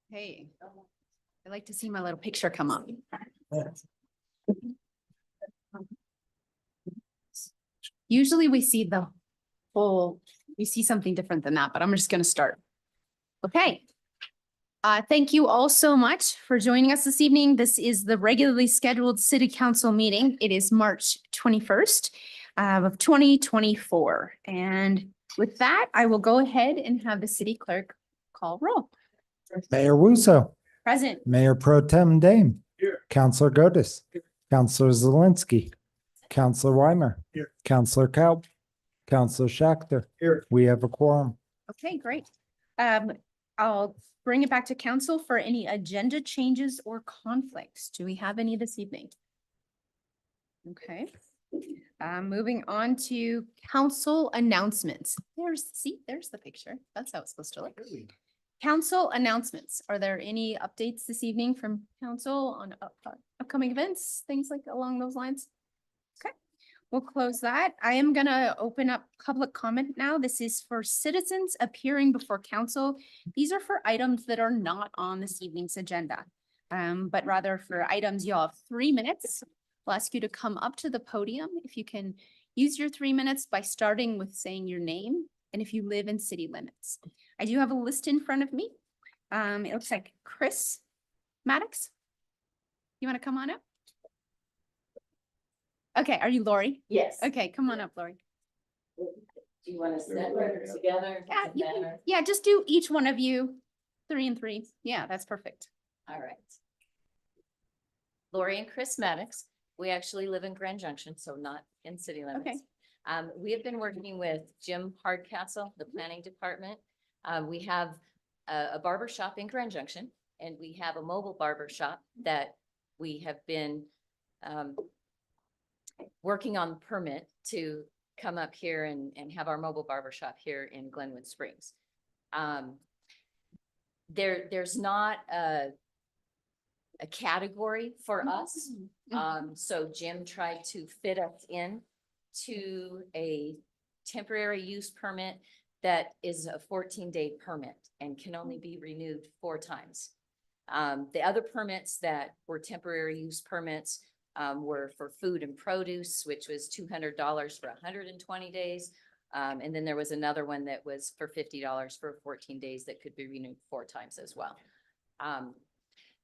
Hey, I'd like to see my little picture come up. Usually we see the whole, we see something different than that, but I'm just going to start. Okay. Thank you all so much for joining us this evening. This is the regularly scheduled City Council meeting. It is March 21st of 2024. And with that, I will go ahead and have the city clerk call roll. Mayor Wusso. Present. Mayor Pro Tem Dame. Here. Councilor Godis. Councilor Zelinski. Councilor Weimer. Here. Councilor Kaup. Councilor Schachter. Here. We have a quorum. Okay, great. I'll bring it back to council for any agenda changes or conflicts. Do we have any this evening? Okay. Moving on to council announcements. There's the picture. That's how it's supposed to look. Council announcements. Are there any updates this evening from council on upcoming events, things like along those lines? Okay, we'll close that. I am gonna open up public comment now. This is for citizens appearing before council. These are for items that are not on this evening's agenda, but rather for items you'll have 3 minutes. We'll ask you to come up to the podium. If you can use your 3 minutes by starting with saying your name and if you live in city limits. I do have a list in front of me. It looks like Chris Maddox. You want to come on up? Okay, are you Lori? Yes. Okay, come on up, Lori. Do you want to sit together? Yeah, just do each one of you 3 and 3. Yeah, that's perfect. All right. Lori and Chris Maddox. We actually live in Grand Junction, so not in city limits. Okay. We have been working with Jim Hardcastle, the planning department. We have a barber shop in Grand Junction, and we have a mobile barber shop that we have been working on the permit to come up here and have our mobile barber shop here in Glenwood Springs. There's not a category for us. So Jim tried to fit us in to a temporary use permit that is a 14-day permit and can only be renewed 4 times. The other permits that were temporary use permits were for food and produce, which was $200 for 120 days. And then there was another one that was for $50 for 14 days that could be renewed 4 times as well.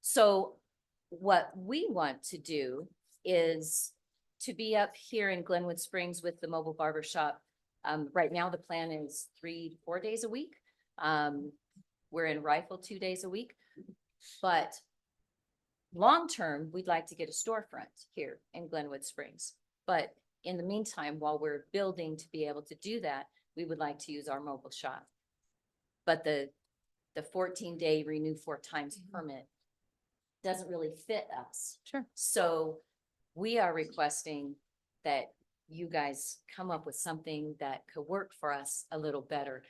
So what we want to do is to be up here in Glenwood Springs with the mobile barber shop. Right now, the plan is 3 to 4 days a week. We're in Rifle 2 days a week, but long-term, we'd like to get a storefront here in Glenwood Springs. But in the meantime, while we're building to be able to do that, we would like to use our mobile shop. But the 14-day renew 4 times permit doesn't really fit us. Sure. So we are requesting that you guys come up with something that could work for us a little better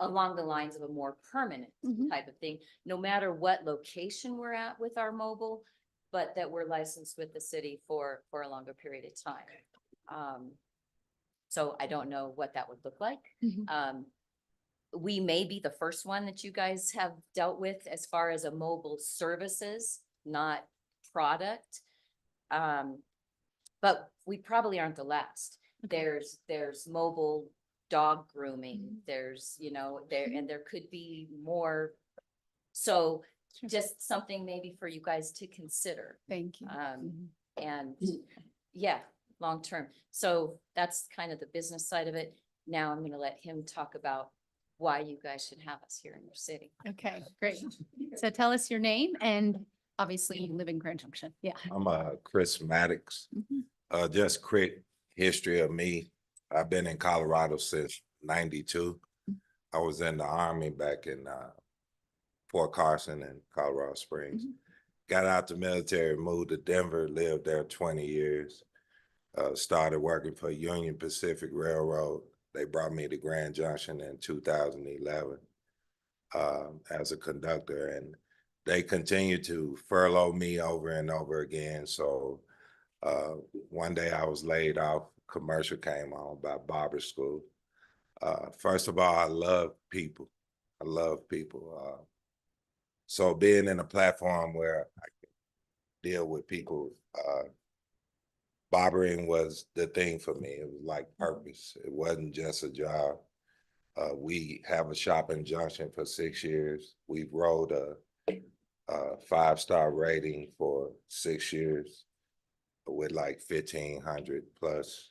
along the lines of a more permanent type of thing, no matter what location we're at with our mobile, but that we're licensed with the city for a longer period of time. So I don't know what that would look like. We may be the first one that you guys have dealt with as far as a mobile services, not product. But we probably aren't the last. Okay. There's mobile dog grooming. There's, and there could be more. So Sure. just something maybe for you guys to consider. Thank you. And yeah, long term. So that's kind of the business side of it. Now I'm going to let him talk about why you guys should have us here in your city. Okay, great. So tell us your name and obviously you live in Grand Junction. Yeah. I'm Chris Maddox. Just quick history of me. I've been in Colorado since '92. I was in the Army back in Fort Carson and Colorado Springs. Got out the military, moved to Denver, lived there 20 years. Started working for Union Pacific Railroad. They brought me to Grand Junction in 2011 as a conductor, and they continued to furlough me over and over again. So one day I was laid off. Commercial came on by barber school. First of all, I love people. So being in a platform where I can deal with people, barbering was the thing for me. It was like purpose. It wasn't just a job. We have a shop in Junction for 6 years. We've rolled a 5-star rating for 6 years with like 1,500 plus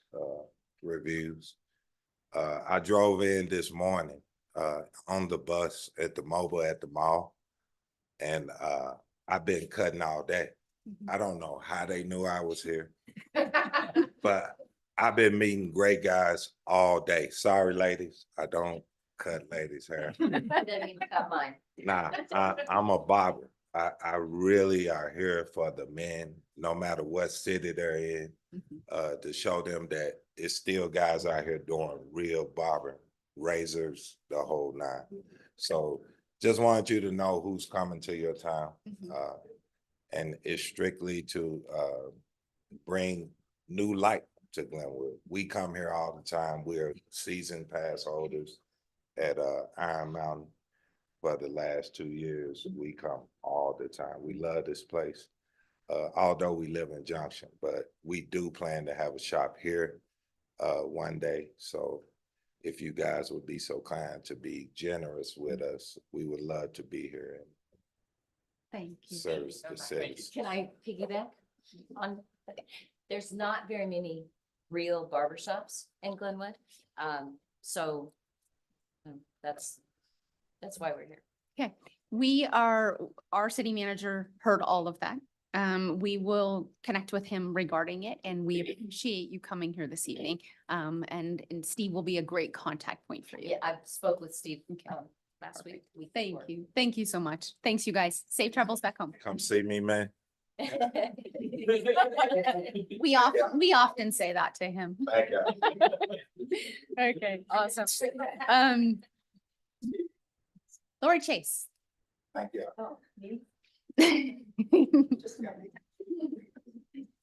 reviews. I drove in this morning on the bus at the mobile at the mall, and I've been cutting all day. I don't know how they knew I was here, but I've been meeting great guys all day. Sorry, ladies, I don't cut ladies' hair. I didn't even cut mine. Nah, I'm a barber. I really are here for the men, no matter what city they're in, to show them that it's still guys out here doing real barbering, razors, the whole nine. So just wanted you to know who's coming to your town. And it's strictly to bring new light to Glenwood. We come here all the time. We're season pass holders at Iron Mountain. For the last 2 years, we come all the time. We love this place, although we live in Junction, but we do plan to have a shop here one day. So if you guys would be so kind to be generous with us, we would love to be here and Thank you. service the city. Can I piggyback on? There's not very many real barbershops in Glenwood. So that's why we're here. Okay, our city manager heard all of that. We will connect with him regarding it, and we appreciate you coming here this evening. And Steve will be a great contact point for you. Yeah, I spoke with Steve last week. Thank you. Thank you so much. Thanks, you guys. Safe travels back home. Come see me, man. We often say that to him. Thank you. Okay, awesome. Lori Chase. Thank you.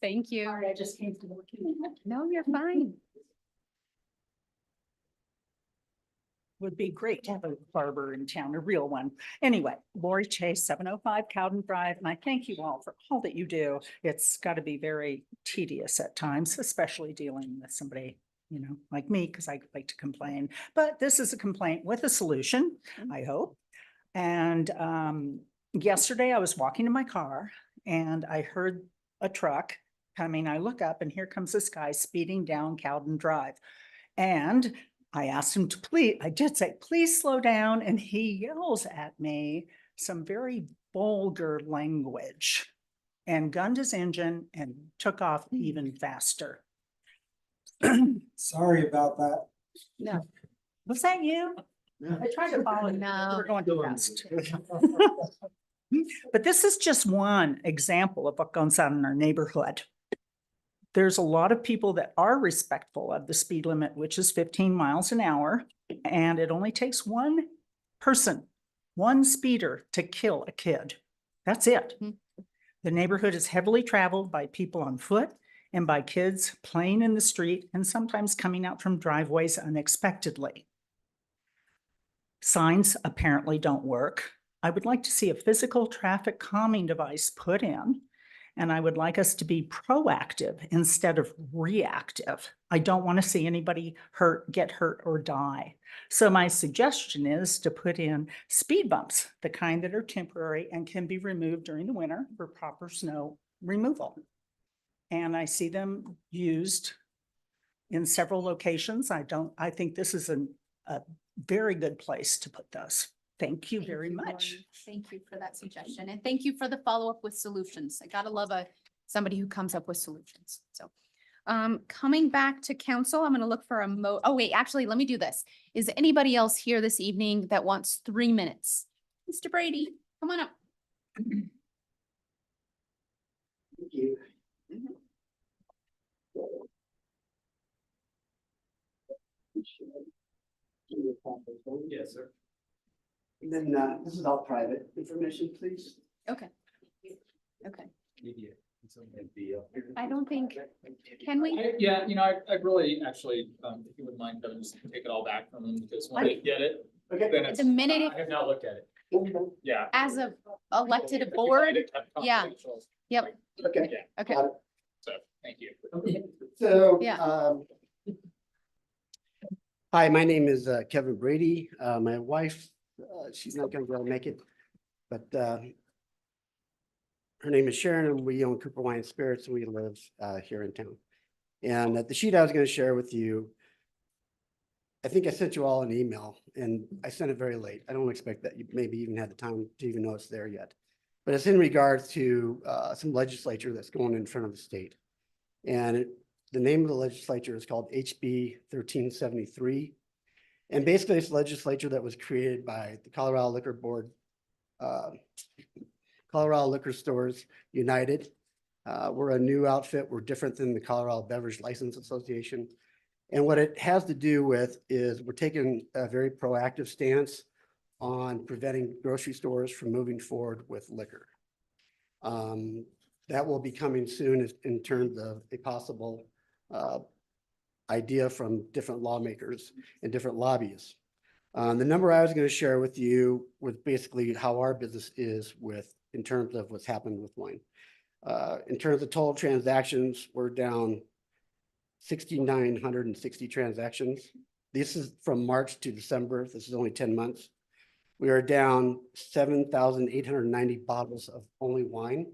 Thank you. Sorry, I just came to look. No, you're fine. Would be great to have a barber in town, a real one. Anyway, Lori Chase, 705 Cowden Drive, and I thank you all for all that you do. It's got to be very tedious at times, especially dealing with somebody, you know, like me, because I like to complain. But this is a complaint with a solution, I hope. And yesterday I was walking in my car and I heard a truck coming. I look up and here comes this guy speeding down Cowden Drive. And I asked him to please, I did say, please slow down. And he yells at me some very vulgar language and gunned his engine and took off even faster. Sorry about that. No. Was that you? I tried to follow you. No. We're going too fast. But this is just one example of what goes on in our neighborhood. There's a lot of people that are respectful of the speed limit, which is 15 miles an hour. And it only takes one person, one speeder to kill a kid. That's it. The neighborhood is heavily traveled by people on foot and by kids playing in the street and sometimes coming out from driveways unexpectedly. Signs apparently don't work. I would like to see a physical traffic calming device put in, and I would like us to be proactive instead of reactive. I don't want to see anybody get hurt or die. So my suggestion is to put in speed bumps, the kind that are temporary and can be removed during the winter for proper snow removal. And I see them used in several locations. I think this is a very good place to put those. Thank you very much. Lori. Thank you for that suggestion. And thank you for the follow-up with solutions. I gotta love somebody who comes up with solutions. So coming back to council, I'm gonna look for oh wait, actually, let me do this. Is anybody else here this evening that wants 3 minutes? Mr. Brady, come on up. Thank you. Yes, sir. And then this is all private information, please. Okay. Okay. I don't think, can we? Yeah, you know, I really actually, if you wouldn't mind, Kevin, just take it all back from them because when they get it, Okay. then it's, The minute I have not looked at it. Yeah. as a elected board. Yeah. Confidential. Yep, Okay. Yeah, okay. got it. so, thank you. So, Yeah. Hi, my name is Kevin Brady. My wife, she's not gonna be able to make it, but her name is Sharon, and we own Cooper Wine and Spirits, and we live here in town. And the sheet I was gonna share with you, I think I sent you all an email, and I sent it very late. I don't expect that you maybe even had the time to even know it's there yet. But it's in regards to some legislature that's going in front of the state. And the name of the legislature is called HB 1373. And basically, it's legislature that was created by the Colorado Liquor Board, Colorado Liquor Stores United. We're a new outfit. We're different than the Colorado Beverage License Association. And what it has to do with is we're taking a very proactive stance on preventing grocery stores from moving forward with liquor. That will be coming soon in terms of a possible idea from different lawmakers and different lobbyists. The number I was going to share with you was basically how our business is in terms of what's happened with wine. In terms of total transactions, we're down 6,960 transactions. This is from March to December. This is only 10 months. We are down 7,890 bottles of only wine,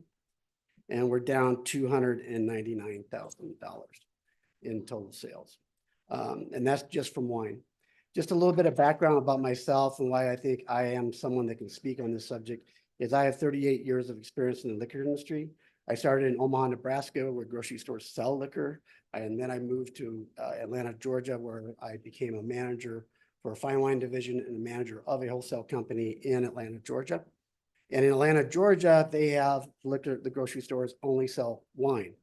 and we're down $299,000 in total sales. And that's just from wine. Just a little bit of background about myself and why I think I am someone that can speak on this subject is I have 38 years of experience in the liquor industry. I started in Omaha, Nebraska, where grocery stores sell liquor. And then I moved to Atlanta, Georgia, where I became a manager for a fine wine division and a manager of a wholesale company in Atlanta, Georgia. And in Atlanta, Georgia, they have liquor, the grocery stores only sell wine.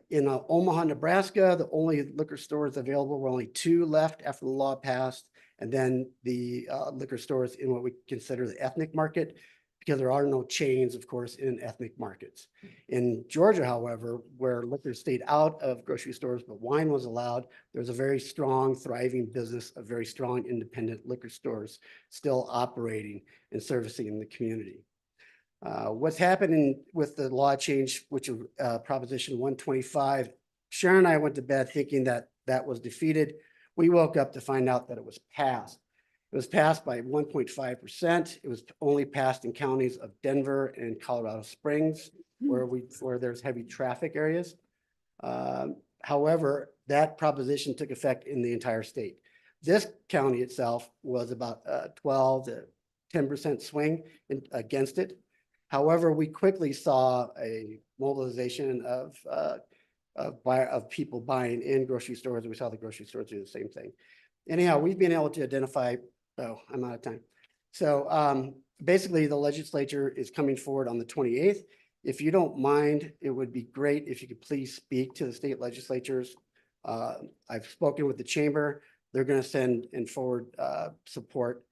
In Omaha, Nebraska, the only liquor stores available were only 2 left after the law passed. And then the liquor stores in what we consider the ethnic market, because there are no chains, of course, in ethnic markets. In Georgia, however, where liquor stayed out of grocery stores, but wine was allowed, there's a very strong, thriving business of very strong independent liquor stores still operating and servicing in the community. What's happening with the law change, which is Proposition 125, Sharon and I went to bed thinking that that was defeated. We woke up to find out that it was passed. It was passed by 1.5%. It was only passed in counties of Denver and Colorado Springs, where there's heavy traffic areas. However, that proposition took effect in the entire state. This county itself was about 12 to 10% swing against it. However, we quickly saw a mobilization of people buying in grocery stores. We saw the grocery stores do the same thing. Anyhow, we've been able to identify, oh, I'm out of time. So basically the legislature is coming forward on the 28th. If you don't mind, it would be great if you could please speak to the state legislatures. I've spoken with the chamber. They're going to send and forward support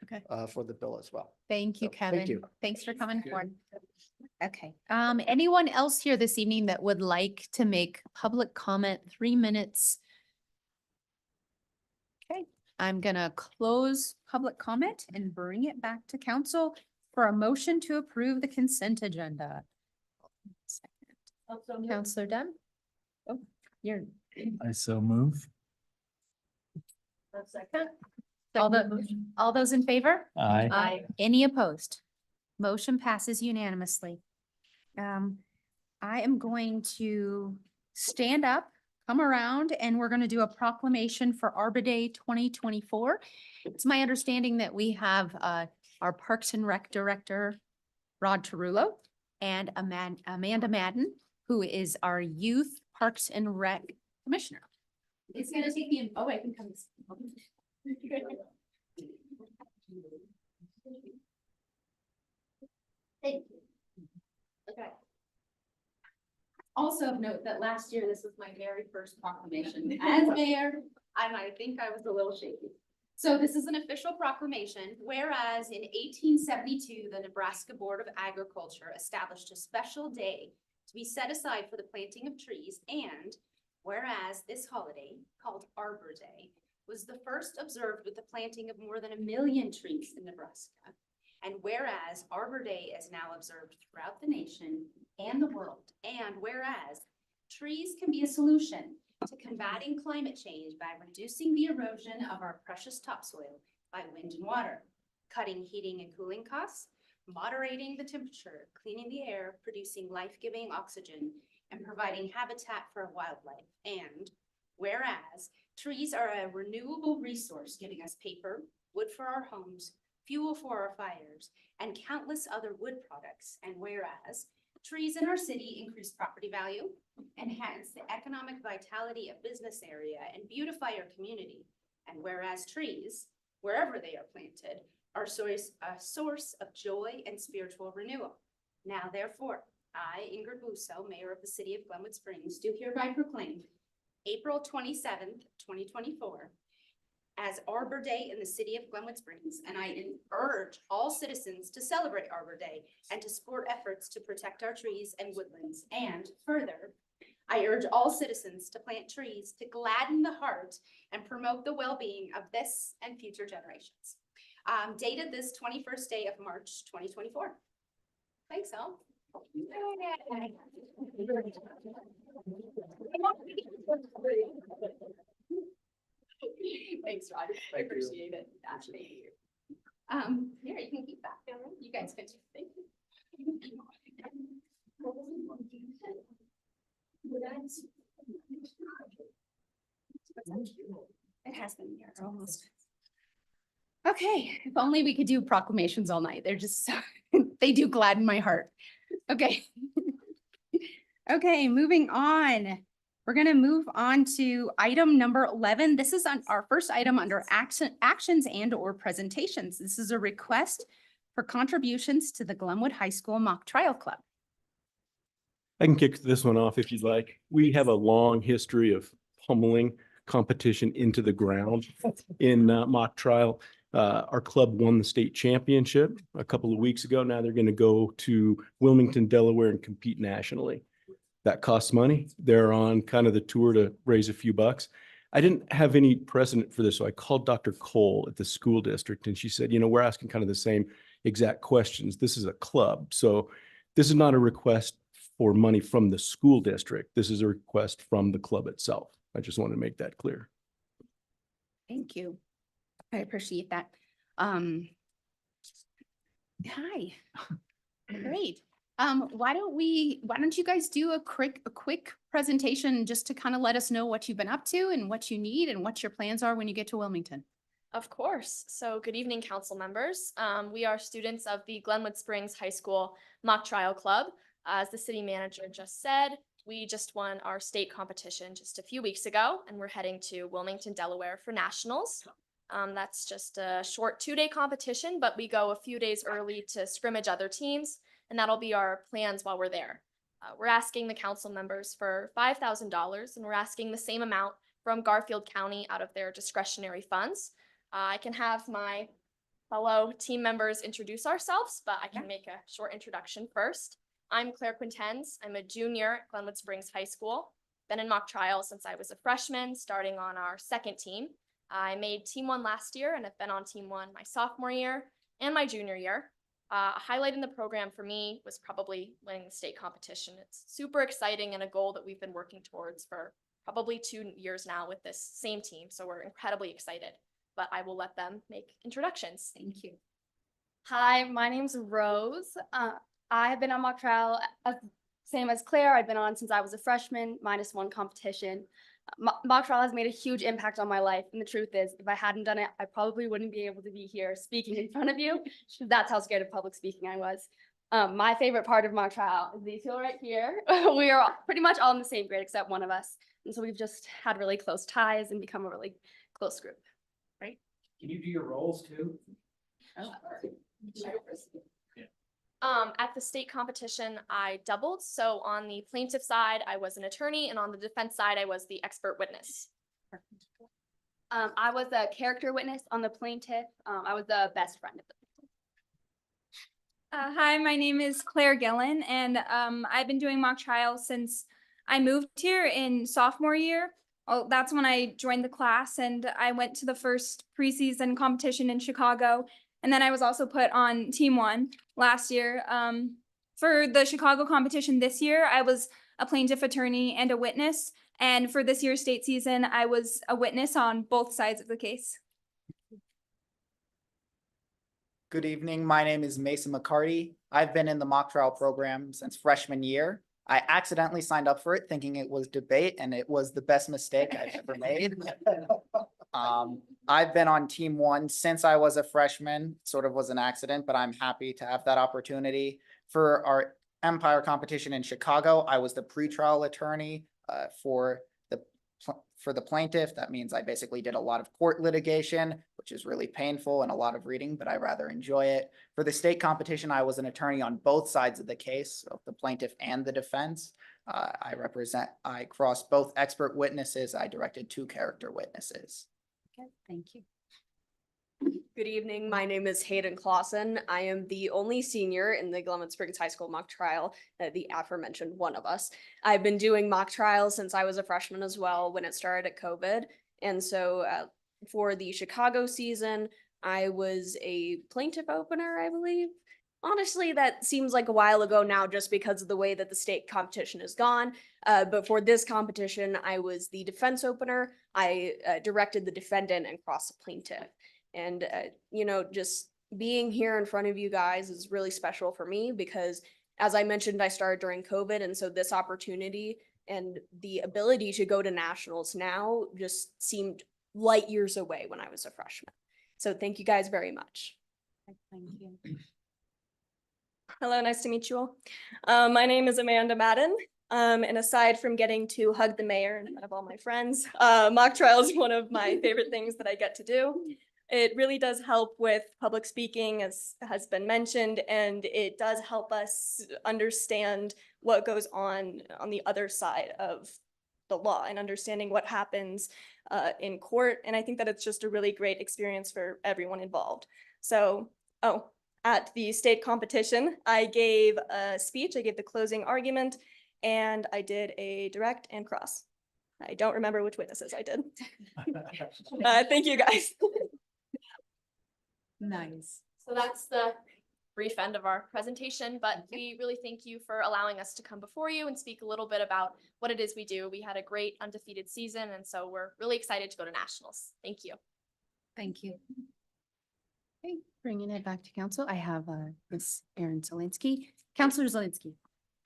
for the bill as well. Thank you, So, Kevin. thank you. Thanks for coming forward. Okay, anyone else here this evening that would like to make public comment? 3 minutes. Okay, I'm gonna close public comment and bring it back to council for a motion to approve the consent agenda. Counselor Dunn? Oh, you're. I so move. Second. All those in favor? Aye. Any opposed? Motion passes unanimously. I am going to stand up, come around, and we're going to do a proclamation for Arbor Day 2024. It's my understanding that we have our Parks and Rec Director, Rod Tarullo, and Amanda Madden, who is our Youth Parks and Rec Commissioner. It's going to take me, I can come. Thank you. Okay. Also of note that last year, this was my very first proclamation as mayor, and I think I was a little shaky. So this is an official proclamation, whereas in 1872, the Nebraska Board of Agriculture established a special day to be set aside for the planting of trees, and whereas this holiday, called Arbor Day, was the first observed with the planting of more than 1 million trees in Nebraska. And whereas Arbor Day is now observed throughout the nation and the world, and whereas trees can be a solution to combating climate change by reducing the erosion of our precious topsoil by wind and water, cutting heating and cooling costs, moderating the temperature, cleaning the air, producing life-giving oxygen, and providing habitat for wildlife. And whereas trees are a renewable resource, giving us paper, wood for our homes, fuel for our fires, and countless other wood products. And whereas trees in our city increase property value, enhance the economic vitality of business area, and beautify our community. And whereas trees, wherever they are planted, are a source of joy and spiritual renewal. Now, therefore, I, Ingrid Busso, Mayor of the City of Glenwood Springs, do hereby proclaim April 27th, 2024, as Arbor Day in the City of Glenwood Springs, and I urge all citizens to celebrate Arbor Day and to support efforts to protect our trees and woodlands. And further, I urge all citizens to plant trees to gladden the heart and promote the well-being of this and future generations. Dated this 21st day of March, 2024. Thanks, all. Thanks, Rod. I appreciate it. Thank you. Here, you can keep that. You guys can. Thank you. It has been here almost. Okay, if only we could do proclamations all night. They're just so, they do gladden my heart. Okay. Okay, moving on. We're gonna move on to item number 11. This is on our first item under actions and or presentations. This is a request for contributions to the Glenwood High School Mock Trial Club. I can kick this one off if you'd like. We have a long history of pummeling competition into the ground in mock trial. Our club won the state championship a couple of weeks ago. Now they're going to go to Wilmington, Delaware and compete nationally. That costs money. They're on kind of the tour to raise a few bucks. I didn't have any precedent for this, so I called Dr. Cole at the school district and she said, you know, we're asking kind of the same exact questions. This is a club. So this is not a request for money from the school district. This is a request from the club itself. I just want to make that clear. Thank you. I appreciate that. Hi. Great. Why don't you guys do a quick presentation just to kind of let us know what you've been up to and what you need and what your plans are when you get to Wilmington? Of course. So good evening, council members. We are students of the Glenwood Springs High School Mock Trial Club. As the city manager just said, we just won our state competition just a few weeks ago, and we're heading to Wilmington, Delaware for nationals. That's just a short 2-day competition, but we go a few days early to scrimmage other teams, and that'll be our plans while we're there. We're asking the council members for $5,000, and we're asking the same amount from Garfield County out of their discretionary funds. I can have my fellow team members introduce ourselves, but I can make a short introduction first. I'm Claire Quintens. I'm a junior at Glenwood Springs High School. Been in mock trial since I was a freshman, starting on our second team. I made team 1 last year and have been on team 1 my sophomore year and my junior year. A highlight in the program for me was probably winning the state competition. It's super exciting and a goal that we've been working towards for probably 2 years now with this same team. So we're incredibly excited, but I will let them make introductions. Thank you. Hi, my name's Rose. I have been on mock trial, same as Claire. I've been on since I was a freshman, -1 competition. Mock trial has made a huge impact on my life. And the truth is, if I hadn't done it, I probably wouldn't be able to be here speaking in front of you. That's how scared of public speaking I was. My favorite part of mock trial is these two right here. We are pretty much all in the same grade except one of us. And so we've just had really close ties and become a really close group. Can you do your roles too? Oh. At the state competition, I doubled. So on the plaintiff side, I was an attorney, and on the defense side, I was the expert witness. I was a character witness on the plaintiff. I was the best friend of the plaintiff. Hi, my name is Claire Gillen, and I've been doing mock trial since I moved here in sophomore year. Oh, that's when I joined the class, and I went to the first preseason competition in Chicago, And then I was also put on team 1 last year. For the Chicago competition this year, I was a plaintiff attorney and a witness. And for this year's state season, I was a witness on both sides of the case. Good evening. My name is Mason McCarty. I've been in the mock trial program since freshman year. I accidentally signed up for it thinking it was debate, and it was the best mistake I've ever made. I've been on team 1 since I was a freshman, sort of was an accident, but I'm happy to have that opportunity. For our Empire competition in Chicago, I was the pretrial attorney for the plaintiff. That means I basically did a lot of court litigation, which is really painful and a lot of reading, but I rather enjoy it. For the state competition, I was an attorney on both sides of the case, so the plaintiff and the defense. I crossed both expert witnesses. I directed 2 character witnesses. Okay, thank you. Good evening. My name is Hayden Clausen. I am the only senior in the Glenwood Springs High School mock trial, the aforementioned one of us. I've been doing mock trials since I was a freshman as well when it started at COVID. And so for the Chicago season, I was a plaintiff opener, I believe. Honestly, that seems like a while ago now just because of the way that the state competition has gone. But for this competition, I was the defense opener. I directed the defendant and crossed the plaintiff. And, you know, just being here in front of you guys is really special for me because, as I mentioned, I started during COVID. And so this opportunity and the ability to go to nationals now just seemed light years away when I was a freshman. So thank you guys very much. Thank you. Hello, nice to meet you all. My name is Amanda Madden. And aside from getting to hug the mayor in front of all my friends, mock trial is one of my favorite things that I get to do. It really does help with public speaking, as has been mentioned, and it does help us understand what goes on the other side of the law and understanding what happens in court. And I think that it's just a really great experience for everyone involved. So, at the state competition, I gave a speech, I gave the closing argument, and I did a direct and cross. I don't remember which witnesses I did. Thank you guys. Nice. So that's the brief end of our presentation, but we really thank you for allowing us to come before you and speak a little bit about what it is we do. We had a great undefeated season, and so we're really excited to go to nationals. Thank you. Thank you. Okay, bringing it back to council, I have Ms. Erin Zielinski. Councilor Zielinski.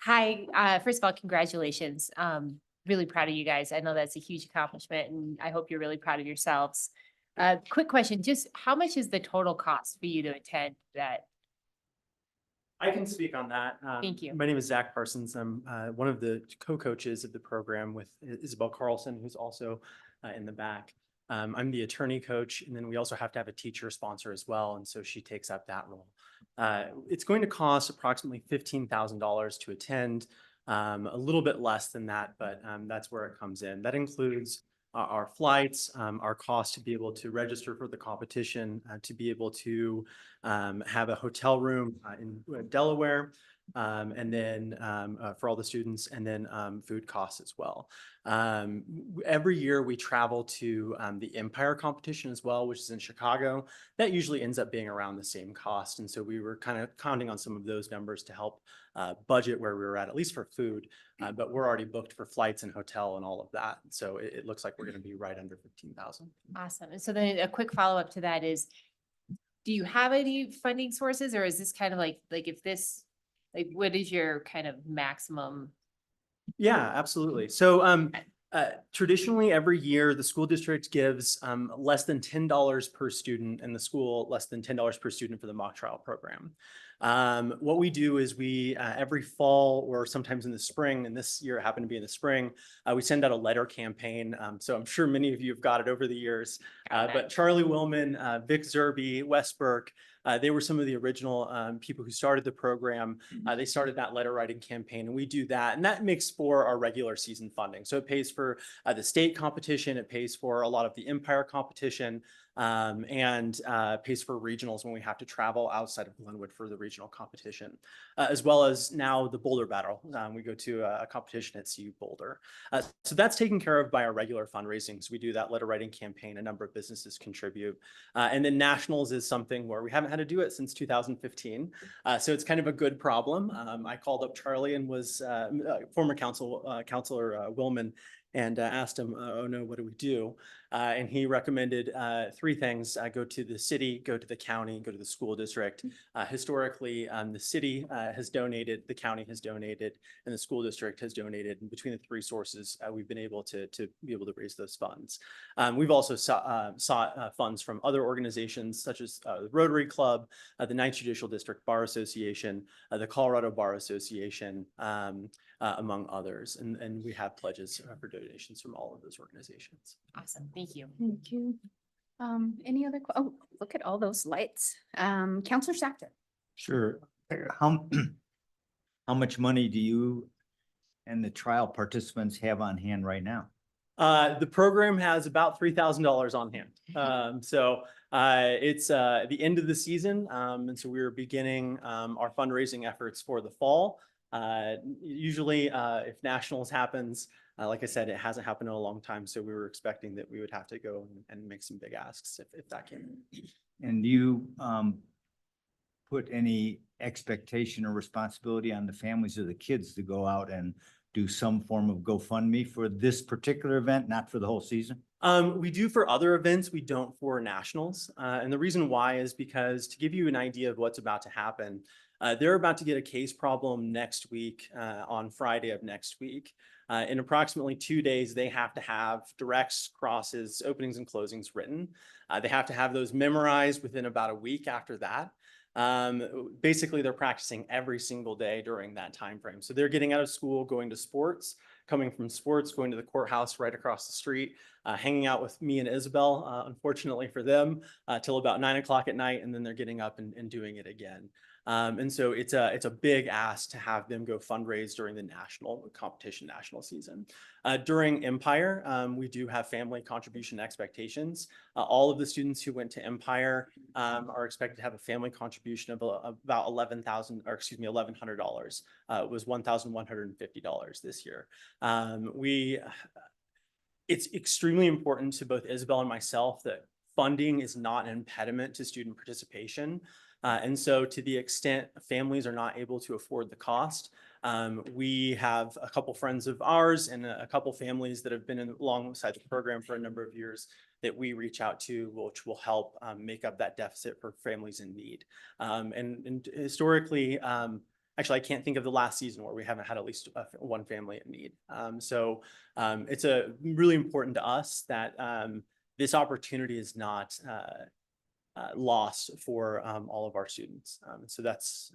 Hi, first of all, congratulations. Really proud of you guys. I know that's a huge accomplishment and I hope you're really proud of yourselves. Quick question, just how much is the total cost for you to attend that? I can speak on that. Thank you. My name is Zach Parsons. I'm one of the co-coaches of the program with Isabel Carlson, who's also in the back. I'm the attorney coach, and then we also have to have a teacher sponsor as well, and so she takes up that role. It's going to cost approximately $15,000 to attend, a little bit less than that, but that's where it comes in. That includes our flights, our cost to be able to register for the competition, to be able to have a hotel room in Delaware, and then for all the students, and then food costs as well. Every year we travel to the Empire competition as well, which is in Chicago. That usually ends up being around the same cost. And so we were kind of counting on some of those numbers to help budget where we were at least for food, but we're already booked for flights and hotel and all of that. So it looks like we're going to be right under 15,000. Awesome. And so then a quick follow-up to that is, do you have any funding sources, or is this kind of like if this, like, what is your kind of maximum? Yeah, absolutely. So traditionally every year the school district gives less than $10 per student, and the school less than $10 per student for the mock trial program. What we do is we every fall or sometimes in the spring, and this year it happened to be in the spring, we send out a letter campaign. So I'm sure many of you have got it over the years, but Charlie Willman, Vic Zerby, Wes Burke, they were some of the original people who started the program. They started that letter writing campaign, and we do that. And that makes for our regular season funding. So it pays for the state competition, it pays for a lot of the Empire competition, and pays for regionals when we have to travel outside of Glenwood for the regional competition, as well as now the Boulder Battle. We go to a competition at CU Boulder. So that's taken care of by our regular fundraising. So we do that letter writing campaign, a number of businesses contribute. And then nationals is something where we haven't had to do it since 2015. So it's kind of a good problem. I called up Charlie and was former Counselor Willman and asked him, oh no, what do we do? And he recommended three things. Go to the city, go to the county, go to the school district. Historically, the city has donated, the county has donated, and the school district has donated. And between the three sources, we've been able to be able to raise those funds. We've also sought funds from other organizations such as the Rotary Club, the Ninth Judicial District Bar Association, the Colorado Bar Association, among others. And we have pledges for donations from all of those organizations. Awesome. Thank you. Thank you. Any other, oh, look at all those lights. Counselor Sachter. Sure. How, how much money do you and the trial participants have on hand right now? The program has about $3,000 on hand. So it's the end of the season. And so we're beginning our fundraising efforts for the fall. Usually if nationals happens, like I said, it hasn't happened in a long time. So we were expecting that we would have to go and make some big asks if that came in. And do you put any expectation or responsibility on the families of the kids to go out and do some form of GoFundMe for this particular event, not for the whole season? We do for other events, we don't for nationals. And the reason why is because to give you an idea of what's about to happen, they're about to get a case problem next week, on Friday of next week. In approximately 2 days, they have to have directs, crosses, openings and closings written. They have to have those memorized within about a week after that. Basically, they're practicing every single day during that time frame. So they're getting out of school, going to sports, coming from sports, going to the courthouse right across the street, hanging out with me and Isabel, unfortunately for them, till about 9 o'clock at night, and then they're getting up and doing it again. And so it's a big ask to have them go fundraise during the national competition, national season. During Empire, we do have family contribution expectations. All of the students who went to Empire are expected to have a family contribution of about $1,100. It was $1,150 this year. It's extremely important to both Isabel and myself that funding is not an impediment to student participation. And so to the extent families are not able to afford the cost, we have a couple friends of ours and a couple families that have been alongside the program for a number of years that we reach out to, which will help make up that deficit for families in need. And historically, actually, I can't think of the last season where we haven't had at least one family in need. So it's really important to us that this opportunity is not lost for all of our students. So that's,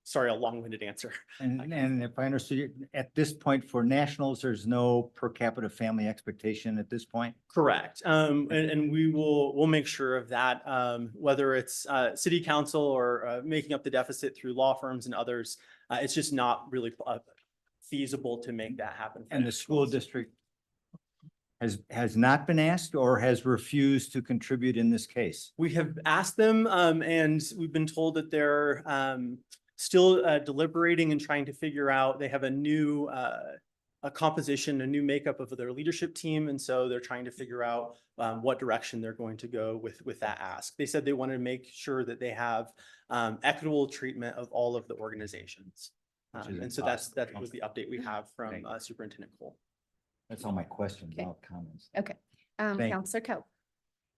sorry, a long-winded answer. And if I understood you, at this point for nationals, there's no per capita family expectation at this point? Correct. And we'll make sure of that, whether it's city council or making up the deficit through law firms and others. It's just not really feasible to make that happen. And the school district has not been asked or has refused to contribute in this case? We have asked them and we've been told that they're still deliberating and trying to figure out. They have a new a composition, a new makeup of their leadership team. And so they're trying to figure out what direction they're going to go with that ask. They said they wanted to make sure that they have equitable treatment of all of the organizations. And so that was the update we have from Superintendent Cole. That's all my questions, Okay. not comments. Okay. you. Counselor Coe.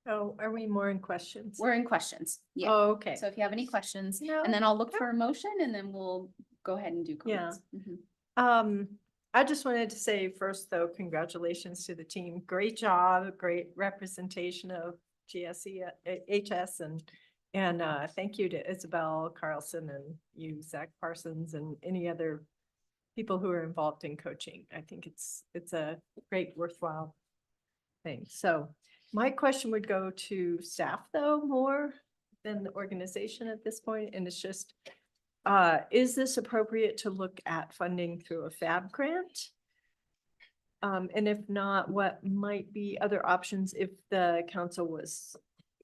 Oh, are we more in questions? We're in questions. Yeah. Oh, okay. So if you have any questions, No. and then I'll look for a motion and then we'll go ahead and do comments. Mhm. I just wanted to say first, though, congratulations to the team. Great job, great representation of GSE, HS, and thank you to Isabel Carlson and you, Zach Parsons, and any other people who are involved in coaching. I think it's a great, worthwhile thing. So my question would go to staff, though, more than the organization at this point, and it's just, is this appropriate to look at funding through a FAB grant? And if not, what might be other options if the council was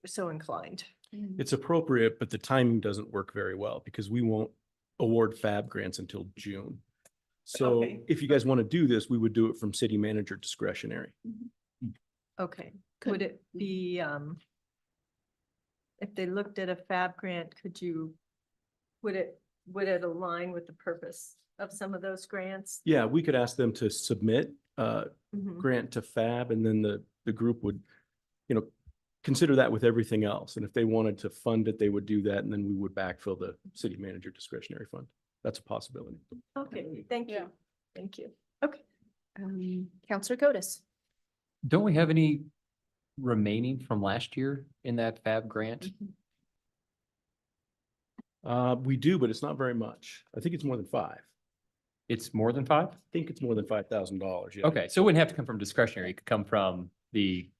so inclined? It's appropriate, but the timing doesn't work very well because we won't award FAB grants until June. So Okay. if you guys want to do this, we would do it from city manager discretionary. Okay, could it be, if they looked at a FAB grant, would it align with the purpose of some of those grants? Yeah, we could ask them to submit Mhm. grant to FAB, and then the group would, consider that with everything else. And if they wanted to fund it, they would do that, and then we would backfill the city manager discretionary fund. That's a possibility. Okay, thank you. Yeah. Thank you. Okay. Counselor Cotis. Don't we have any remaining from last year in that FAB grant? We do, but it's not very much. I think it's more than 5. It's more than 5? I think it's more than $5,000. Yeah. Okay, so it wouldn't have to come from discretionary. It could come from the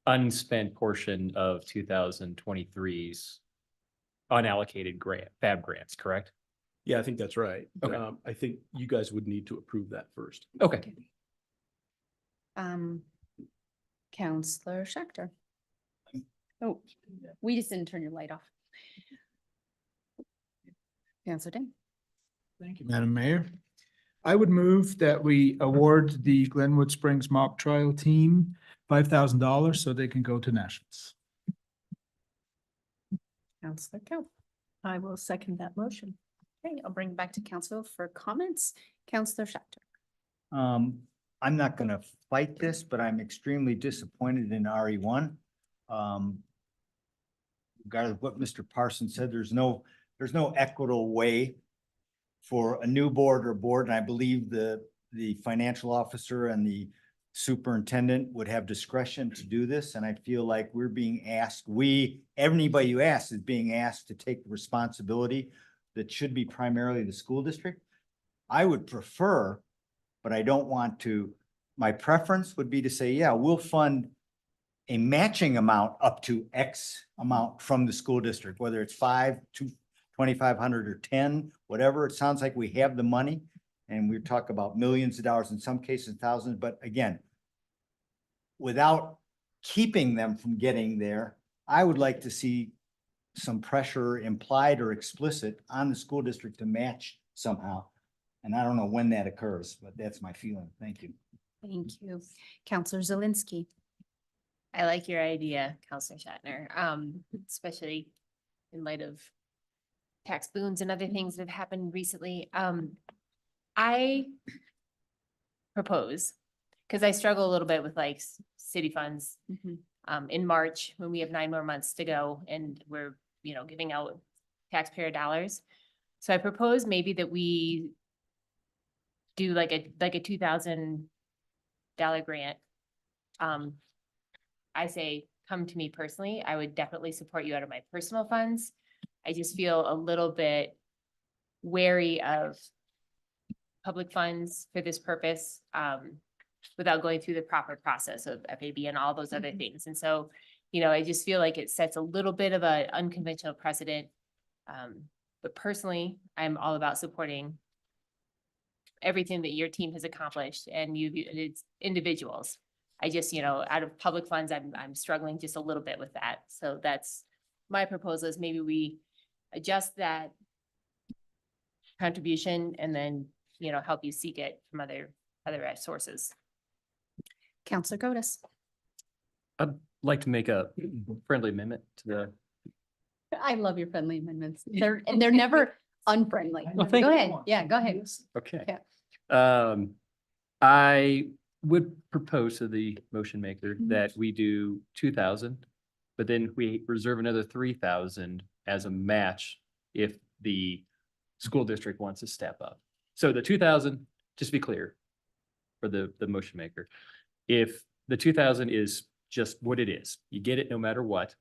unspent portion of 2023's unallocated FAB grants, correct? Yeah, I think that's right. Okay. I think you guys would need to approve that first. Okay. Counselor Schechter. Oh, we just didn't turn your light off. Counselor Ding. Thank you, Madam Mayor. I would move that we award the Glenwood Springs mock trial team $5,000 so they can go to nationals. Counselor Coe. I will second that motion. Okay, I'll bring it back to council for comments. Counselor Schechter. I'm not gonna fight this, but I'm extremely disappointed in RE1. Regardless of what Mr. Parsons said, there's no equitable way for a new board or board, and I believe the financial officer and the superintendent would have discretion to do this, and I feel like we're being asked, anybody you ask is being asked to take the responsibility that should be primarily the school district. I would prefer, but I don't want to, my preference would be to say, yeah, we'll fund a matching amount up to X amount from the school district, whether it's 5 to 2,500 or 10, whatever. It sounds like we have the money, and we talk about millions of dollars, in some cases thousands, but again, without keeping them from getting there, I would like to see some pressure, implied or explicit, on the school district to match somehow. And I don't know when that occurs, but that's my feeling. Thank you. Thank you. Counselor Zelinski. I like your idea, Counselor Shatner, especially in light of tax boons and other things that have happened recently. I propose, because I struggle a little bit with like city funds in March, when we have 9 more months to go and we're, giving out taxpayer dollars. So I propose maybe that we do like a $2,000 grant. I say, come to me personally. I would definitely support you out of my personal funds. I just feel a little bit wary of public funds for this purpose, without going through the proper process of FAB and all those other things. And so, I just feel like it sets a little bit of an unconventional precedent. But personally, I'm all about supporting everything that your team has accomplished, and it's individuals. I just, out of public funds, I'm struggling just a little bit with that. So that's my proposal, is maybe we adjust that contribution and then, help you seek it from other sources. Counselor Cotis. I'd like to make a friendly amendment to the. I love your friendly amendments. They're never unfriendly. Well, thank Go you. ahead. Yeah, go ahead. Okay. Yeah. I would propose to the motion maker that we do 2,000, but then we reserve another 3,000 as a match if the school district wants to step up. So the 2,000, just to be clear for the motion maker, if the 2,000 is just what it is, you get it no matter what,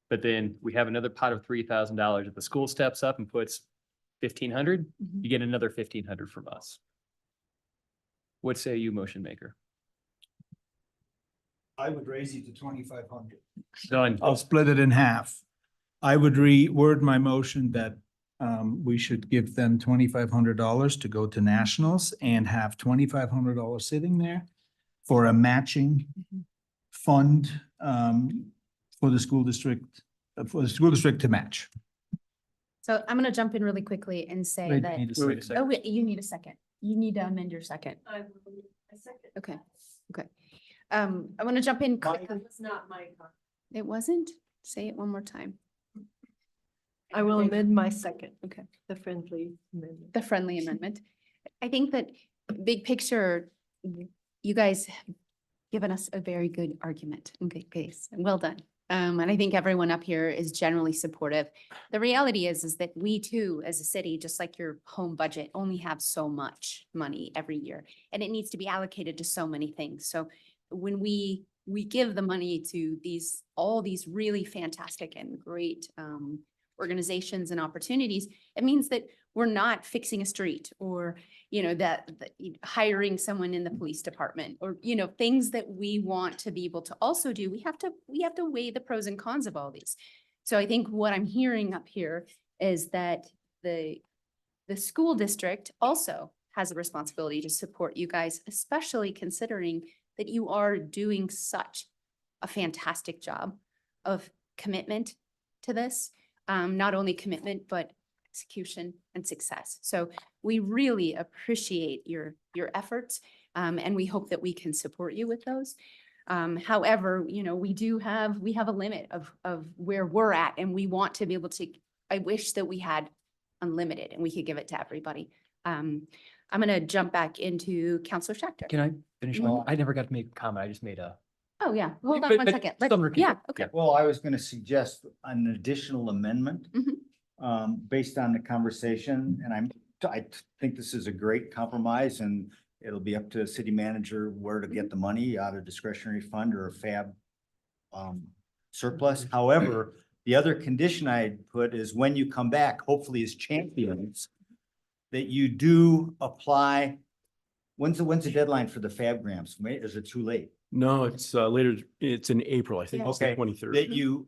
but then we have another pot of $3,000. If the school steps up and puts 1,500, you get another 1,500 from us. What say you, motion maker? I would raise it to 2,500. Done. I'll split it in half. I would reword my motion that we should give them $2,500 to go to nationals and have $2,500 sitting there for a matching fund for the school district to match. So I'm going to jump in really quickly and say Wait, that. need a second. Oh, wait, you need a second. You need to amend your second. I second. Okay. Okay. I want to jump in quickly. It's not my. It wasn't? Say it one more time. I will amend my second, Okay. the friendly amendment. The friendly amendment. I think that big picture, you guys have given us a very good argument. Okay, case. Well done. And I think everyone up here is generally supportive. The reality is that we too, as a city, just like your home budget, only have so much money every year. And it needs to be allocated to so many things. So when we give the money to all these really fantastic and great organizations and opportunities, it means that we're not fixing a street or, that hiring someone in the police department or, things that we want to be able to also do. We have to weigh the pros and cons of all these. So I think what I'm hearing up here is that the school district also has a responsibility to support you guys, especially considering that you are doing such a fantastic job of commitment to this. Not only commitment, but execution and success. So we really appreciate your efforts, and we hope that we can support you with those. However, we have a limit of where we're at, and we want to be able to, I wish that we had unlimited and we could give it to everybody. I'm going to jump back into Counselor Schechter. Can I finish? I never got to make a comment. I just made a. Oh, yeah. Hold on But- one but second. Summer can- Yeah, okay. Well, I was gonna suggest an additional amendment. Based on the conversation, and I think this is a great compromise, and it'll be up to the city manager where to get the money out of discretionary fund or a FAB surplus. However, the other condition I put is when you come back, hopefully as champions, that you do apply. When's the deadline for the FAB grants? Is it too late? No, it's later. It's in April, I think. It's the Okay, 23rd. that you,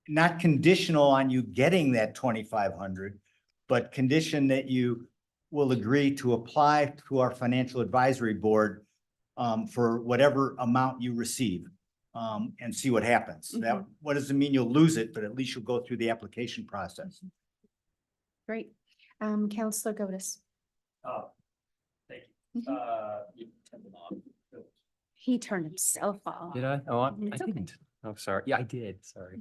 not conditional on you getting that 2,500, but condition that you will agree to apply to our financial advisory board for whatever amount you receive and see what happens. That, what doesn't mean you'll lose it, but at least you'll go through the application process. Great. Counselor Godus. Thank you. You turned them off. He turned himself off. Did I? Oh, I It's okay. didn't. Oh, sorry. Yeah, I did. Sorry.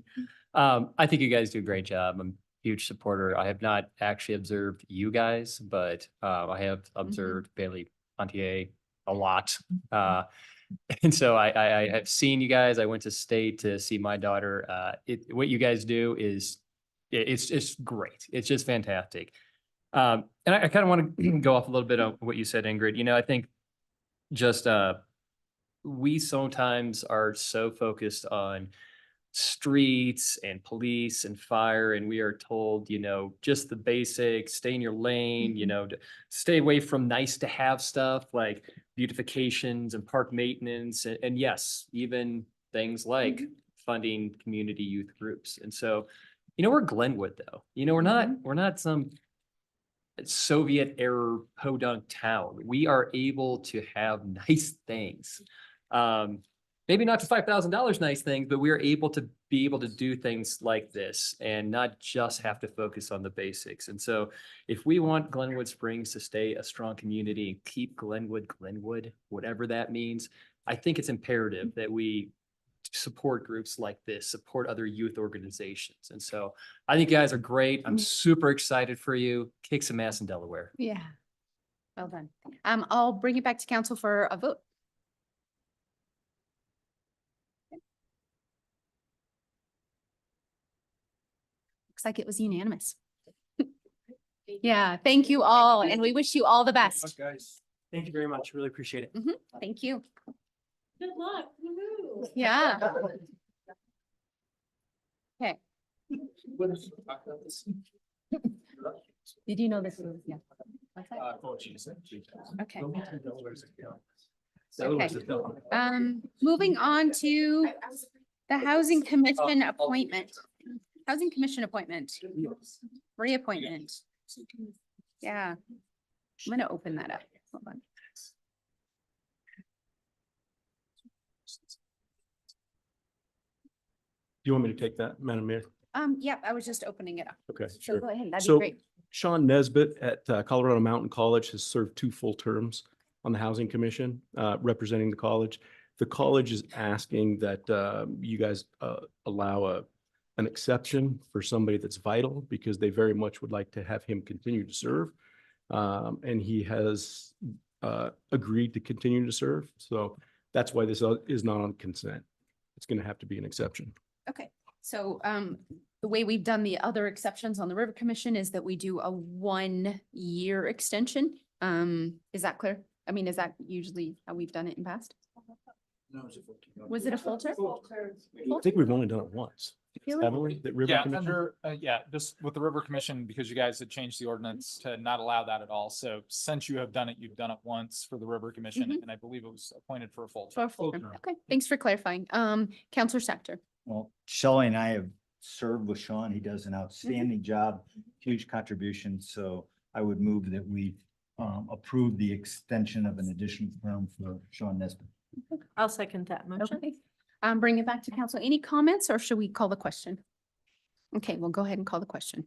I think you guys do a great job. I'm a huge supporter. I have not actually observed you guys, but I have observed Bailey Pontier a lot. And so I have seen you guys. I went to state to see my daughter. What you guys do is it's great. It's just fantastic. And I kind of want to go off a little bit on what you said, Ingrid. I think just we sometimes are so focused on streets and police and fire, and we are told, just the basics, stay in your lane, to stay away from nice to have stuff like beautifications and park maintenance. And yes, even things like funding community youth groups. And so, we're Glenwood though, we're not some Soviet era podunk town. We are able to have nice things. Maybe not to $5,000 nice things, but we're able to do things like this and not just have to focus on the basics. And so if we want Glenwood Springs to stay a strong community and keep Glenwood, whatever that means, I think it's imperative that we support groups like this, support other youth organizations. And so I think you guys are great. I'm super excited for you. Kick some ass in Delaware. Yeah. Well done. I'll bring it back to council for a vote. Looks like it was unanimous. Yeah, thank you all, and we wish you all the best. Guys, thank you very much. Really appreciate it. Thank you. Good luck. Woohoo. Yeah. Okay. Did you know this was, yeah. Okay. Okay. Moving on to the Housing Commission appointment. Housing Commission appointment. Reappointment. Yeah. I'm gonna open that up. Hold on. Do you want me to take that, Madam Mayor? Yeah, I was just opening it up. Okay, So sure. go ahead, that'd be So great. Sean Nesbitt at Colorado Mountain College has served 2 full terms on the Housing Commission, representing the college. The college is asking that you guys allow an exception for somebody that's vital because they very much would like to have him continue to serve. And he has agreed to continue to serve. So that's why this is not on consent. It's going to have to be an exception. Okay, so the way we've done the other exceptions on the River Commission is that we do a 1-year extension. Is that clear? I mean, is that usually how we've done it in past? Was it a full term? I think we've only done it once. Really? Haven't we? That River Yeah, Commission? just with the River Commission, because you guys had changed the ordinance to not allow that at all. So since you have done it, you've done it once for the River Commission, Mhm. and I believe it was appointed for a full For a term. full term. Okay, thanks for clarifying. Counselor Sector. Well, Shelley and I have served with Sean. He does an outstanding job, huge contribution. So I would move that we approve the extension of an additional term for Sean Nesbitt. I'll second that motion. Okay. Bring it back to council. Any comments or should we call the question? Okay, we'll go ahead and call the question.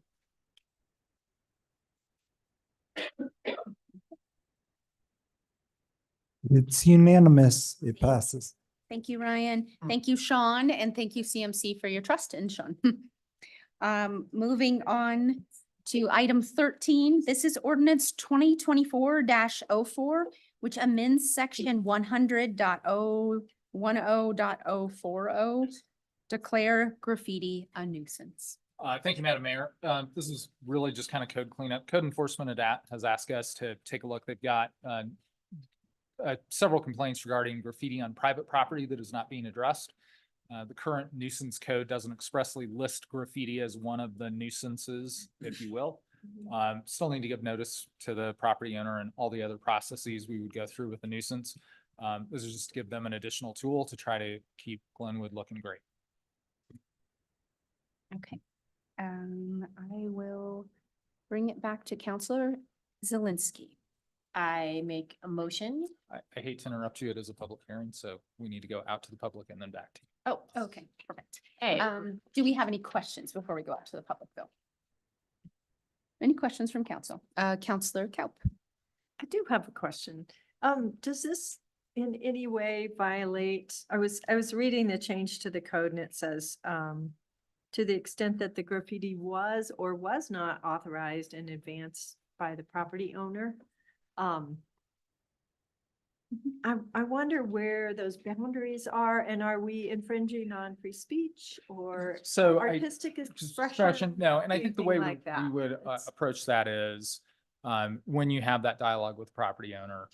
It's unanimous. It passes. Thank you, Ryan. Thank you, Sean, and thank you, CMC, for your trust in Sean. Moving on to item 13. This is ordinance 2024-04, which amends section 100.010.040, declare graffiti a nuisance. Thank you, Madam Mayor. This is really just kind of code cleanup. Code enforcement has asked us to take a look. They've got several complaints regarding graffiti on private property that is not being addressed. The current nuisance code doesn't expressly list graffiti as one of the nuisances, if you will. Still need to give notice to the property owner and all the other processes we would go through with the nuisance. This is just to give them an additional tool to try to keep Glenwood looking great. Okay. I will bring it back to Counselor Zelinski. I make a motion. I hate to interrupt you. It is a public hearing, so we need to go out to the public and then back to you. Oh, okay, perfect. Hey, Do we have any questions before we go out to the public, Bill? Any questions from council? Counselor Kelp. I do have a question. Does this in any way violate, I was reading the change to the code and it says, to the extent that the graffiti was or was not authorized in advance by the property owner. I wonder where those boundaries are, and are we infringing on free speech or So artistic expression? No, and I think the way anything like we would approach that is when you have that dialogue with the property owner,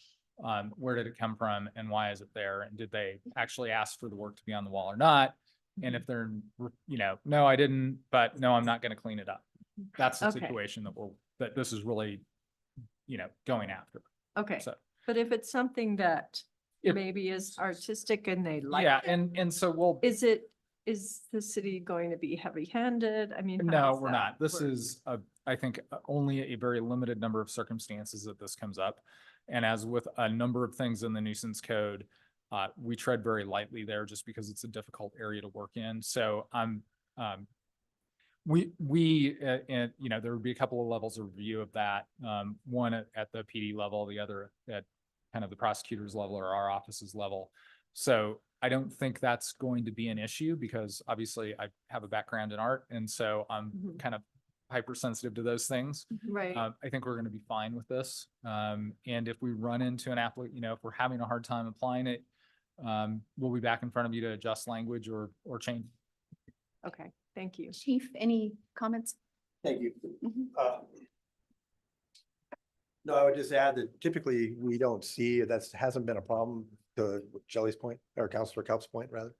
where did it come from and why is it there? And did they actually ask for the work to be on the wall or not? And if they're, no, I didn't, but no, I'm not going to clean it up. That's the Okay. situation that this is really, going after. Okay, So, but if it's something that If- maybe is artistic and they like yeah, it, and so is the city going to be heavy-handed? I mean, how no, does we're that not. This work? is, I think, only a very limited number of circumstances that this comes up. And as with a number of things in the nuisance code, we tread very lightly there just because it's a difficult area to work in. So and there would be a couple of levels of review of that. One at the PD level, the other at kind of the prosecutor's level or our office's level. So I don't think that's going to be an issue because obviously I have a background in art. And so I'm kind of hypersensitive to those things. Right. I think we're going to be fine with this. And if we run into an if we're having a hard time applying it, we'll be back in front of you to adjust language or change. Okay, thank you. Chief, any comments? Thank you. Mhm. No, I would just add that typically we don't see, hasn't been a problem to Shelley's point, or Counselor Kelp's point, rather.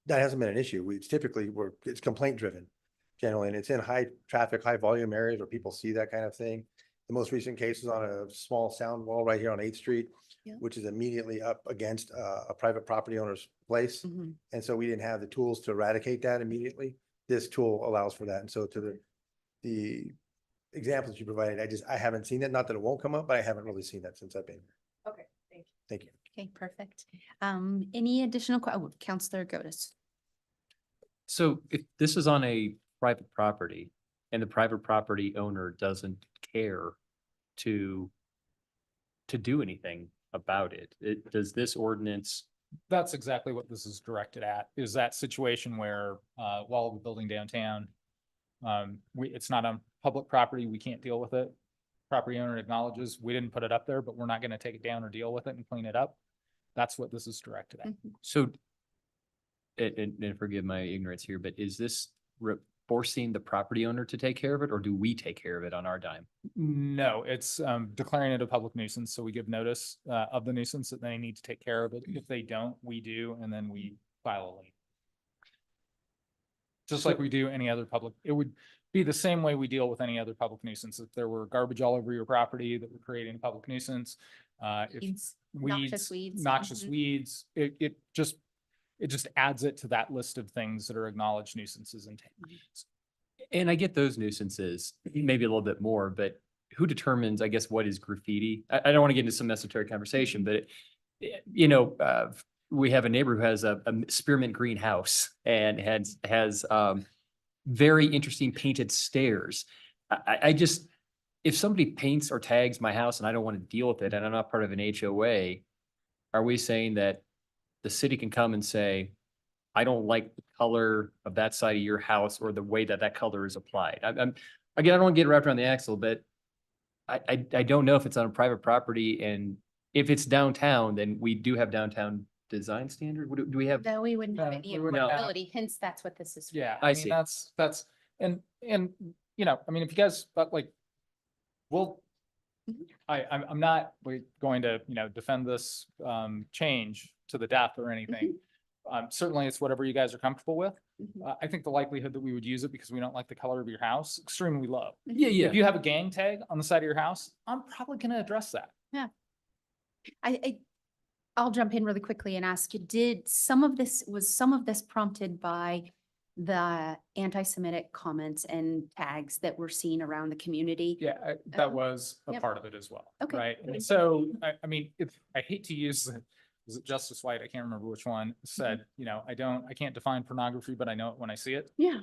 That hasn't been an issue. It's typically, it's complaint driven generally, and it's in high traffic, high volume areas where people see that kind of thing. The most recent case is on a small sound wall right here on 8th Street, Yeah. which is immediately up against a private property owner's place. Mhm. And so we didn't have the tools to eradicate that immediately. This tool allows for that. And so to the examples you provided, I haven't seen that. Not that it won't come up, but I haven't really seen that since I've been here. Okay, thank you. Thank you. Okay, perfect. Any additional, Counselor Gotis? So if this is on a private property and the private property owner doesn't care to do anything about it, does this ordinance That's exactly what this is directed at, is that situation where, while we're building downtown, it's not on public property, we can't deal with it. Property owner acknowledges, we didn't put it up there, but we're not gonna take it down or deal with it and clean it up. That's what this is directed at. So, and forgive my ignorance here, but is this forcing the property owner to take care of it, or do we take care of it on our dime? No, it's declaring it a public nuisance, so we give notice of the nuisance that they need to take care of it. If they don't, we do, and then we file a lien. Just like we do any other public, it would be the same way we deal with any other public nuisance. If there were garbage all over your property that were creating a public nuisance, if Noxious weeds. noxious weeds, it just adds it to that list of things that are acknowledged nuisances in town. And I get those nuisances, maybe a little bit more, but who determines, I guess, what is graffiti? I don't want to get into some esoteric conversation, but we have a neighbor who has a spearmint green house and has very interesting painted stairs. I just, if somebody paints or tags my house and I don't want to deal with it and I'm not part of an HOA, are we saying that the city can come and say, I don't like the color of that side of your house or the way that that color is applied? Again, I don't want to get wrapped around the axle, but I don't know if it's on a private property, and if it's downtown, then we do have downtown design standard. Do we have? No, we wouldn't have any we wouldn't have- ability, hence that's what this is. For. Yeah, I mean, see. that's, and, I mean, if you guys, but like, well, I'm not going to, defend this, change to the death or anything. Certainly it's whatever you guys are comfortable with. I think the likelihood that we would use it because we don't like the color of your house, extremely low. Yeah. If you have a gang tag on the side of your house, I'm probably going to address that. Yeah. I'll jump in really quickly and ask you, was some of this prompted by the anti-Semitic comments and tags that we're seeing around the community? Yeah, that was a Yep. part of it as well. Okay. Right. And so, I mean, I hate to use, was it Justice White? I can't remember which one said, I can't define pornography, but I know it when I see it. Yeah.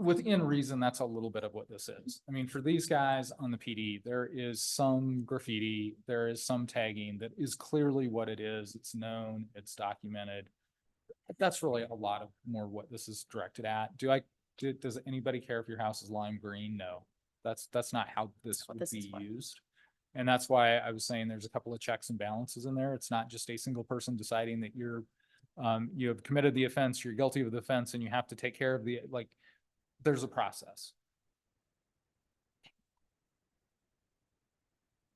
Within reason, that's a little bit of what this is. I mean, for these guys on the PD, there is some graffiti, there is some tagging that is clearly what it is. It's known, it's documented. That's really a lot of more what this is directed at. Does anybody care if your house is lime green? No, that's not how this would be used. And that's why I was saying there's a couple of checks and balances in there. It's not just a single person deciding that you have committed the offense, you're guilty of the offense, and you have to take care of there's a process.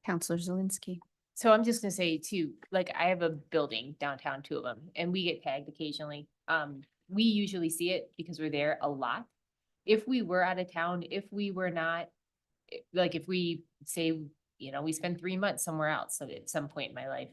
Counselor Zelinski. So I'm just gonna say too, I have a building downtown, 2 of them, and we get tagged occasionally. We usually see it because we're there a lot. If we were out of town, if we were not, if we say, we spend 3 months somewhere else, so at some point in my life,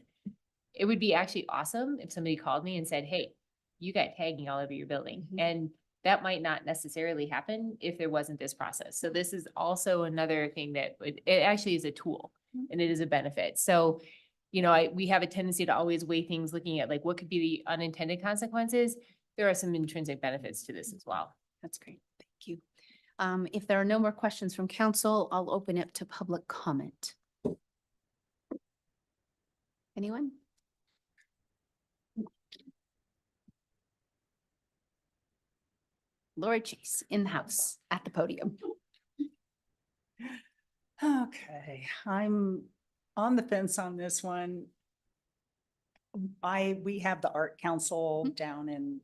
it would be actually awesome if somebody called me and said, hey, you got tagging all over your building. And that might not necessarily happen if there wasn't this process. So this is also another thing that it actually is a tool and it is a benefit. So, we have a tendency to always weigh things looking at what could be the unintended consequences. There are some intrinsic benefits to this as well. That's great. Thank you. If there are no more questions from council, I'll open it to public comment. Anyone? Lori Chase in the house at the podium. Okay, I'm on the fence on this one. We have the art council down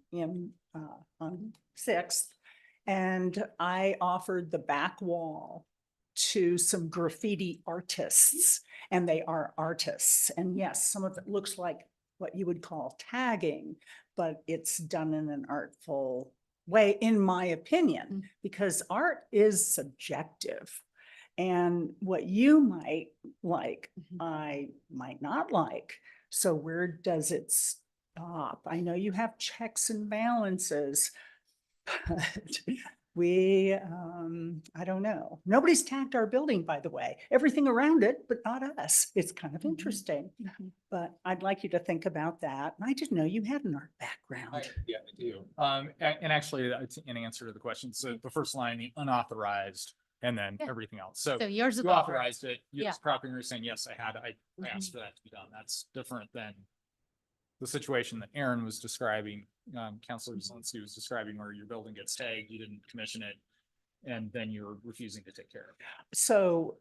on 6th, and I offered the back wall to some graffiti artists, and they are artists. And yes, some of it looks like what you would call tagging, but it's done in an artful way, in my opinion, because art is subjective. And what you might like, I might not like. So where does it stop? I know you have checks and balances, but I don't know. Nobody's tagged our building, by the way. Everything around it, but not us. It's kind of interesting. But I'd like you to think about that. I didn't know you had an art background. Yeah, I do. And actually, it's an answer to the question. So the first line, the unauthorized, and then everything else. So yours is you authorized it. Yeah. Yes, property owner saying, yes, I asked for that to be done. That's different than the situation that Aaron was describing, Counselor Zelinski was describing where your building gets tagged, you didn't commission it, and then you're refusing to take care of it. So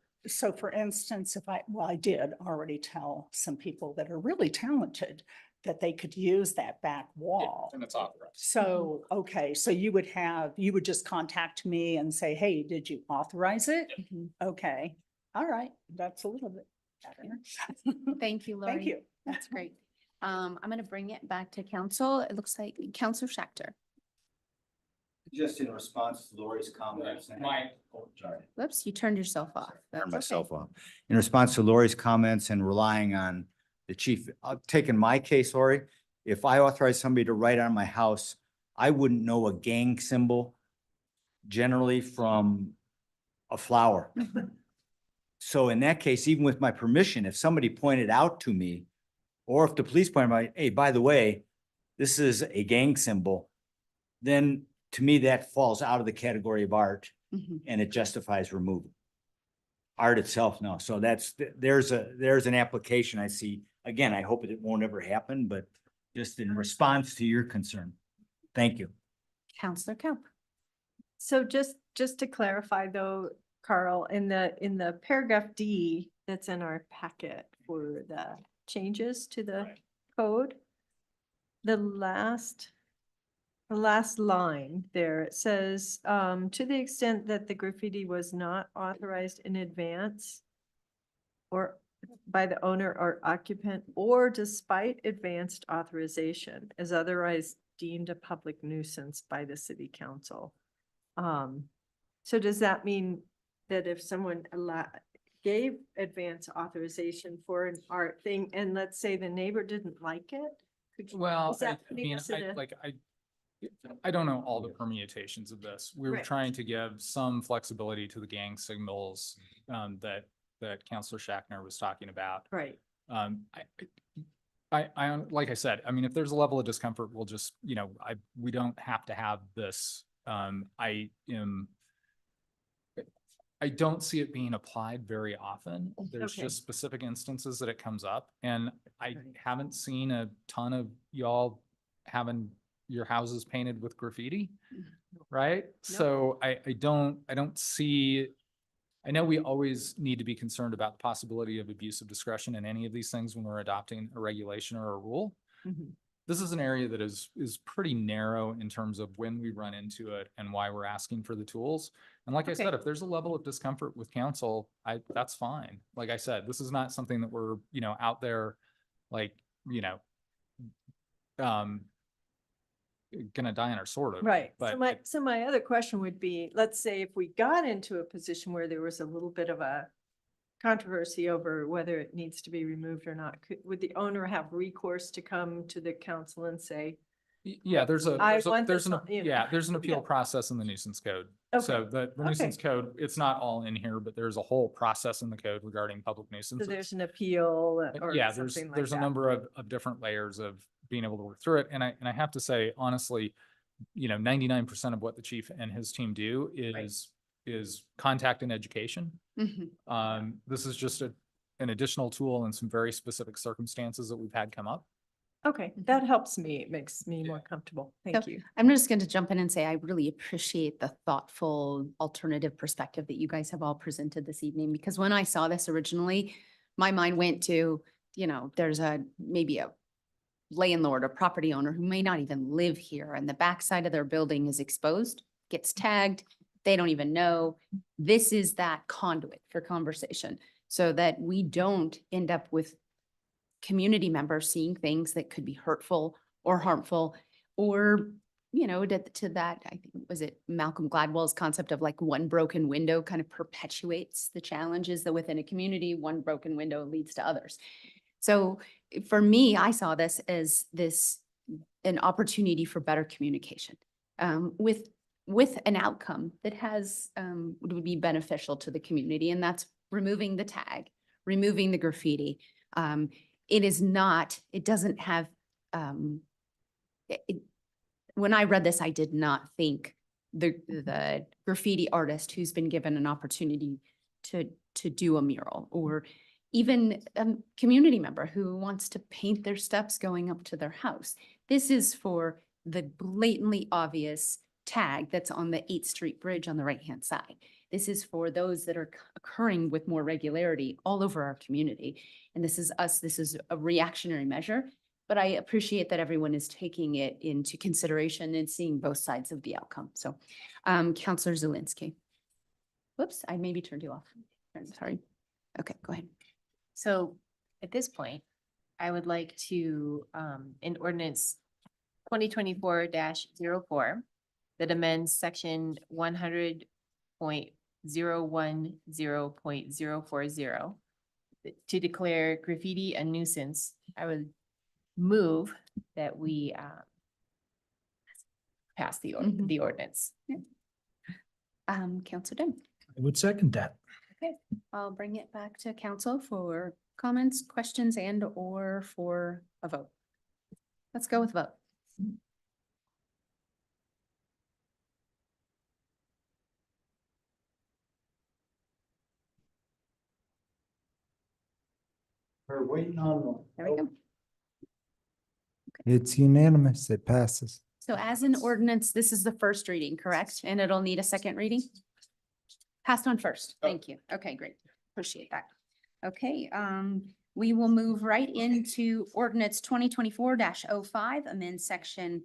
for instance, I did already tell some people that are really talented that they could use that back wall. And it's authorized. So, okay, so you would just contact me and say, hey, did you authorize it? Okay, all right, that's a little bit better. Thank you, Lori. Thank you. That's great. I'm gonna bring it back to council. It looks like Counselor Schachter. Just in response to Lori's comments. Whoops, you turned yourself off. Turn That's myself okay. off. In response to Lori's comments and relying on the chief, I'll take in my case, Lori, if I authorize somebody to write on my house, I wouldn't know a gang symbol generally from a flower. So in that case, even with my permission, if somebody pointed out to me, or if the police pointed out, hey, by the way, this is a gang symbol, then to me, that falls out of the category of art and it justifies removal. Art itself, no. So there's an application I see. Again, I hope it won't ever happen, but just in response to your concern. Thank you. Counselor Kemp. So just to clarify though, Carl, in the paragraph D that's in our packet for the changes to the code, the last line there, it says, to the extent that the graffiti was not authorized in advance or by the owner or occupant, or despite advanced authorization, is otherwise deemed a public nuisance by the city council. So does that mean that if someone gave advance authorization for an art thing, and let's say the neighbor didn't like it? Well, is that I mean, putting us in a- I don't know all the permutations of this. We were Right. trying to give some flexibility to the gang signals that Counselor Schachter was talking about. Right. Like I said, I mean, if there's a level of discomfort, we'll just, we don't have to have this. I don't see it being applied very often. There's Okay. just specific instances that it comes up, and I haven't seen a ton of y'all having your houses painted with graffiti, right? So I don't see, I know we always need to be concerned about the possibility of abuse of discretion in any of these things when we're adopting a regulation or a rule. This is an area that is pretty narrow in terms of when we run into it and why we're asking for the tools. And like I said, if there's a level of discomfort with council, that's fine. Like I said, this is not something that we're, out there like, gonna die on our sword over. Right. But So my other question would be, let's say if we got into a position where there was a little bit of a controversy over whether it needs to be removed or not, would the owner have recourse to come to the council and say, yeah, there's an this on, there's an appeal process in the nuisance code. So the nuisance code, it's not all in here, but there's a whole process in the code regarding public so nuisances. there's an appeal or Yeah, something like there's a that? number of different layers of being able to work through it. And I have to say, honestly, 99% of what the chief and his team do is contact and education. This is just an additional tool in some very specific circumstances that we've had come up. Okay, that helps me. It makes me more comfortable. Thank you. I'm just going to jump in and say I really appreciate the thoughtful alternative perspective that you guys have all presented this evening, because when I saw this originally, my mind went to, there's maybe a landlord or property owner who may not even live here, and the backside of their building is exposed, gets tagged. They don't even know. This is that conduit for conversation so that we don't end up with community members seeing things that could be hurtful or harmful, or, to that, I think, was it Malcolm Gladwell's concept of like one broken window kind of perpetuates the challenges that within a community, one broken window leads to others. So for me, I saw this as an opportunity for better communication, with an outcome that would be beneficial to the community. And that's removing the tag, removing the graffiti. It doesn't have, when I read this, I did not think the graffiti artist who's been given an opportunity to do a mural, or even a community member who wants to paint their steps going up to their house. This is for the blatantly obvious tag that's on the 8th Street Bridge on the right-hand side. This is for those that are occurring with more regularity all over our community. And this is a reactionary measure, but I appreciate that everyone is taking it into consideration and seeing both sides of the outcome. So, Counselor Zelinski. Whoops, I maybe turned you off. Sorry. Okay, go ahead. So at this point, I would like to, in ordinance 2024-04, that amends section 100.010.040 to declare graffiti a nuisance. I would move that we pass the ordinance. Counselor Dim. I would second that. Okay, I'll bring it back to council for comments, questions, and or for a vote. Let's go with vote. We're waiting on. There we go. It's unanimous. It passes. So as an ordinance, this is the first reading, correct? And it'll need a second reading? Passed on first. Thank you. Okay, great. Appreciate that. Okay, we will move right into ordinance 2024-05, amend section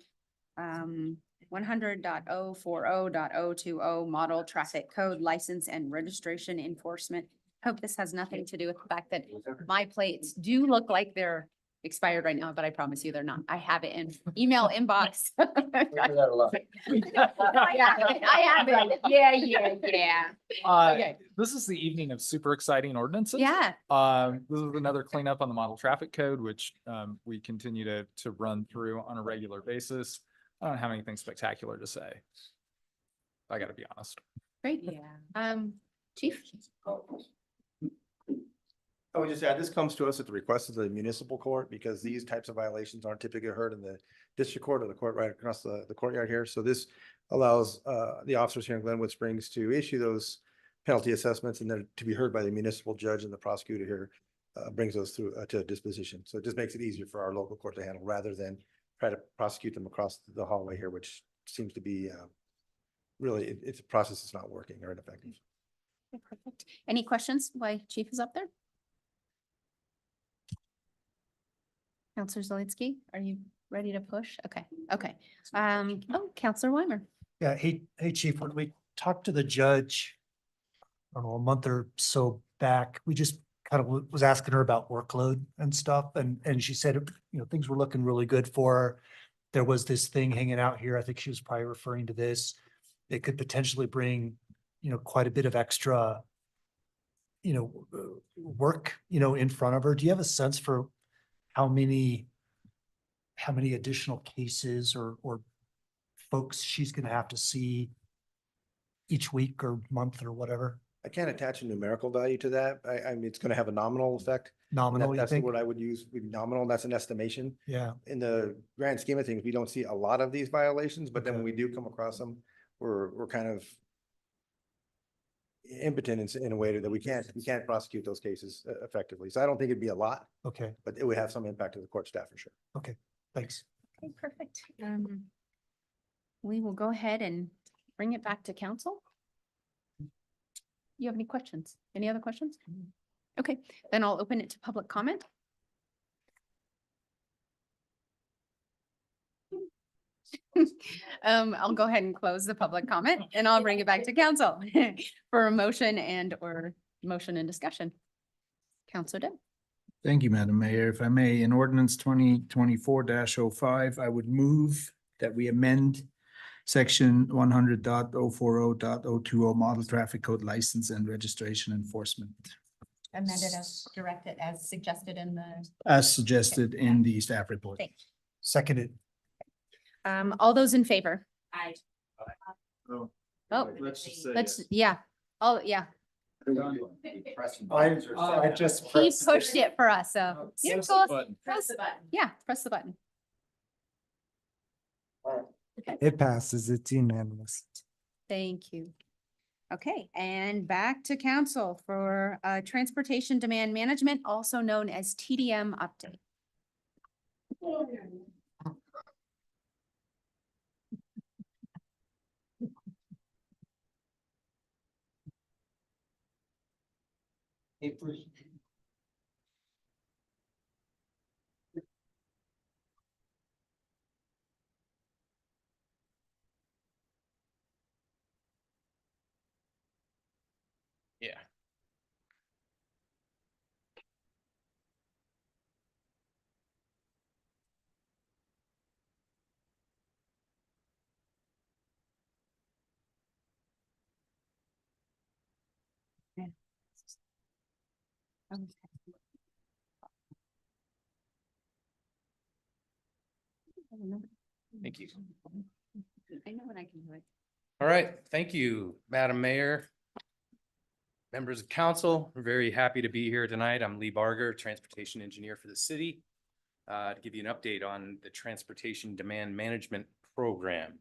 100.040.020 model traffic code license and registration enforcement. Hope this has nothing to do with the fact that my plates do look like they're expired right now, but I promise you they're not. I have it in email inbox. I have it. Yeah. Okay. This is the evening of super exciting ordinances. Yeah. This is another cleanup on the model traffic code, which we continue to run through on a regular basis. I don't have anything spectacular to say. I gotta be honest. Great. Yeah. Chief? I would just add, this comes to us at the request of the municipal court because these types of violations aren't typically heard in the district court or the court right across the courtyard here. So this allows the officers here in Glenwood Springs to issue those penalty assessments and then to be heard by the municipal judge, and the prosecutor here brings those through to disposition. So it just makes it easier for our local court to handle rather than try to prosecute them across the hallway here, which seems to be really, it's a process that's not working or ineffective. Okay, perfect. Any questions while Chief is up there? Counselor Zelinski, are you ready to push? Okay, okay. Counselor Weimer. Yeah, hey, Chief, when we talked to the judge, I don't know, a month or so back, we just kind of was asking her about workload and stuff. And she said, things were looking really good for her. There was this thing hanging out here. I think she was probably referring to this. It could potentially bring, quite a bit of extra, work, in front of her. Do you have a sense for how many additional cases or folks she's going to have to see each week or month or whatever? I can't attach a numerical value to that. I mean, it's going to have a nominal effect. Nominal, That's the you think? word I would use. Nominal, that's an estimation. Yeah. In the grand scheme of things, we don't see a lot of these violations, but then when we do come across them, we're kind of impotent in a way that we can't prosecute those cases effectively. So I don't think it'd be a lot. Okay. But it would have some impact to the court staff for sure. Okay, thanks. Okay, perfect. We will go ahead and bring it back to council. You have any questions? Any other questions? Okay, then I'll open it to public comment. I'll go ahead and close the public comment and I'll bring it back to council for a motion and discussion. Counselor Deb. Thank you, Madam Mayor. If I may, in ordinance 2024-05, I would move that we amend section 100.040.020 model traffic code license and registration enforcement. Amended as directed, as suggested in the. As suggested in the staff report. Thanks. Seconded. All those in favor? Aye. Oh, Let's just say let's, yeah. Oh, yeah. I just. He pushed it for us, so. Press Yeah, the go- button. press the button. Yeah, press the button. It passes. It's unanimous. Thank you. Okay, and back to council for transportation demand management, also known as TDM update. Yeah. Thank you. I know what I can do it. All right, thank you, Madam Mayor. Members of council, we're very happy to be here tonight. I'm Lee Barger, transportation engineer for the city, to give you an update on the transportation demand management program.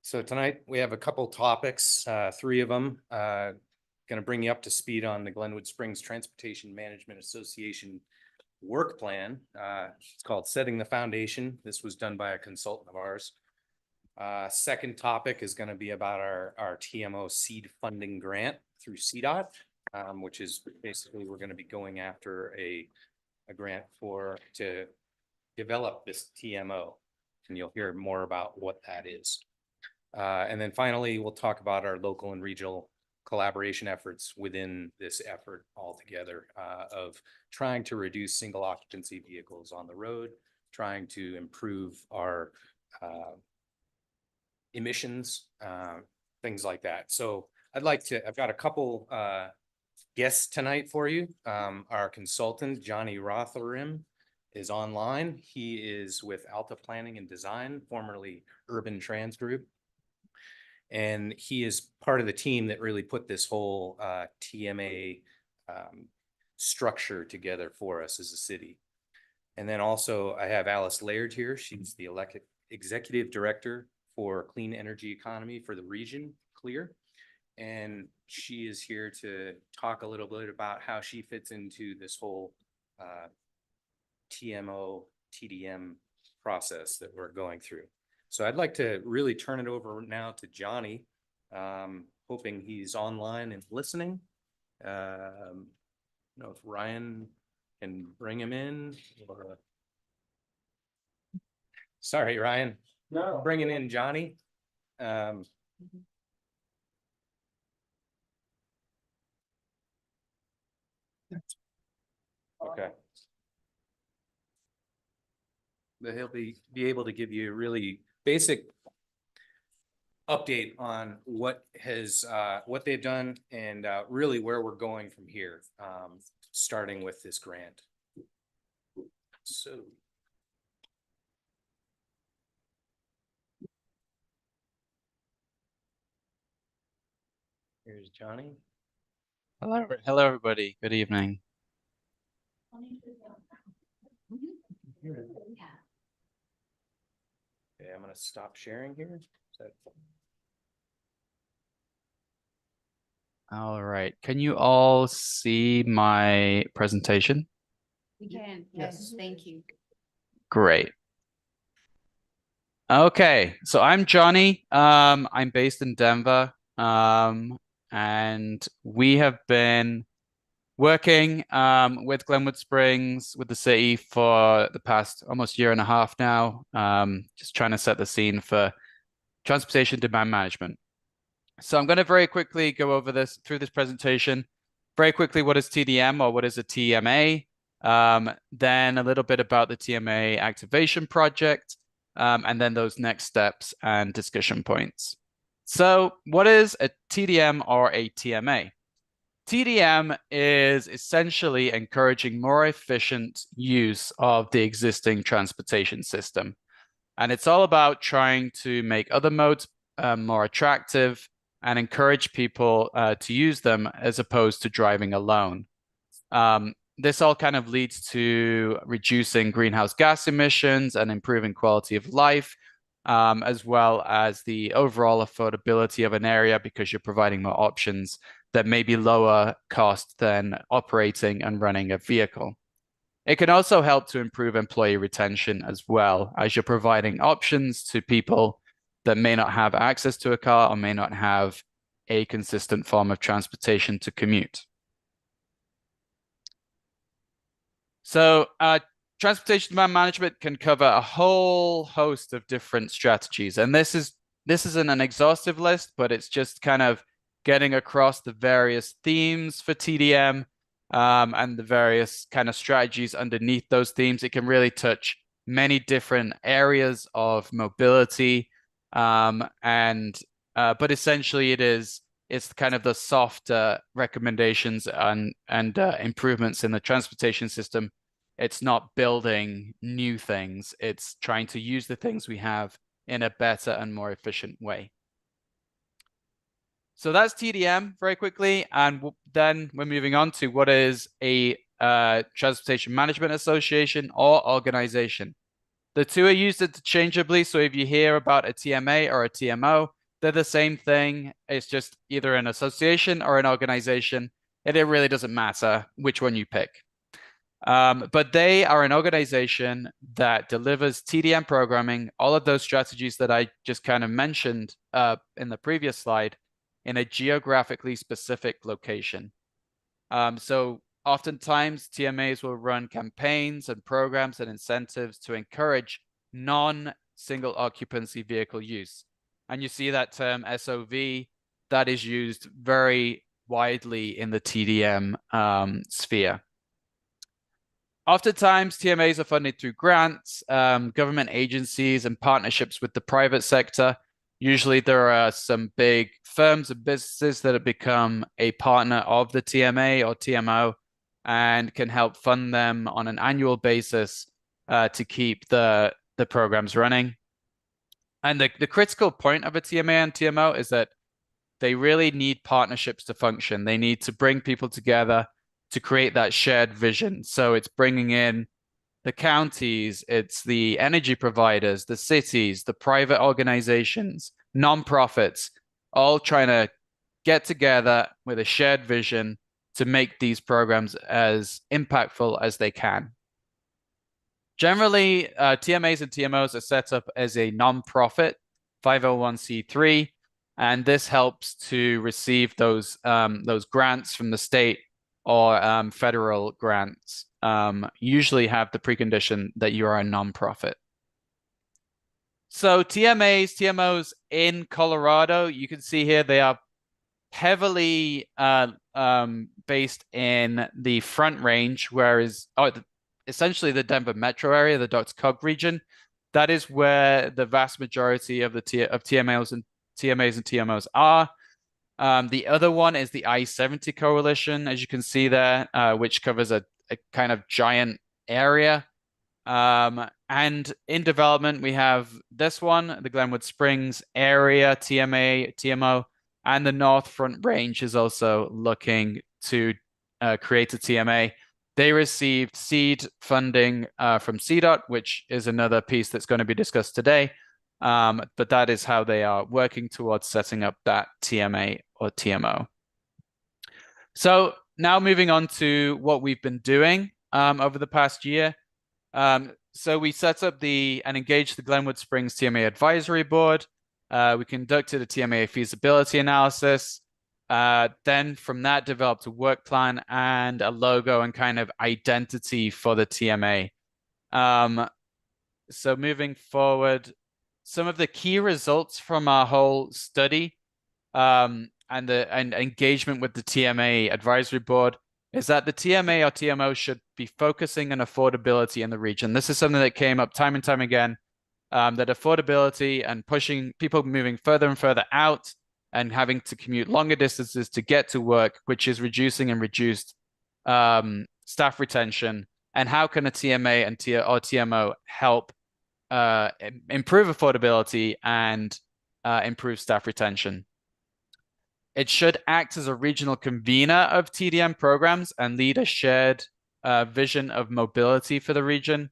So tonight we have a couple topics, three of them. Going to bring you up to speed on the Glenwood Springs Transportation Management Association work plan. It's called Setting the Foundation. This was done by a consultant of ours. Second topic is going to be about our TMO seed funding grant through CDOT, which is basically we're going to be going after a grant to develop this TMO, and you'll hear more about what that is. And then finally, we'll talk about our local and regional collaboration efforts within this effort altogether, of trying to reduce single occupancy vehicles on the road, trying to improve our emissions, things like that. So I've got a couple guests tonight for you. Our consultant, Johnny Rotherham, is online. He is with Alta Planning and Design, formerly Urban Trans Group. And he is part of the team that really put this whole TMA structure together for us as a city. And then also I have Alice Laird here. She's the executive director for clean energy economy for the region, CLEAR. And she is here to talk a little bit about how she fits into this whole TMO, TDM process that we're going through. So I'd like to really turn it over now to Johnny, hoping he's online and listening. I don't know if Ryan can bring him in or... Sorry, Ryan. No. Bringing in Johnny. Okay. But he'll be able to give you a really basic update on what they've done and really where we're going from here, starting with this grant. So. Here's Johnny. Hello, everybody. Good evening. Okay, I'm going to stop sharing here. All right. Can you all see my presentation? We can, yes, thank you. Great. Okay, so I'm Johnny. I'm based in Denver. And we have been working with Glenwood Springs, with the city for the past almost year and a half now, just trying to set the scene for transportation demand management. So I'm going to very quickly go over through this presentation. Very quickly, what is TDM or what is a TMA? Then a little bit about the TMA activation project, and then those next steps and discussion points. So what is a TDM or a TMA? TDM is essentially encouraging more efficient use of the existing transportation system. And it's all about trying to make other modes more attractive and encourage people to use them as opposed to driving alone. This all kind of leads to reducing greenhouse gas emissions and improving quality of life as well as the overall affordability of an area because you're providing more options that may be lower cost than operating and running a vehicle. It can also help to improve employee retention as well, as you're providing options to people that may not have access to a car or may not have a consistent form of transportation to commute. So transportation demand management can cover a whole host of different strategies. And this isn't an exhaustive list, but it's just kind of getting across the various themes for TDM and the various kind of strategies underneath those themes. It can really touch many different areas of mobility. But essentially it's kind of the softer recommendations and improvements in the transportation system. It's not building new things. It's trying to use the things we have in a better and more efficient way. So that's TDM very quickly. And then we're moving on to what is a Transportation Management Association or organization. The two are used interchangeably. So if you hear about a TMA or a TMO, they're the same thing. It's just either an association or an organization. And it really doesn't matter which one you pick. But they are an organization that delivers TDM programming, all of those strategies that I just kind of mentioned in the previous slide, in a geographically specific location. So oftentimes TMAs will run campaigns and programs and incentives to encourage non-single occupancy vehicle use. And you see that term SOV that is used very widely in the TDM sphere. Oftentimes, TMAs are funded through grants, government agencies, and partnerships with the private sector. Usually, there are some big firms and businesses that have become a partner of the TMA or TMO and can help fund them on an annual basis to keep the programs running. And the critical point of a TMA and TMO is that they really need partnerships to function. They need to bring people together to create that shared vision. So it's bringing in the counties, it's the energy providers, the cities, the private organizations, nonprofits, all trying to get together with a shared vision to make these programs as impactful as they can. Generally, TMAs and TMOs are set up as a nonprofit 501c3, and this helps to receive those grants from the state or federal grants. Usually have the precondition that you are a nonprofit. So TMAs, TMOs in Colorado, you can see here they are heavily based in the Front Range, whereas essentially the Denver metro area, the DOTS-COG region. That is where the vast majority of the TMAs and TMOs are. The other one is the I-70 coalition, as you can see there, which covers a kind of giant area. And in development, we have this one, the Glenwood Springs area, TMA, TMO, and the North Front Range is also looking to create a TMA. They received seed funding from CDOT, which is another piece that's going to be discussed today. But that is how they are working towards setting up that TMA or TMO. So now moving on to what we've been doing over the past year. So we set up and engaged the Glenwood Springs TMA Advisory Board. We conducted a TMA feasibility analysis. Then from that developed a work plan and a logo and kind of identity for the TMA. So moving forward, some of the key results from our whole study and engagement with the TMA Advisory Board is that the TMA or TMO should be focusing on affordability in the region. This is something that came up time and time again, that affordability and pushing people moving further and further out and having to commute longer distances to get to work, which is reducing and reduced staff retention. And how can a TMA or TMO help improve affordability and improve staff retention? It should act as a regional convener of TDM programs and lead a shared vision of mobility for the region.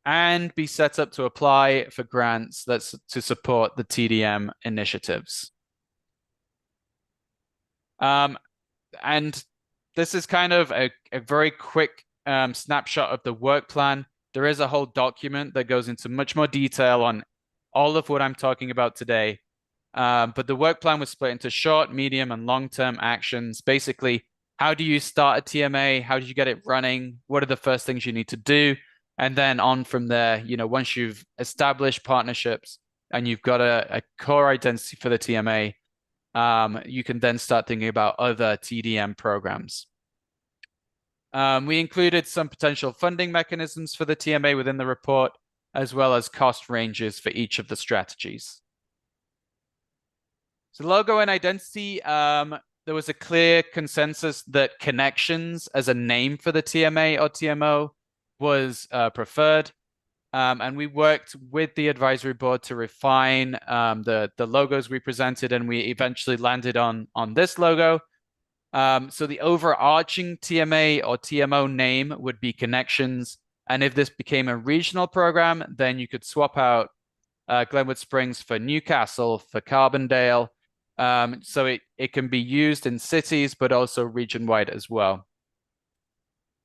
and be set up to apply for grants that's to support the TDM initiatives. And this is kind of a very quick snapshot of the work plan. There is a whole document that goes into much more detail on all of what I'm talking about today. But the work plan was split into short, medium, and long-term actions. Basically, how do you start a TMA? How do you get it running? What are the first things you need to do? And then on from there, you know, once you've established partnerships and you've got a core identity for the TMA, you can then start thinking about other TDM programs. We included some potential funding mechanisms for the TMA within the report, as well as cost ranges for each of the strategies. So logo and identity, there was a clear consensus that connections as a name for the TMA or TMO was preferred. And we worked with the advisory board to refine the logos we presented, and we eventually landed on this logo. So the overarching TMA or TMO name would be Connections. And if this became a regional program, then you could swap out Glenwood Springs for Newcastle, for Carbondale. So it can be used in cities, but also region-wide as well.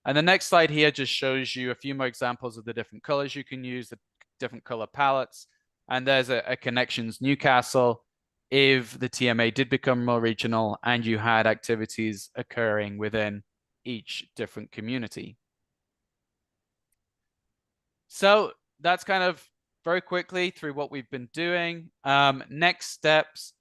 And the next slide here just shows you a few more examples of the different colors you can use, the different color palettes. And there's a Connections Newcastle if the TMA did become more regional and you had activities occurring within each different community. So that's kind of very quickly through what we've been doing. Next steps.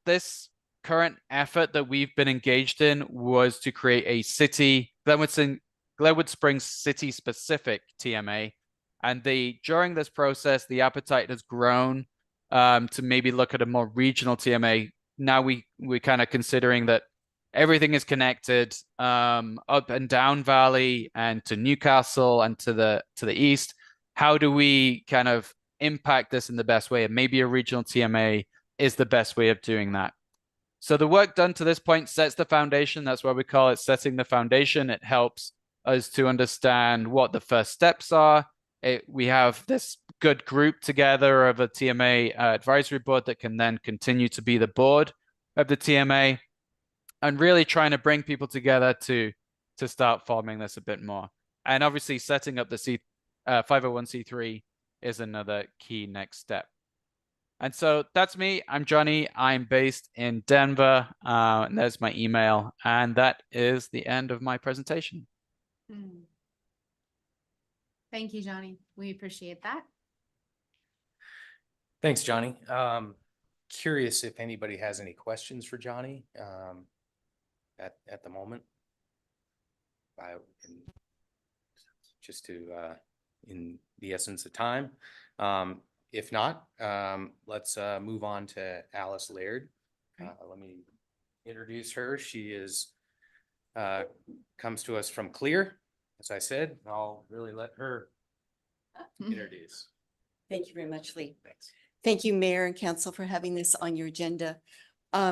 This current effort that we've been engaged in was to create a city, Glenwood Springs city-specific TMA. And during this process, the appetite has grown to maybe look at a more regional TMA. Now we're kind of considering that everything is connected up and down Valley and to Newcastle and to the east. How do we kind of impact this in the best way? And maybe a regional TMA is the best way of doing that. So the work done to this point sets the foundation. That's why we call it setting the foundation. It helps us to understand what the first steps are. We have this good group together of a TMA advisory board that can then continue to be the board of the TMA, and really trying to bring people together to start forming this a bit more. And obviously setting up the 501c3 is another key next step. And so that's me. I'm Johnny. I'm based in Denver. And there's my email. And that is the end of my presentation. Thank you, Johnny. We appreciate that. Thanks, Johnny. Curious if anybody has any questions for Johnny at the moment. Just to, in the essence of time. If not, let's move on to Alice Laird. Let me introduce her. She is comes to us from Clear, as I said. I'll really let her introduce. Thank you very much, Lee. Thanks. Thank you, Mayor and Council, for having this on your agenda.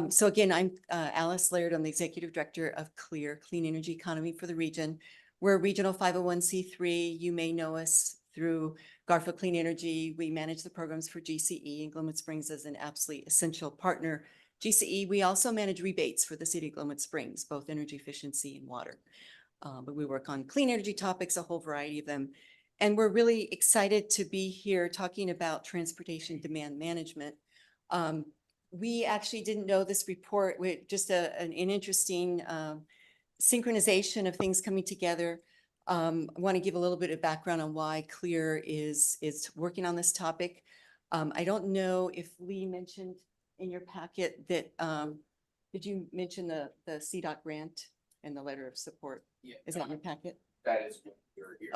So again, I'm Alice Laird. I'm the Executive Director of Clear, Clean Energy Economy for the region. We're a regional 501c3. You may know us through Garfield Clean Energy. We manage the programs for GCE, and Glenwood Springs is an absolutely essential partner. GCE, we also manage rebates for the city of Glenwood Springs, both energy efficiency and water. But we work on clean energy topics, a whole variety of them. And we're really excited to be here talking about transportation demand management. We actually didn't know this report. We're just an interesting synchronization of things coming together. I want to give a little bit of background on why Clear is working on this topic. I don't know if Lee mentioned in your packet that, did you mention the CDOT grant and the letter of support? Yeah. Is that in your packet? That is what you're here.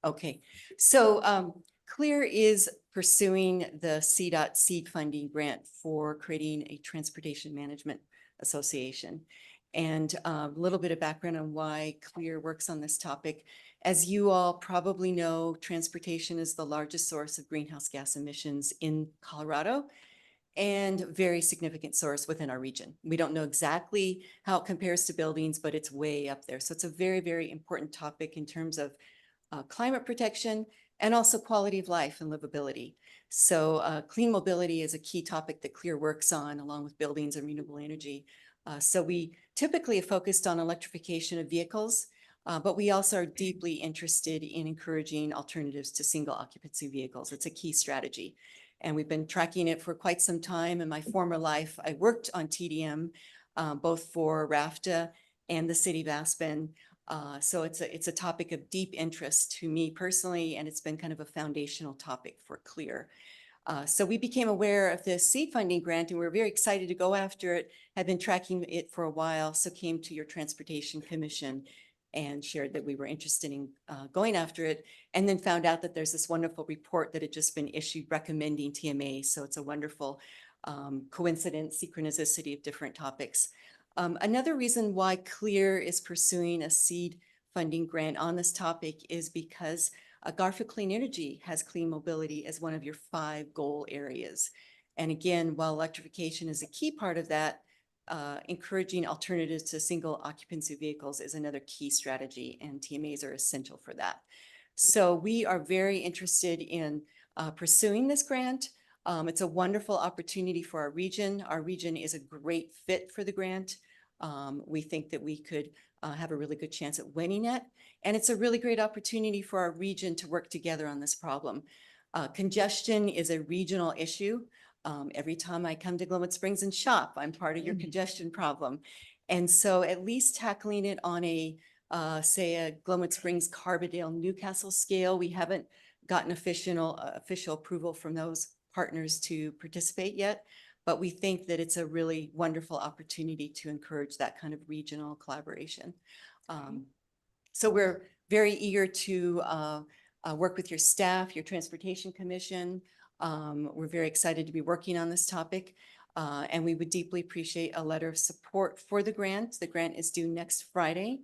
Okay. So Clear is pursuing the CDOT seed funding grant for creating a transportation management association. And a little bit of background on why Clear works on this topic. As you all probably know, transportation is the largest source of greenhouse gas emissions in Colorado and very significant source within our region. We don't know exactly how it compares to buildings, but it's way up there. So it's a very, very important topic in terms of climate protection, and also quality of life and livability. So clean mobility is a key topic that CLEAR works on along with buildings and renewable energy. So we typically have focused on electrification of vehicles, but we also are deeply interested in encouraging alternatives to single occupancy vehicles. It's a key strategy. And we've been tracking it for quite some time. In my former life, I worked on TDM, both for RAFTA and the city of Aspen. So it's a topic of deep interest to me personally, and it's been kind of a foundational topic for CLEAR. So we became aware of this seed funding grant, and we were very excited to go after it, had been tracking it for a while, so came to your Transportation Commission and shared that we were interested in going after it, and then found out that there's this wonderful report that had just been issued recommending TMA. So it's a wonderful coincidence, synchronicity of different topics. Another reason why CLEAR is pursuing a seed funding grant on this topic is because Garfield Clean Energy has clean mobility as one of your 5 goal areas. And again, while electrification is a key part of that, encouraging alternatives to single occupancy vehicles is another key strategy, and TMAs are essential for that. So we are very interested in pursuing this grant. It's a wonderful opportunity for our region. Our region is a great fit for the grant. We think that we could have a really good chance at winning it. And it's a really great opportunity for our region to work together on this problem. Congestion is a regional issue. Every time I come to Glenwood Springs and shop, I'm part of your congestion problem. And so at least tackling it on a, say, a Glenwood Springs, Carbondale, Newcastle scale, we haven't gotten official approval from those partners to participate yet, but we think that it's a really wonderful opportunity to encourage that kind of regional collaboration. So we're very eager to work with your staff, your Transportation Commission. We're very excited to be working on this topic, and we would deeply appreciate a letter of support for the grant. The grant is due next Friday.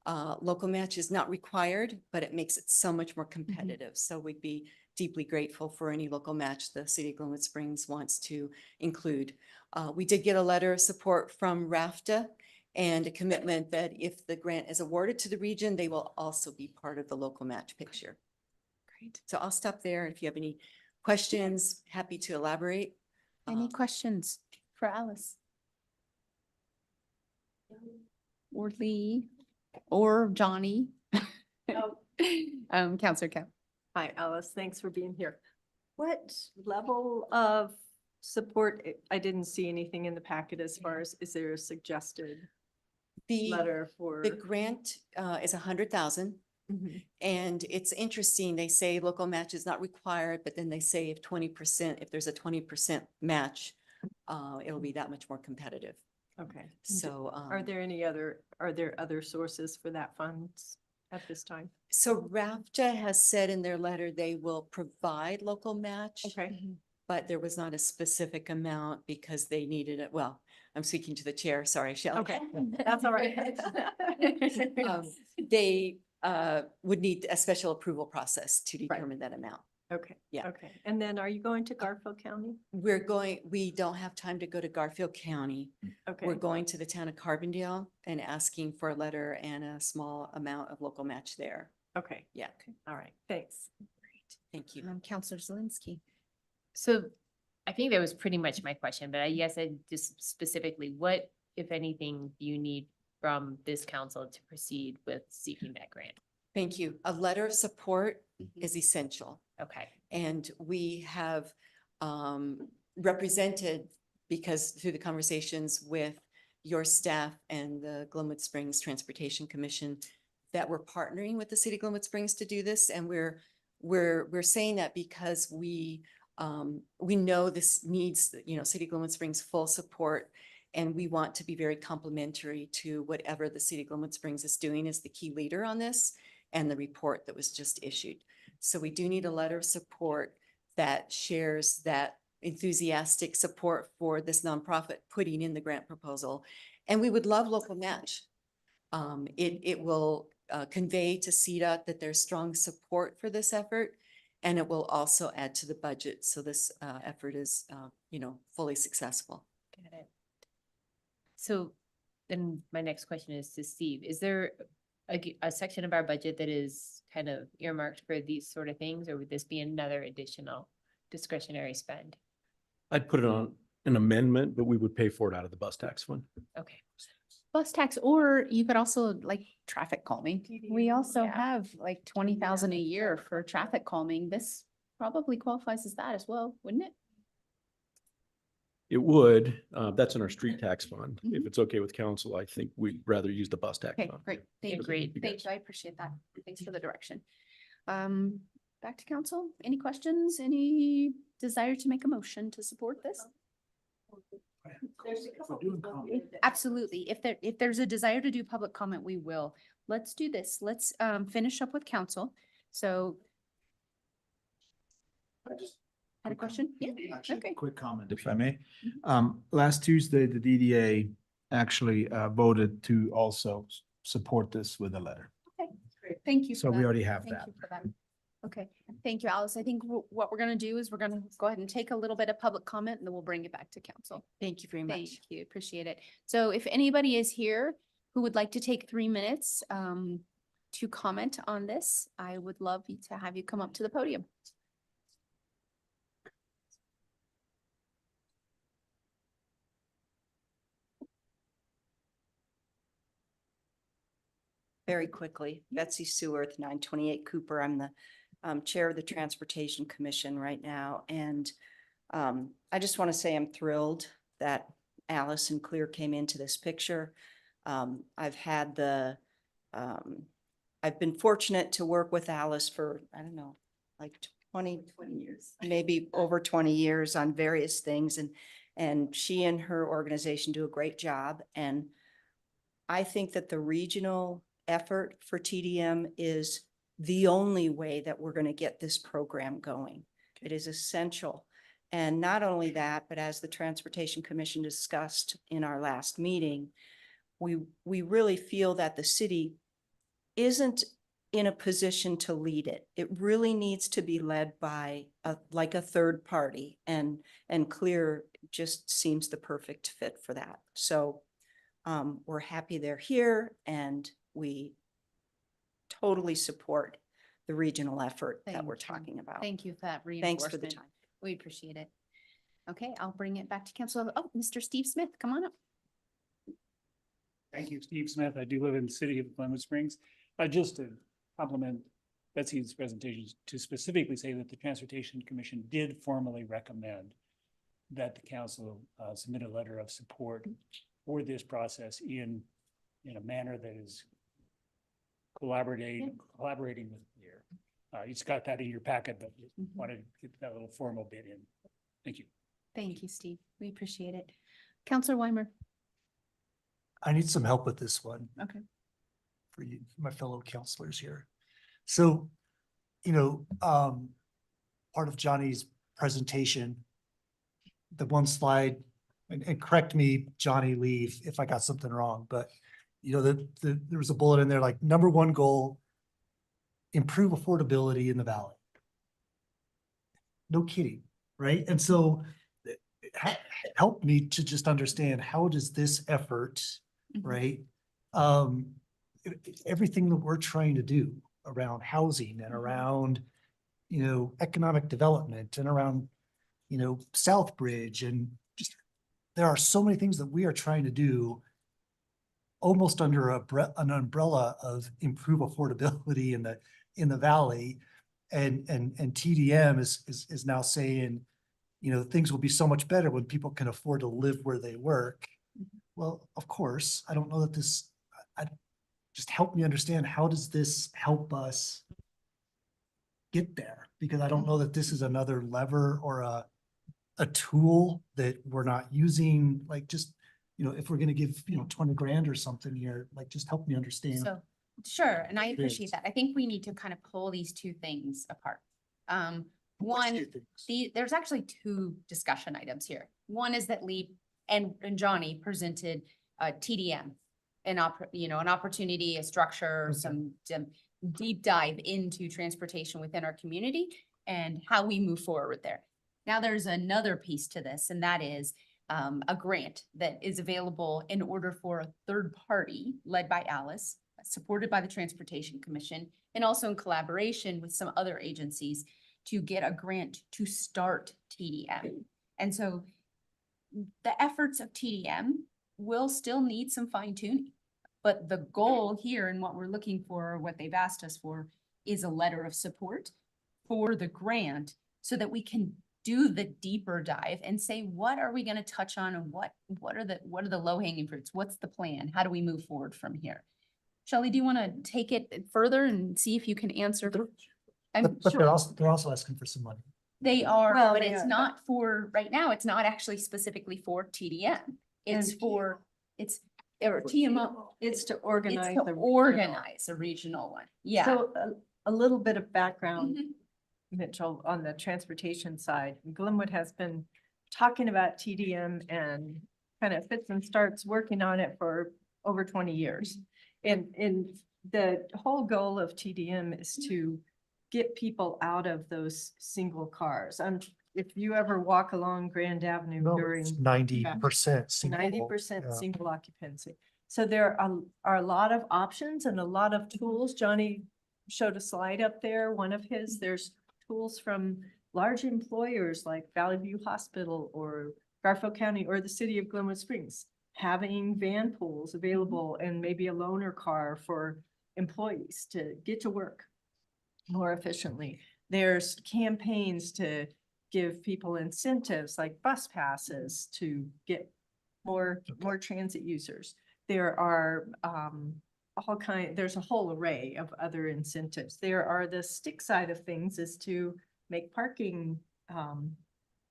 Local match is not required, but it makes it so much more competitive. So we'd be deeply grateful for any local match the City of Glenwood Springs wants to include. We did get a letter of support from RAFTA and a commitment that if the grant is awarded to the region, they will also be part of the local match picture. Great. So I'll stop there. If you have any questions, happy to elaborate. Any questions for Alice? Or Lee, or Johnny? Counselor Cap. Hi, Alice. Thanks for being here. What level of support? I didn't see anything in the packet as far as, is there a suggested letter for? The grant is 100,000. And it's interesting, they say local match is not required, but then they say if 20%, if there's a 20% match, it'll be that much more competitive. Okay. So are there other sources for that funds at this time? So RAFTA has said in their letter they will provide local match. Okay. But there was not a specific amount because they needed it. Well, I'm speaking to the chair. Sorry, Shelley. Okay, that's all right. They would need a special approval process to determine that amount. Okay. Yeah. Okay. And then are you going to Garfield County? We don't have time to go to Garfield County. Okay. We're going to the town of Carbondale and asking for a letter and a small amount of local match there. Okay. Yeah. Okay. All right. Thanks. Great. Thank you. Counselor Zelinski. So I think that was pretty much my question, but I guess I just specifically, what, if anything, do you need from this council to proceed with seeking that grant? Thank you. A letter of support is essential. Okay. And we have represented, because through the conversations with your staff and the Glenwood Springs Transportation Commission, that we're partnering with the City of Glenwood Springs to do this. And we're saying that because we know this needs, City of Glenwood Springs full support, and we want to be very complimentary to whatever the City of Glenwood Springs is doing as the key leader on this and the report that was just issued. So we do need a letter of support that shares that enthusiastic support for this nonprofit putting in the grant proposal. And we would love local match. It will convey to CDOT that there's strong support for this effort, and it will also add to the budget. So this effort is, fully successful. Got it. So then my next question is to Steve. Is there a section of our budget that is kind of earmarked for these sort of things, or would this be another additional discretionary spend? I'd put it on an amendment, but we would pay for it out of the bus tax fund. Okay. Bus tax, or you could also like traffic calming. We also Yeah. have like 20,000 a year for traffic calming. This probably qualifies as that as well, wouldn't it? It would, that's in our street tax fund. If Mhm. it's okay with council, I think we'd rather use the bus tax Okay, fund. great. Thank you. Agreed. Thank you. I appreciate that. Thanks for the direction. Back to council. Any questions? Any desire to make a motion to support this? Absolutely. If there's a desire to do public comment, we will. Let's do this. Let's finish up with council. So. Had a question? Yeah, Actually, okay. quick comment, if I may. Last Tuesday, the DDA actually voted to also support this with a letter. Okay, great. Thank you. for So we that. already have Thank that. you for that. Okay, thank you, Alice. I think what we're gonna do is we're gonna go ahead and take a little bit of public comment and then we'll bring it back to council. Thank you very much. Thank you, appreciate it. So if anybody is here who would like to take 3 minutes to comment on this, I would love to have you come up to the podium. Very quickly, Betsy Seworth, 928 Cooper. I'm the Chair of the Transportation Commission right now. And I just want to say I'm thrilled that Alice and Clear came into this picture. I've been fortunate to work with Alice for, I don't know, like 20 years, maybe over 20 years on various things. And she and her organization do a great job. And I think that the regional effort for TDM is the only way that we're going to get this program going. It is essential. And not only that, but as the Transportation Commission discussed in our last meeting, we really feel that the city isn't in a position to lead it. It really needs to be led by like a third party, and Clear just seems the perfect fit for that. So we're happy they're here, and we totally support the regional effort that we're talking about. Thank you for that Thanks for the reinforcement. time. We appreciate it. Okay, I'll bring it back to council. Oh, Mr. Steve Smith, come on up. Thank you, Steve Smith. I do live in the city of Glenwood Springs. Just to compliment Betsy's presentation, to specifically say that the Transportation Commission did formally recommend that the council submit a letter of support for this process in a manner that is collaborating with Clear. You just got that in your packet, but wanted to get that little formal bit in. Thank you. Thank you, Steve. We appreciate it. Counselor Weimer. I need some help with this one. Okay. For you, my fellow counselors here. So, part of Johnny's presentation, the one slide, and correct me, Johnny, Lee, if I got something wrong, but there was a bullet in there, like #1 goal, improve affordability in the valley. No kidding, right? And so help me to just understand, how does this effort, right? Everything that we're trying to do around housing and around, economic development and around, Southbridge, and just, there are so many things that we are trying to do almost under an umbrella of improve affordability in the valley. And TDM is now saying, things will be so much better when people can afford to live where they work. Well, of course, I don't know that just help me understand, how does this help us get there? Because I don't know that this is another lever or a tool that we're not using, like just, if we're going to give, 20 grand or something here, like just help me understand. So, sure, and I appreciate that. I think we need to kind of pull these two things apart. One, there's actually two discussion items here. One is that Lee and Johnny presented TDM, an opportunity, a structure, some deep dive into transportation within our community and how we move forward there. Now there's another piece to this, and that is a grant that is available in order for a third party led by Alice, supported by the Transportation Commission and also in collaboration with some other agencies to get a grant to start TDM. And so the efforts of TDM will still need some fine tuning. But the goal here and what we're looking for, what they've asked us for, is a letter of support for the grant so that we can do the deeper dive and say, what are we going to touch on and what are the low hanging fruits? What's the plan? How do we move forward from here? Shelley, do you want to take it further and see if you can answer? But they're also asking for some money. They are, Well, but they it's are. not for, right now, it's not actually specifically for TDM. It's And for, or TMO. It's to It's organize. to the regional. organize a regional one. Yeah. So a little bit of background, Mhm. Mitchell, on the transportation side. Glenwood has been talking about TDM and kind of fits and starts working on it for over 20 years. And the whole goal of TDM is to get people out of those single cars. If you ever walk along Grand Avenue No, during. it's 90%. 90% yeah. single occupancy. So there are a lot of options and a lot of tools. Johnny showed a slide up there, one of his, there's tools from large employers like Valley View Hospital or Garfield County or the city of Glenwood Springs, having van pools available and maybe a loaner car for employees to get to work more efficiently. There's campaigns to give people incentives like bus passes to get more transit users. There are there's a whole array of other incentives. There are the stick side of things is to make parking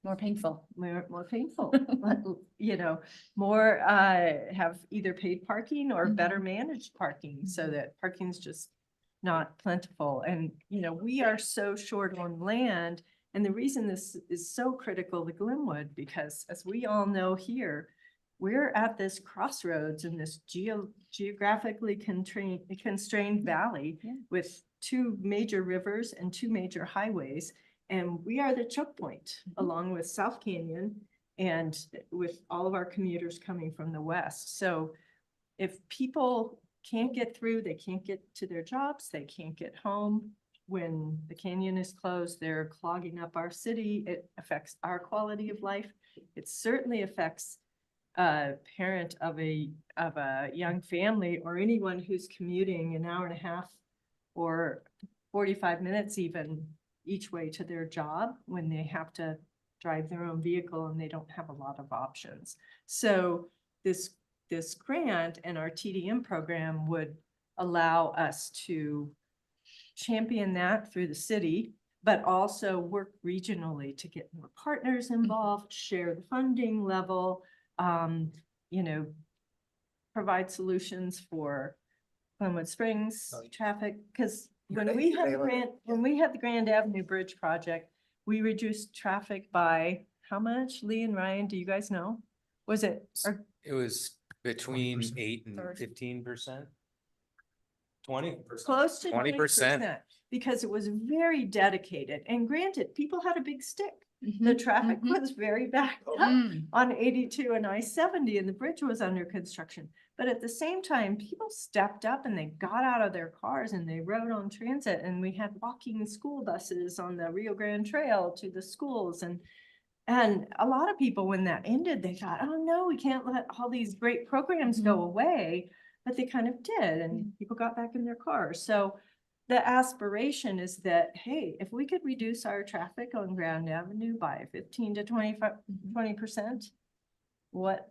More painful. more painful. You know, more have either paid parking or better managed parking so that parking's just not plentiful. And, you know, we are so short on land. And the reason this is so critical to Glenwood, because as we all know here, we're at this crossroads in this geographically constrained valley with two major rivers and two major highways. And we are the choke point along with South Canyon and with all of our commuters coming from the west. So if people can't get through, they can't get to their jobs, they can't get home. When the canyon is closed, they're clogging up our city. It affects our quality of life. It certainly affects a parent of a young family or anyone who's commuting an hour and a half or 45 minutes even each way to their job when they have to drive their own vehicle and they don't have a lot of options. So this grant and our TDM program would allow us to champion that through the city, but also work regionally to get more partners involved, share the funding level, you know, provide solutions for Glenwood Springs traffic. Because when we had the Grand Avenue Bridge project, we reduced traffic by how much? Lee and Ryan, do you guys know? Was it? It was between 8 and 15%. 20%. Close to 20%. because it was very dedicated. And granted, people had a big stick. The traffic was very backed up on 82 and I-70 and the bridge was under construction. But at the same time, people stepped up and they got out of their cars and they rode on transit, and we had walking school buses on the Rio Grande Trail to the schools. And a lot of people, when that ended, they thought, oh no, we can't let all these great programs go away. But they kind of did, and people got back in their cars. So the aspiration is that, hey, if we could reduce our traffic on Grand Avenue by 15 to 20%, what,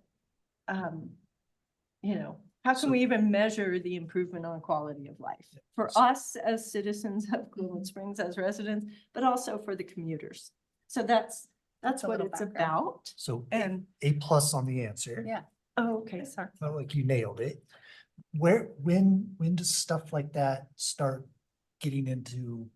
you know, how can we even measure the improvement on quality of life for us as citizens of Glenwood Springs, as residents, but also for the commuters? So that's what it's about. So And A+ on the answer. Yeah. oh, okay, sorry. Felt like you nailed it. When does stuff like that start getting into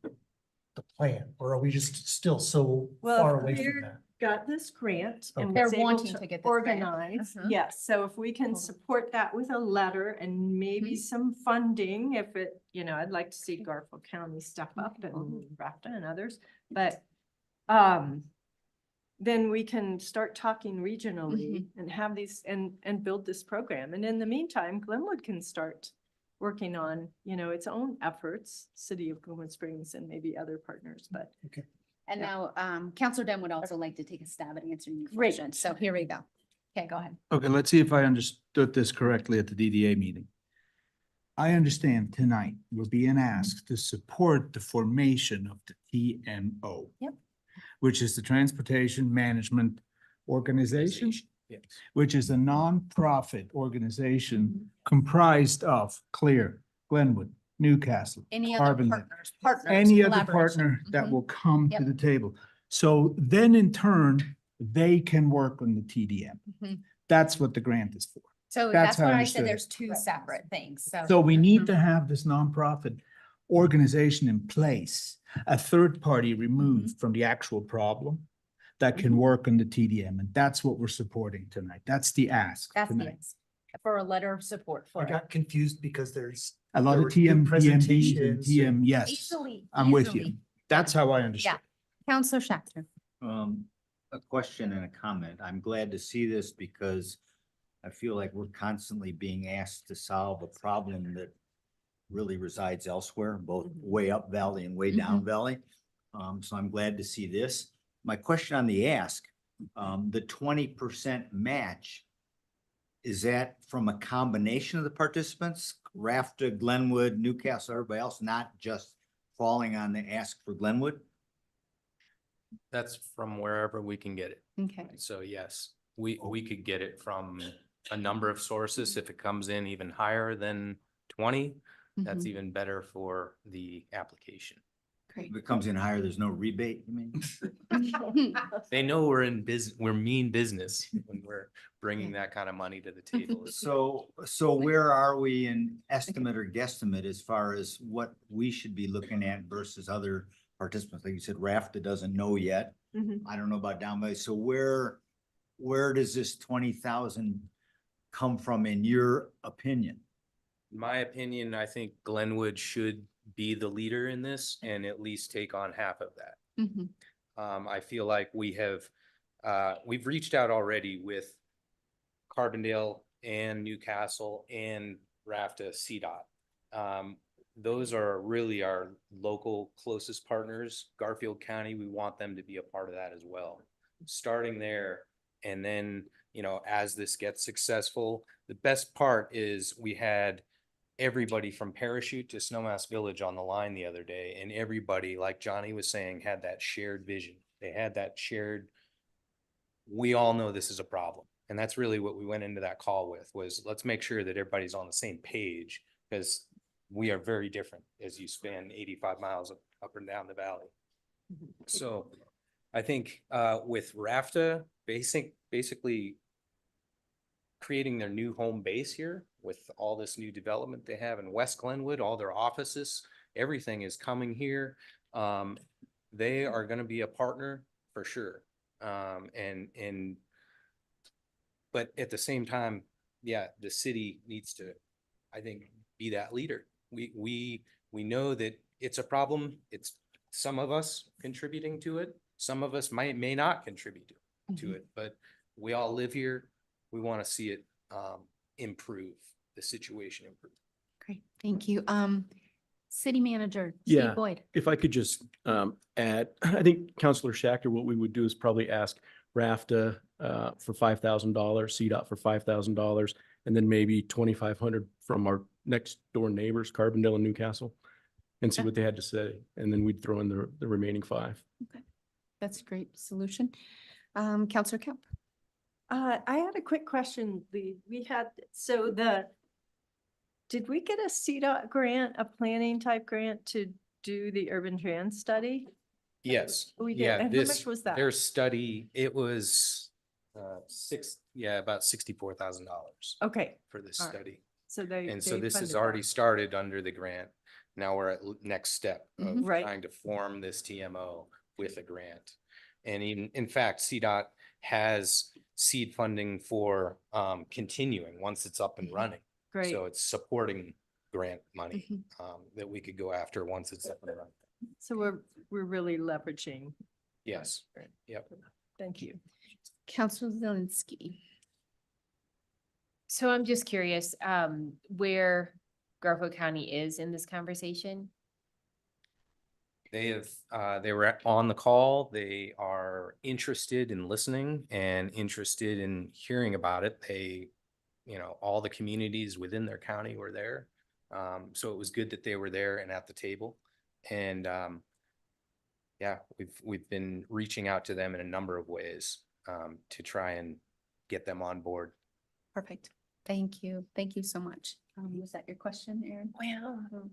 the plan? Or are we just still so far away from that? Got this grant and Okay. was They're able wanting to to get this grant. organize. Uh-huh. Yes, so if we can support that with a letter and maybe some funding, if it, you know, I'd like to see Garfield County step up and RAFTA and others, but then we can start talking regionally and have these and build this program. And in the meantime, Glenwood can start working on, its own efforts, City of Glenwood Springs and maybe other partners, but. And now, Counselor Dunn would also like to take a stab at answering your Great. question. So here we go. Okay, go ahead. Okay, let's see if I understood this correctly at the DDA meeting. I understand tonight we're being asked to support the formation of the TMO. Yep. Which is the Transportation Management Organization, Yes. which is a nonprofit organization comprised of Clear, Glenwood, Newcastle, Any other Carbondale, partners, any other collaboration. partner that Mhm. will come to Yep. the table. So then in turn, they can work on the TDM. Mhm. That's what the grant is for. So That's that's how I why I understood said it. there's two separate things. So we need Mhm. to have this nonprofit organization in place, a third party removed from the actual problem that can work on the TDM. And that's what we're supporting tonight. That's the ask That's the tonight. answer. For a letter of support for I it. got confused because there's. A lot there of were new TM, PMBs and presentations TM, and- yes. Easily. I'm with you. easily. That's how I understand. Yeah. Counselor Schachter. A question and a comment. I'm glad to see this because I feel like we're constantly being asked to solve a problem that really resides elsewhere, both way up valley and way down valley. So I'm glad to see this. My question on the ask, the 20% match, is that from a combination of the participants? Rafta, Glenwood, Newcastle, everybody else, not just falling on the ask for Glenwood? That's from wherever we can get it. Okay. So yes, we could get it from a number of sources. If it comes in even higher than 20, that's Mhm. even better for the application. Great. If it comes in higher, there's no rebate, you mean? They know we're in business, we're mean business when we're bringing that kind of money to the table. So where are we in estimate or guesstimate as far as what we should be looking at versus other participants? Like you said, Rafta doesn't know yet. Mhm. I don't know about down by, so where does this 20,000 come from in your opinion? In my opinion, I think Glenwood should be the leader in this and at least take on half of that. Mhm. I feel like we've reached out already with Carbondale and Newcastle and Rafta CDOT. Those are really our local closest partners. Garfield County, we want them to be a part of that as well. Starting there, and then, as this gets successful, the best part is we had everybody from Parachute to Snowmass Village on the line the other day, and everybody, like Johnny was saying, had that shared vision. They had that shared, we all know this is a problem. And that's really what we went into that call with, was let's make sure that everybody's on the same page, because we are very different as you span 85 miles up and down the valley. So I think with Rafta, basically creating their new home base here with all this new development they have in West Glenwood, all their offices, everything is coming here. They are going to be a partner for sure. But at the same time, yeah, the city needs to, I think, be that leader. We know that it's a problem. It's some of us contributing to it. Some of us may not contribute to it, but we all live here. We want to see it improve, the situation improve. Great. Thank you. City Manager, Yeah. Steve Boyd. If I could just add, I think Counselor Schachter, what we would do is probably ask Rafta for $5,000, CDOT for $5,000, and then maybe 2,500 from our next door neighbors, Carbondale and Newcastle, and see what they had to say. And then we'd throw in the remaining 5. Okay. That's a great solution. Counselor Kemp. I had a quick question, Lee. Did we get a CDOT grant, a planning type grant to do the urban trans study? Yes. We did. Yeah, And how much was that? Their study, it was about $64,000. Okay. For this All right. study. So they. And so they this has funded already that. started under the grant. Now we're at next step of Right. trying to form this TMO with a grant. And in fact, CDOT has seed funding for continuing once it's up and running. Great. So it's supporting grant money that we could go after once it's up and running. So we're really leveraging. Yes. Yep. Thank you. Counselor Zelinski. So I'm just curious, where Garfield County is in this conversation? They have, they were on the call. They are interested in listening and interested in hearing about it. They, you know, all the communities within their county were there. So it was good that they were there and at the table. And yeah, we've been reaching out to them in a number of ways to try and get them on board. Perfect. Thank you. Thank you so much. Was that your question, Erin? Well,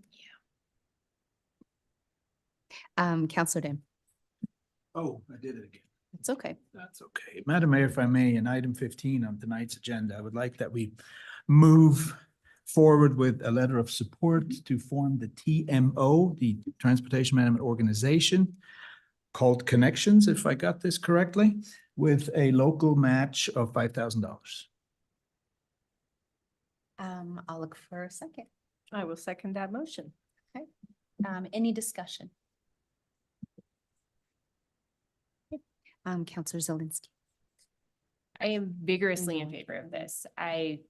Counselor Dan. Oh, I did it again. It's okay. That's okay. Madam Mayor, if I may, in item 15 on tonight's agenda, I would like that we move forward with a letter of support to form the TMO, the Transportation Management Organization, called Connections, if I got this correctly, with a local match of $5,000. I'll look for a second. I will second that motion. Okay. Any discussion? Counselor Zelinski. I am vigorously in favor of this. I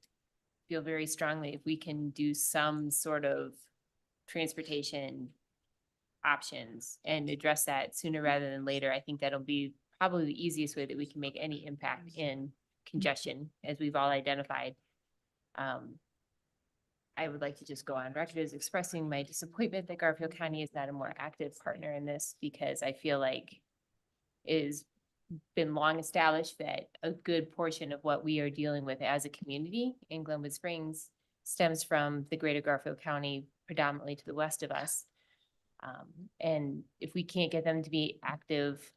feel very strongly if we can do some sort of transportation options and address that sooner rather than later, I think that'll be probably the easiest way that we can make any impact in congestion, as we've all identified. I would like to just go on record as expressing my disappointment that Garfield County is not a more active partner in this, because I feel like it has been long established that a good portion of what we are dealing with as a community in Glenwood Springs stems from the greater Garfield County, predominantly to the west of us. And if we can't get them to be active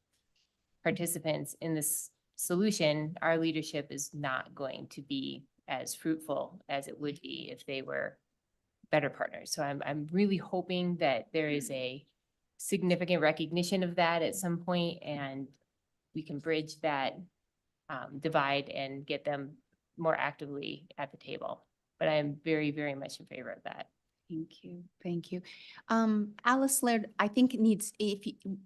participants in this solution, our leadership is not going to be as fruitful as it would be if they were better partners. So I'm really hoping that there is a significant recognition of that at some point, and we can bridge that divide and get them more actively at the table. But I am very, very much in favor of that. Thank you. Thank you. Alice Laird, I think it needs,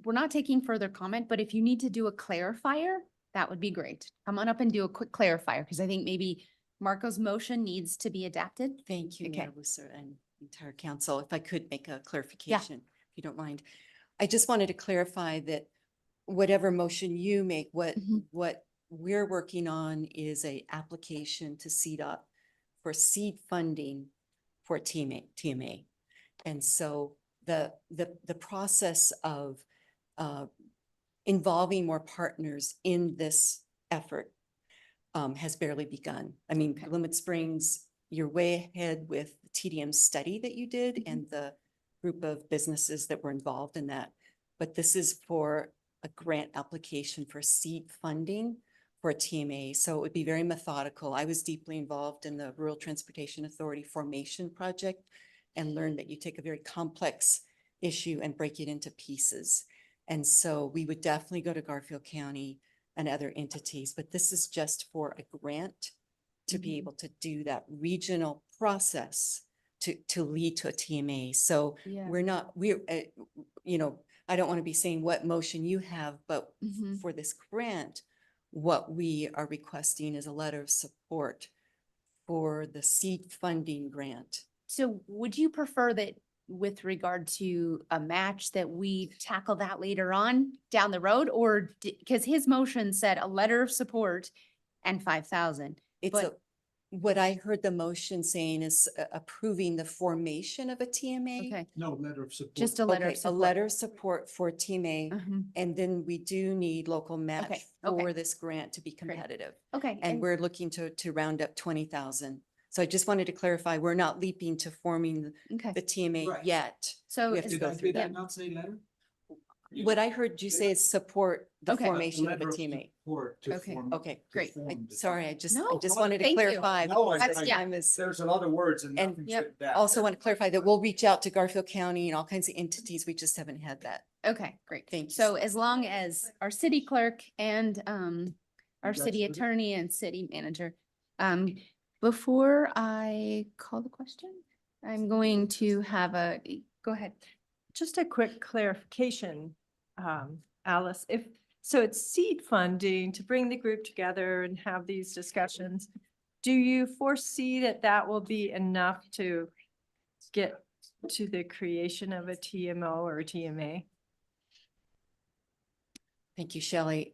we're not taking further comment, but if you need to do a clarifier, that would be great. Come on up and do a quick clarifier, because I think maybe Marco's motion needs to be adapted. Thank you, Okay. Mayor Lusser and entire council. If I could make a clarification, if you don't mind. I just wanted to clarify that whatever motion you make, what we're working on is a application to seed up for seed funding for TMA. And so the process of involving more partners in this effort has barely begun. I mean, Glenwood Springs, you're way ahead with the TDM study that you did and the group of businesses that were involved in that. But this is for a grant application for seed funding for a TMA. So it would be very methodical. I was deeply involved in the Rural Transportation Authority formation project and learned that you take a very complex issue and break it into pieces. And so we would definitely go to Garfield County and other entities, but this is just for a grant to be able to do that regional process to lead to a TMA. So we're, you know, I don't want to be saying what motion you have, but for this grant, what we are requesting is a letter of support for the seed funding grant. So would you prefer that with regard to a match that we tackle that later on down the road, or because his motion said a letter of support and 5,000? It's what I heard the motion saying is approving the formation of a TMA. Okay. No, letter of support. Just a letter of A support. letter of support for TMA, and then we do need local match for this grant to be competitive. Okay. And we're looking to round up 20,000. So I just wanted to clarify, we're not leaping to forming the TMA yet. So We have to go through Did I that. not say letter? What I heard you say is support the formation of a TMA. Okay, great. Sorry, I just No, wanted to thank you. clarify. No, because I- time is- There's a lot of words and And nothing said that. also want to clarify that we'll reach out to Garfield County and all kinds of entities. We just haven't had that. Okay, great. Thank you. So as long as our city clerk and our city That's good. attorney and city manager, before I call the question, I'm going to have go ahead. Just a quick clarification, Alice, so it's seed funding to bring the group together and have these discussions. Do you foresee that will be enough to get to the creation of a TMO or a TMA? Thank you, Shelley.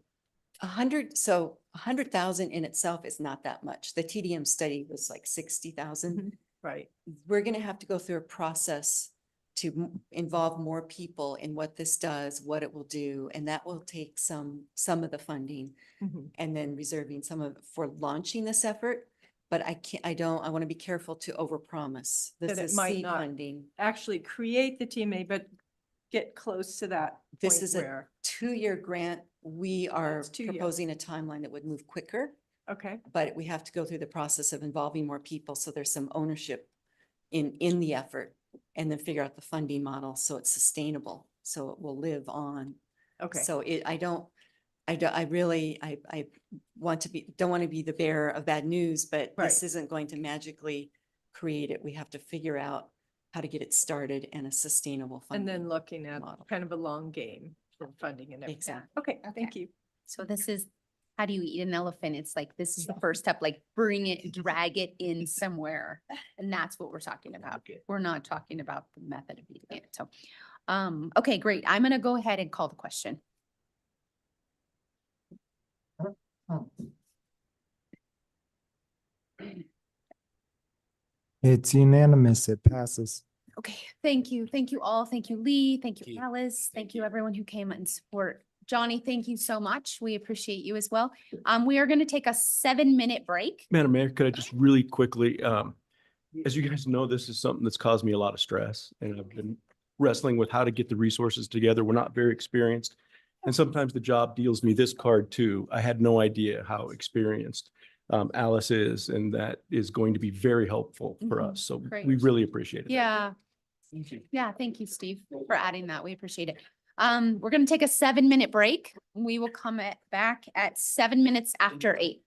100,000 in itself is not that much. The TDM study was like 60,000. Right. We're going to have to go through a process to involve more people in what this does, what it will do, and that will take some of the funding and then reserving some of for launching this effort. But I want to be careful to overpromise. This That it is might seed not funding. actually create the TMA, but get close to that This point is where, a 2-year grant. We are It's 2 years. proposing a timeline that would move quicker, okay, but we have to go through the process of involving more people. So there's some ownership in the effort, and then figure out the funding model so it's sustainable, so it will live on. okay. So I really don't want to be the bearer of bad news, but Right. this isn't going to magically create it. We have to figure out how to get it started and a sustainable And funding. then looking at model. kind of a long game for funding and everything. Exactly. Okay, thank you. So this is, how do you eat an elephant? It's like, this is the first step, like bring it, drag it in somewhere. And that's what we're talking about. We're not talking about the method of eating it. So, okay, great. I'm gonna go ahead and call the question. It's unanimous. It passes. Okay, thank you. Thank you all. Thank you, Lee. Thank you, Thank you. Alice. Thank you, everyone who came and support. Johnny, thank you so much. We appreciate you as well. We are gonna take a 7-minute break. Madam Mayor, could I just really quickly, as you guys know, this is something that's caused me a lot of stress, and I've been wrestling with how to get the resources together. We're not very experienced. And sometimes the job deals me this card too. I had no idea how experienced Alice is, and that is going to be very helpful for Mhm. us. So Great. we really appreciate it. Yeah. Yeah, thank you, Steve, for adding that. We appreciate it. We're gonna take a 7-minute break. We will come back at 7 minutes after 8.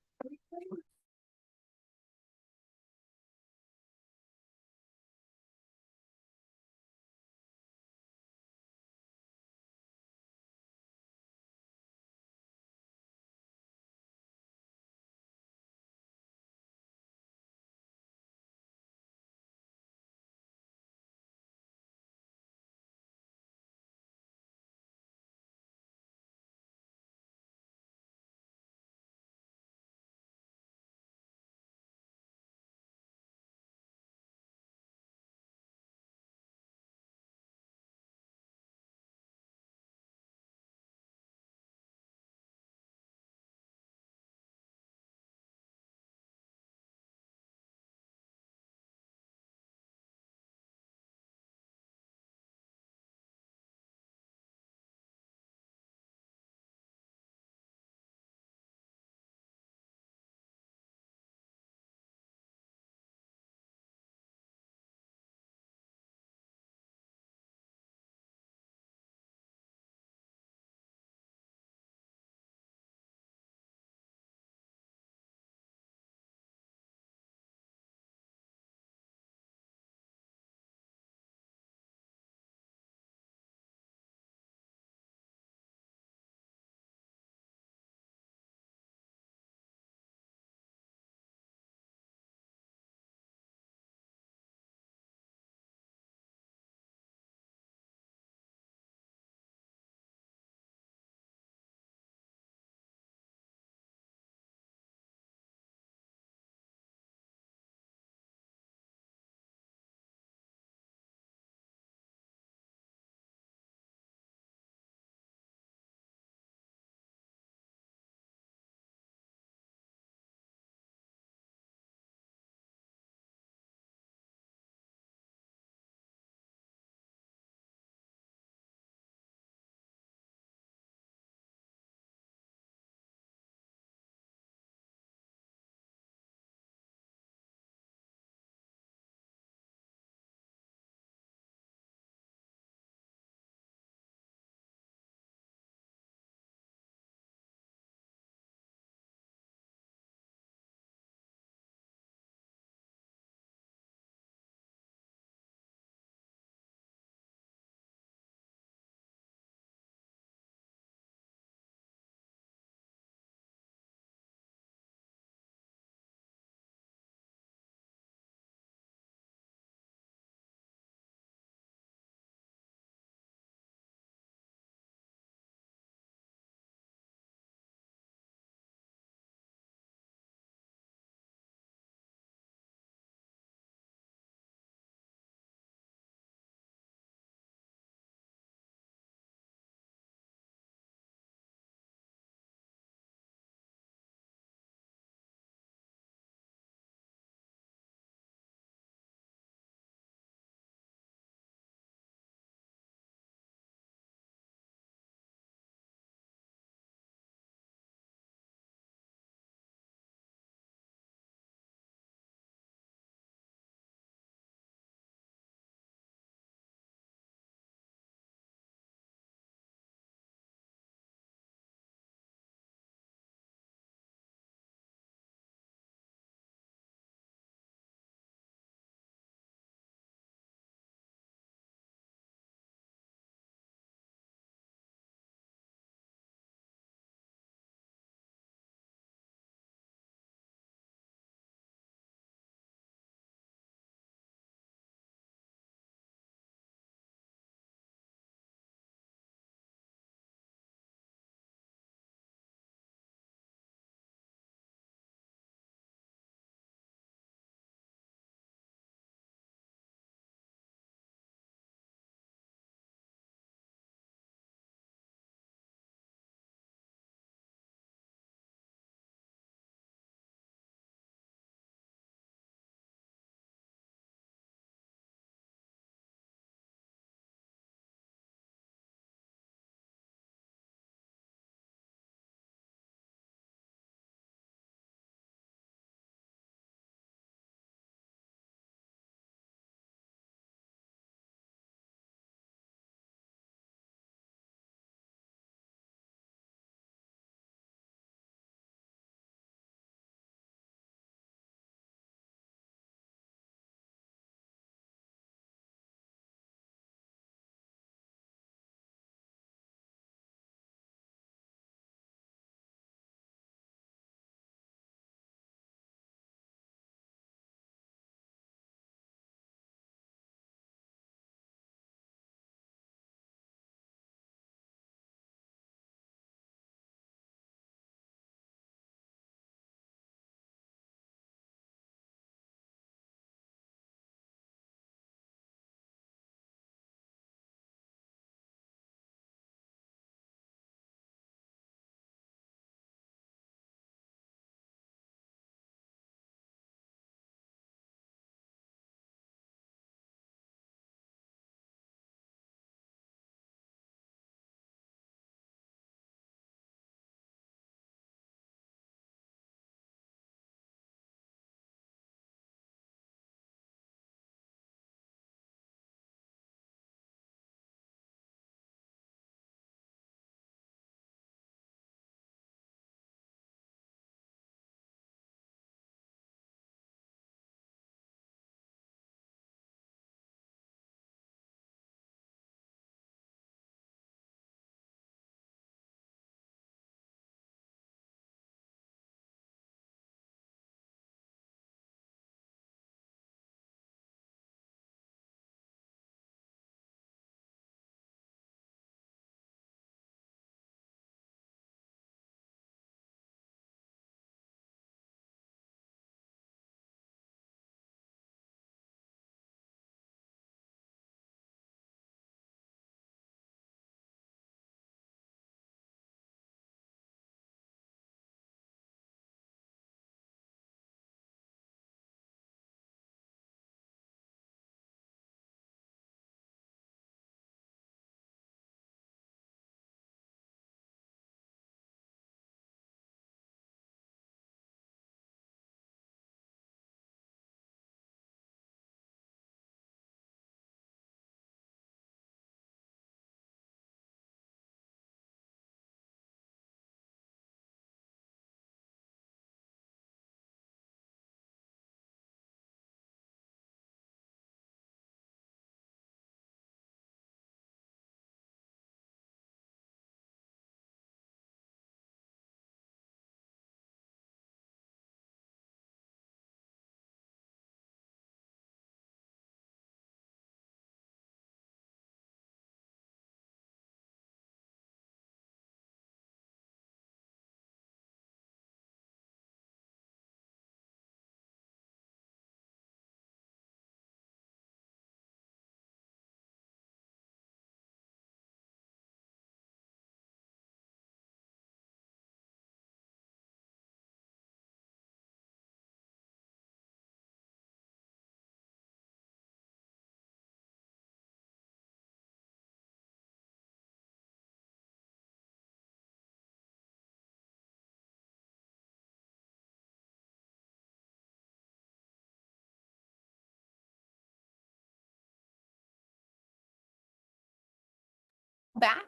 back.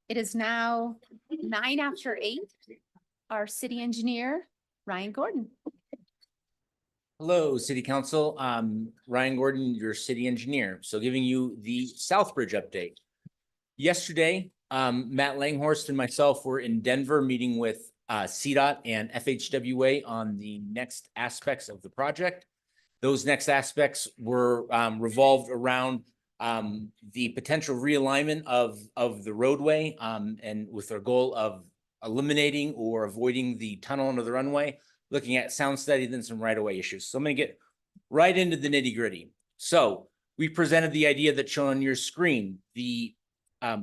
It is now 8:09. Our city engineer, Ryan Gordon. Hello, City Council. Ryan Gordon, your city engineer. So giving you the Southbridge update. Yesterday, Matt Langhorst and myself were in Denver meeting with CDOT and FHWA on the next aspects of the project. Those next aspects were revolved around the potential realignment of the roadway and with our goal of eliminating or avoiding the tunnel under the runway, looking at sound study, then some right-of-way issues. So I'm going to get right into the nitty-gritty. So we presented the idea that's shown on your screen. The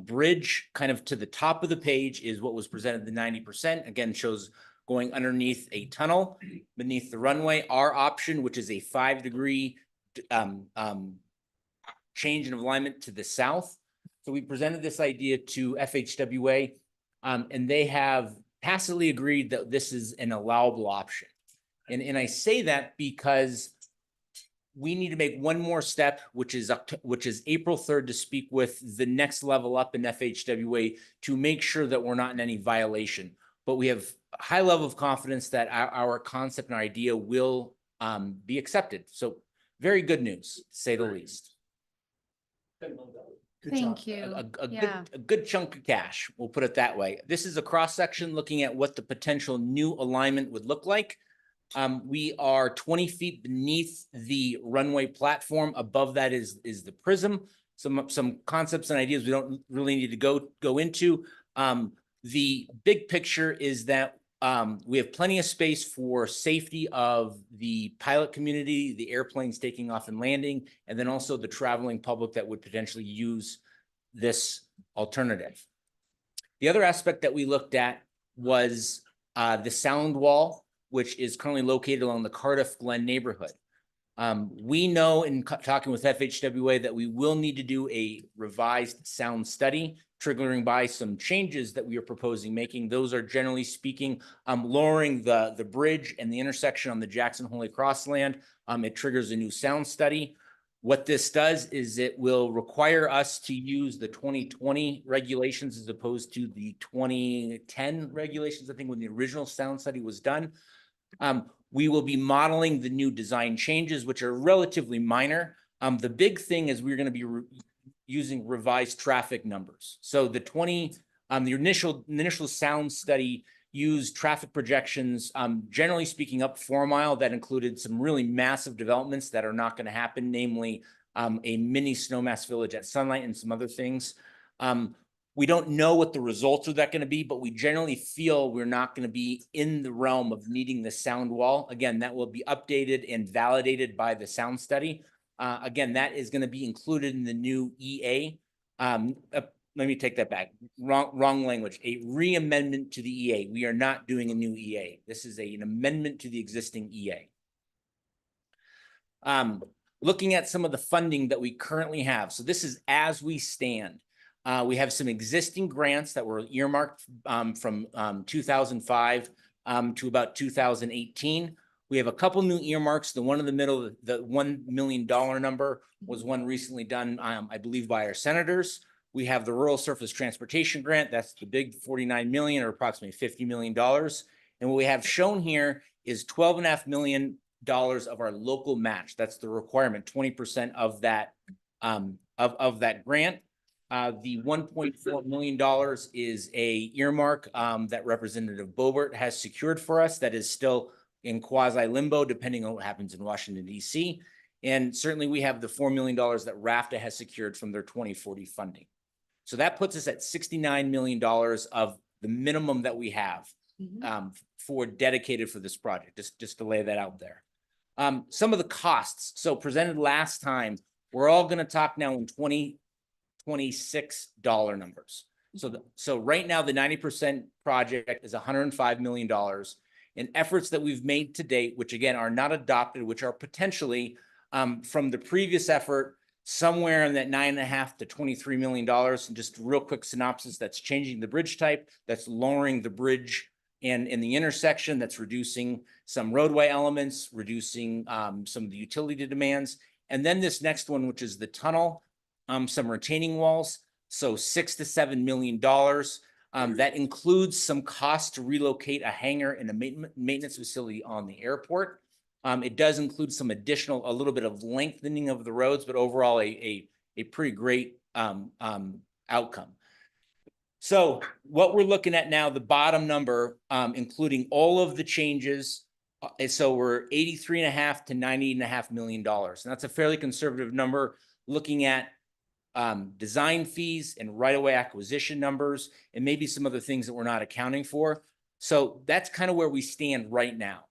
bridge kind of to the top of the page is what was presented, the 90%. Again, shows going underneath a tunnel beneath the runway. Our option, which is a 5-degree change in alignment to the south. So we presented this idea to FHWA, and they have tacitly agreed that this is an allowable option. And I say that because we need to make one more step, which is April 3rd, to speak with the next level up in FHWA to make sure that we're not in any violation. But we have a high level of confidence that our concept and our idea will be accepted. So very good news, to say the least. Thank you. A good chunk of cash, we'll put it that way. This is a cross-section looking at what the potential new alignment would look like. We are 20 feet beneath the runway platform. Above that is the prism. Some concepts and ideas we don't really need to go into. The big picture is that we have plenty of space for safety of the pilot community, the airplanes taking off and landing, and then also the traveling public that would potentially use this alternative. The other aspect that we looked at was the sound wall, which is currently located along the Cardiff Glen neighborhood. We know in talking with FHWA that we will need to do a revised sound study, triggering by some changes that we are proposing making. Those are generally speaking, lowering the bridge and the intersection on the Jackson Holy Cross land. It triggers a new sound study. What this does is it will require us to use the 2020 regulations as opposed to the 2010 regulations, I think, when the original sound study was done. We will be modeling the new design changes, which are relatively minor. The big thing is we're going to be using revised traffic numbers. So the initial sound study used traffic projections, generally speaking, up 4 Mile that included some really massive developments that are not going to happen, namely a mini snowmass village at Sunlight and some other things. We don't know what the results of that going to be, but we generally feel we're not going to be in the realm of needing the sound wall. Again, that will be updated and validated by the sound study. Again, that is going to be included in the new EA. Let me take that back. Wrong language. A re-amendment to the EA. We are not doing a new EA. This is an amendment to the existing EA. Looking at some of the funding that we currently have. So this is as we stand. We have some existing grants that were earmarked from 2005 to about 2018. We have a couple new earmarks. The one in the middle, the $1 million number, was one recently done, I believe, by our senators. We have the Rural Surface Transportation Grant. That's the big $49 million or approximately $50 million. And what we have shown here is $12.5 million of our local match. That's the requirement, 20% of that of that grant. The $1.4 million is a earmark that Representative Boebert has secured for us that is still in quasi limbo, depending on what happens in Washington, D.C. And certainly we have the $4 million that RAFTA has secured from their 2040 funding. So that puts us at $69 million of the minimum that we have for dedicated for this project, just to lay that out there. Some of the costs, so presented last time, we're all going to talk now in 2026 dollar numbers. So right now the 90% project is $105 million. And efforts that we've made to date, which again are not adopted, which are potentially from the previous effort, somewhere in that $9.5 to $23 million. And just real quick synopsis, that's changing the bridge type, that's lowering the bridge and in the intersection, that's reducing some roadway elements, reducing some of the utility demands. And then this next one, which is the tunnel, some retaining walls, So $6 to $7 million. That includes some cost to relocate a hangar and a maintenance facility on the airport. It does include some additional, a little bit of lengthening of the roads, but overall a pretty great outcome. So what we're looking at now, the bottom number, including all of the changes, so we're 83.5 to $90.5 million. And that's a fairly conservative number, looking at design fees and right-of-way acquisition numbers, and maybe some other things that we're not accounting for. So that's kind of where we stand right now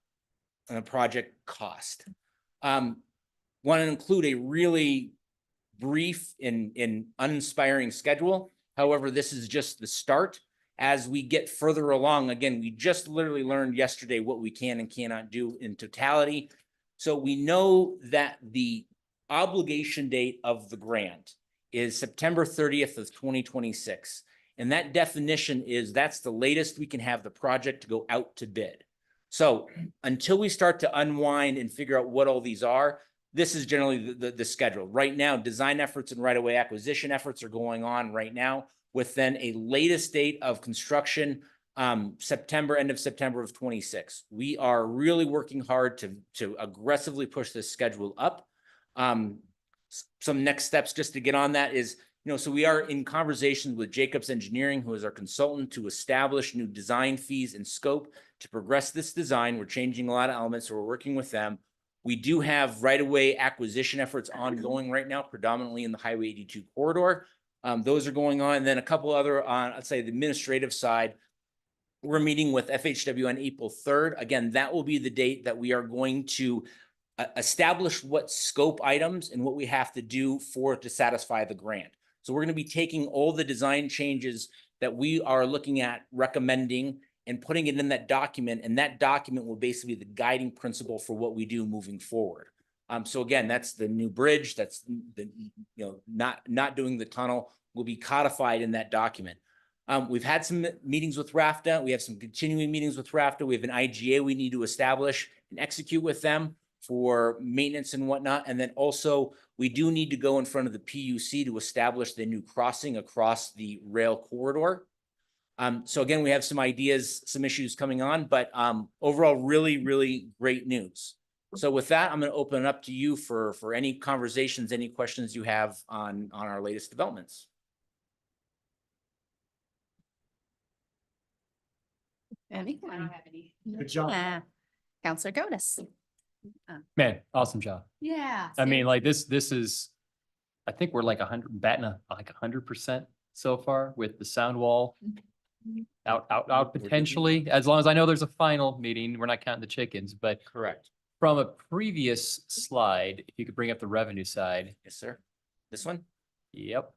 on a project cost. Want to include a really brief and uninspiring schedule. However, this is just the start. As we get further along, again, we just literally learned yesterday what we can and cannot do in totality. So we know that the obligation date of the grant is September 30th of 2026. And that definition is that's the latest we can have the project to go out to bid. So until we start to unwind and figure out what all these are, this is generally the schedule. Right now, design efforts and right-of-way acquisition efforts are going on right now, with then a latest date of construction, end of September of 26. We are really working hard to aggressively push this schedule up. Some next steps just to get on that is, so we are in conversations with Jacobs Engineering, who is our consultant, to establish new design fees and scope to progress this design. We're changing a lot of elements, so we're working with them. We do have right-of-way acquisition efforts ongoing right now, predominantly in the Highway 82 corridor. Those are going on. And then a couple other on, I'd say, the administrative side. We're meeting with FHW on April 3rd. Again, that will be the date that we are going to establish what scope items and what we have to do to satisfy the grant. So we're going to be taking all the design changes that we are looking at recommending and putting it in that document. And that document will basically be the guiding principle for what we do moving forward. So again, that's the new bridge. That's the, not doing the tunnel will be codified in that document. We've had some meetings with RAFTA. We have some continuing meetings with RAFTA. We have an IGA we need to establish and execute with them for maintenance and whatnot. And then also we do need to go in front of the PUC to establish the new crossing across the rail corridor. So again, we have some ideas, some issues coming on, but overall, really, really great news. So with that, I'm going to open it up to you for any conversations, any questions you have on our latest developments. Anyone? I don't have any. Good job. Counselor Gotis. Man, awesome job. Yeah. I mean, like this is, I think we're like 100% so far with the sound wall out potentially, as long as I know there's a final meeting. We're not counting the chickens, but Correct. from a previous slide, if you could bring up the revenue side. Yes, sir. This one? Yep.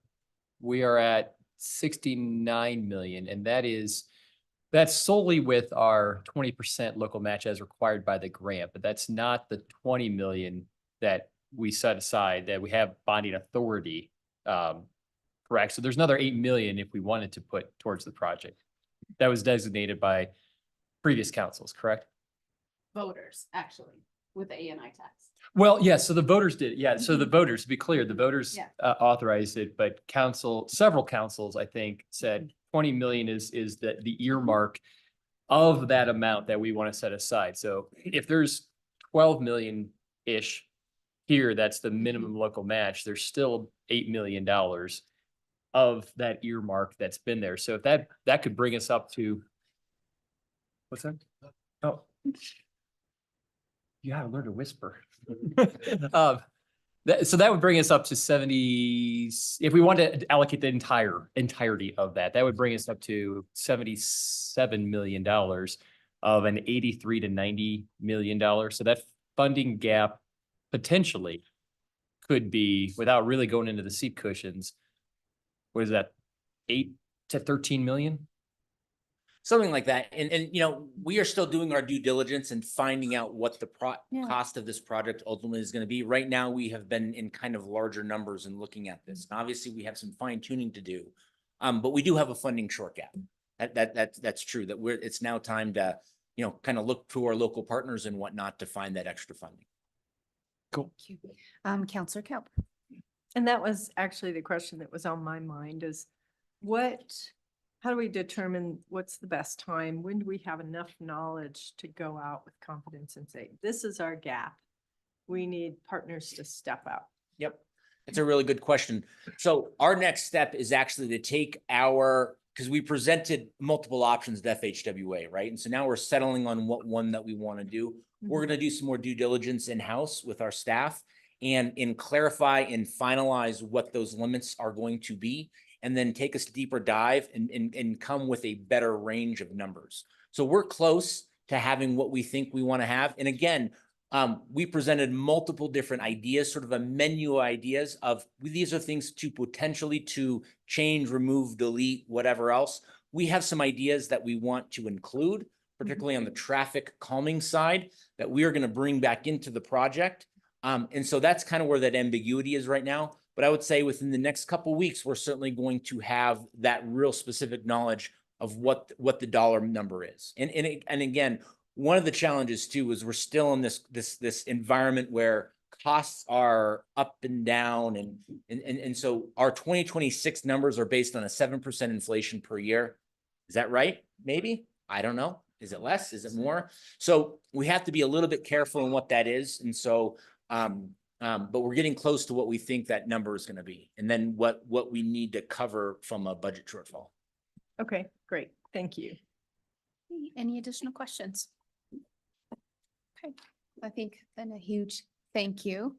We are at 69 million, and that's solely with our 20% local match as required by the grant, but that's not the 20 million that we set aside that we have bonding authority. Correct. So there's another 8 million if we wanted to put towards the project. That was designated by previous councils, correct? Voters, actually, with the ANI tax. Well, yeah, so the voters did. Yeah, so the voters, to be clear, the voters Yeah. Authorized it, but several councils, I think, said 20 million is the earmark of that amount that we want to set aside. So if there's 12 million-ish here, that's the minimum local match, there's still $8 million of that earmark that's been there. So if that could bring us up to, what's that? Oh. You gotta learn to whisper. So that would bring us up to 70, if we wanted to allocate the entirety of that would bring us up to $77 million of an $83 to $90 million. So that funding gap potentially could be, without really going into the seat cushions, what is that, 8 to 13 million? Something like that. And we are still doing our due diligence and finding out what the cost of this project ultimately is going to be. Right now, we have been in kind of larger numbers and looking at this. And obviously, we have some fine tuning to do, but we do have a funding short gap. That's true. It's now time to kind of look to our local partners and whatnot to find that extra funding. Cool. Counselor Kelp. And that was actually the question that was on my mind is, how do we determine what's the best time? When do we have enough knowledge to go out with confidence and say, this is our gap? We need partners to step up. Yep. It's a really good question. So our next step is actually to take because we presented multiple options to FHWA, right? And so now we're settling on what one that we want to do. We're going to do some more due diligence in-house with our staff and clarify and finalize what those limits are going to be, and then take us deeper dive and come with a better range of numbers. So we're close to having what we think we want to have. And again, we presented multiple different ideas, sort of a menu of ideas of these are things to potentially to change, remove, delete, whatever else. We have some ideas that we want to include, particularly on the traffic calming side, that we are going to bring back into the project. And so that's kind of where that ambiguity is right now. But I would say within the next couple of weeks, we're certainly going to have that real specific knowledge of what the dollar number is. And again, one of the challenges too is we're still in this environment where costs are up and down, and so our 2026 numbers are based on a 7% inflation per year. Is that right? Maybe, I don't know. Is it less? Is it more? So we have to be a little bit careful in what that is, and so but we're getting close to what we think that number is going to be, and then what we need to cover from a budget shortfall. Okay, great. Thank you. Any additional questions? Okay, I think then a huge thank you.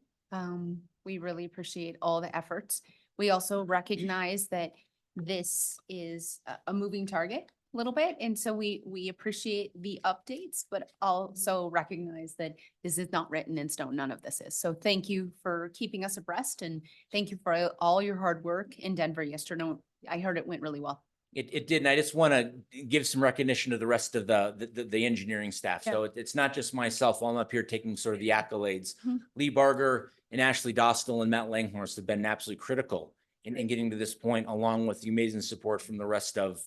We really appreciate all the efforts. We also recognize that this is a moving target a little bit. And so we appreciate the updates, but also recognize that this is not written in stone. None of this is. So thank you for keeping us abreast, and thank you for all your hard work in Denver yesterday. I heard it went really well. It did, and I just want to give some recognition to the rest of the engineering staff. Yeah. So it's not just myself. While I'm up here taking sort of the accolades. Mhm. Lee Barger and Ashley Dostal and Matt Langhorst have been absolutely critical in getting to this point, along with the amazing support from the rest of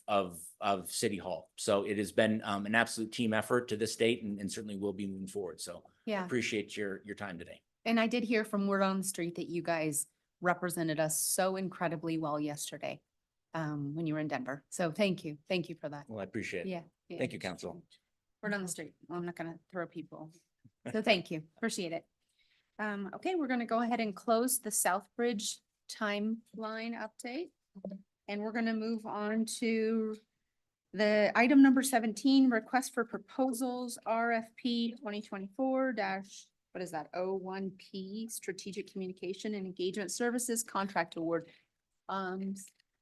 City Hall. So it has been an absolute team effort to this date, and certainly will be moving forward. So Yeah. appreciate your time today. And I did hear from word on the street that you guys represented us so incredibly well yesterday when you were in Denver. So thank you. Thank you for that. Well, I appreciate it. Yeah. Thank you, Council. Word on the street. I'm not gonna throw people. So thank you. Appreciate it. Okay, we're gonna go ahead and close the Southbridge timeline update. And we're gonna move on to the item number 17, request for proposals, RFP 2024 what is that? 01P, Strategic Communication and Engagement Services Contract Award.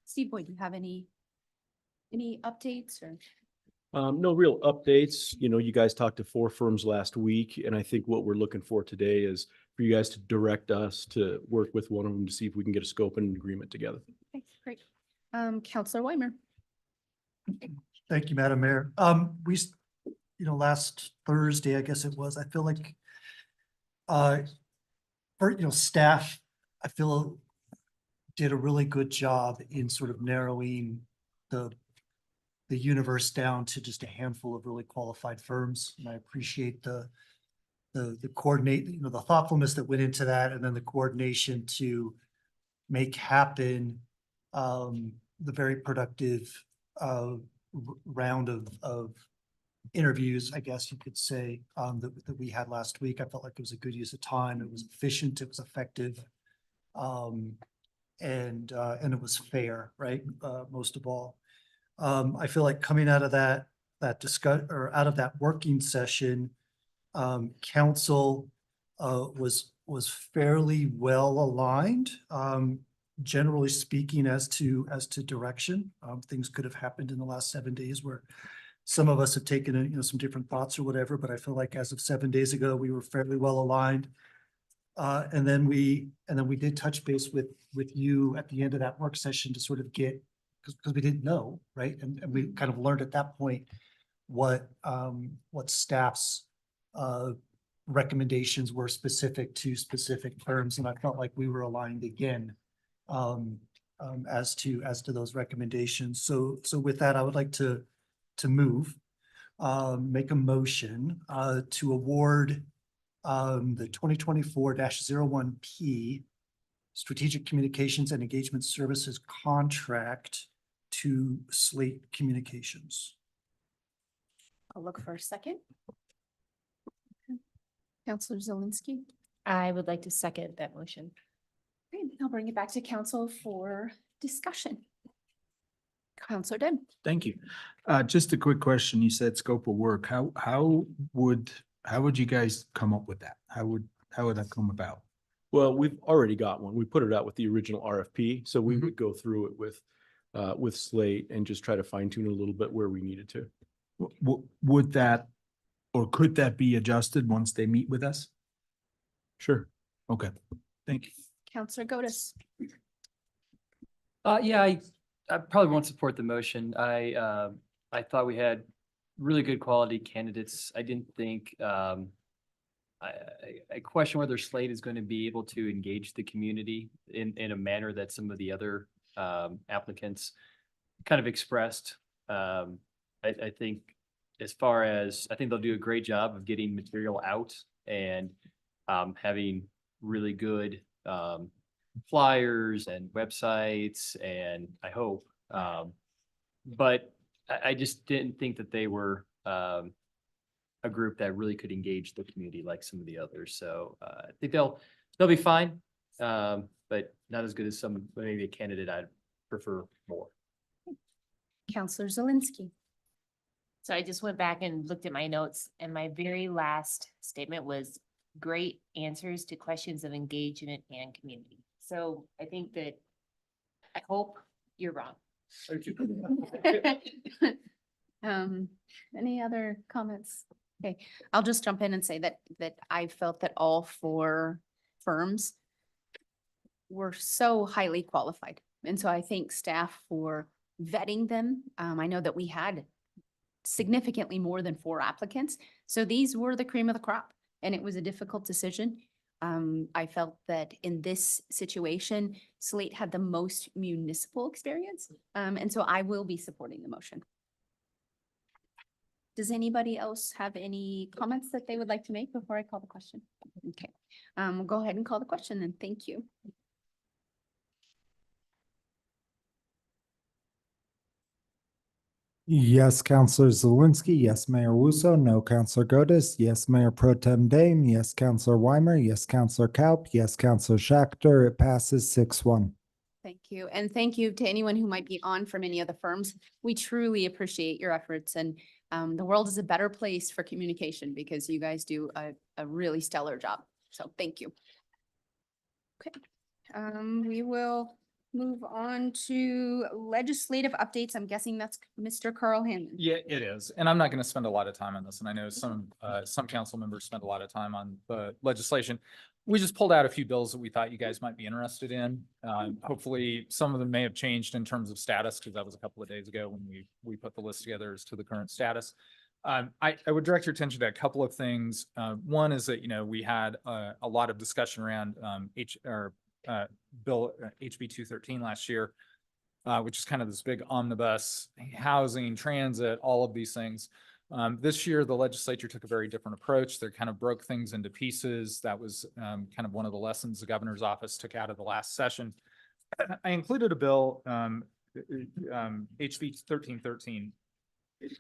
Steve Boyd, do you have any updates or? No real updates. You know, you guys talked to 4 firms last week, and I think what we're looking for today is for you guys to direct us to work with one of them to see if we can get a scope and agreement together. Okay, great. Counselor Weimer. Thank you, Madam Mayor. Last Thursday, I guess it was, I feel like, staff, I feel did a really good job in sort of narrowing the universe down to just a handful of really qualified firms. And I appreciate the coordinate, the thoughtfulness that went into that, and then the coordination to make happen the very productive round of interviews, I guess you could say, that we had last week. I felt like it was a good use of time. It was efficient, it was effective, and it was fair, right? Most of all. I feel like coming out of that out of that working session, council was fairly well aligned, generally speaking, as to direction. Things could have happened in the last 7 days where some of us have taken some different thoughts or whatever, but I feel like as of 7 days ago, we were fairly well aligned. And then we did touch base with you at the end of that work session to sort of get, because we didn't know, right? And we kind of learned at that point what staff's recommendations were specific to specific firms, and I felt like we were aligned again as to those recommendations. So with that, I would like to make a motion to award the 2024-01P Strategic Communications and Engagement Services contract to Slate Communications. I'll look for a second. Counselor Zelinski. I would like to second that motion. Okay, I'll bring it back to council for discussion. Counselor Deb. Thank you. Just a quick question. You said scope of work. How would you guys come up with that? How would that come about? Well, we've already got one. We put it out with the original RFP, so we Mhm. would go through it with Slate and just try to fine tune a little bit where we needed to. Would that, or could that be adjusted once they meet with us? Sure. Okay, thank you. Counselor Godus. Yeah, I probably won't support the motion. I thought we had really good quality candidates. I didn't think, I question whether Slate is going to be able to engage the community in a manner that some of the other applicants kind of expressed. I think as far as, I think they'll do a great job of getting material out and having really good flyers and websites, and I hope, but I just didn't think that they were a group that really could engage the community like some of the others. So I think they'll be fine, but not as good as maybe a candidate I'd prefer more. Counselor Zelinski. So I just went back and looked at my notes, and my very last statement was great answers to questions of engagement and community. So I think that, I hope you're wrong. Any other comments? Okay, I'll just jump in and say that I felt that all four firms were so highly qualified. And so I thank staff for vetting them. I know that we had significantly more than 4 applicants. So these were the cream of the crop, and it was a difficult decision. I felt that in this situation, Slate had the most municipal experience. And so I will be supporting the motion. Does anybody else have any comments that they would like to make before I call the question? Okay, we'll go ahead and call the question then. Thank you. Yes, Counselor Zelinski. Yes, Mayor Wusso. No, Counselor Godus. Yes, Mayor Pro Tem Dame. Yes, Counselor Weimer. Yes, Counselor Kaup. Yes, Counselor Schachter. It passes 6-1. Thank you. And thank you to anyone who might be on from any of the firms. We truly appreciate your efforts, and the world is a better place for communication because you guys do a really stellar job. So thank you. Okay, we will move on to legislative updates. I'm guessing that's Mr. Carl Hanlon. Yeah, it is. And I'm not going to spend a lot of time on this. And I know some council members spend a lot of time on the legislation. We just pulled out a few bills that we thought you guys might be interested in. Hopefully some of them may have changed in terms of status, because that was a couple of days ago when we put the list together as to the current status. I would direct your attention to a couple of things. One is that, we had a lot of discussion around Bill HB 213 last year, which is kind of this big omnibus, housing, transit, all of these things. This year, the legislature took a very different approach. They kind of broke things into pieces. That was kind of one of the lessons the governor's office took out of the last session. I included a bill, HB 1313,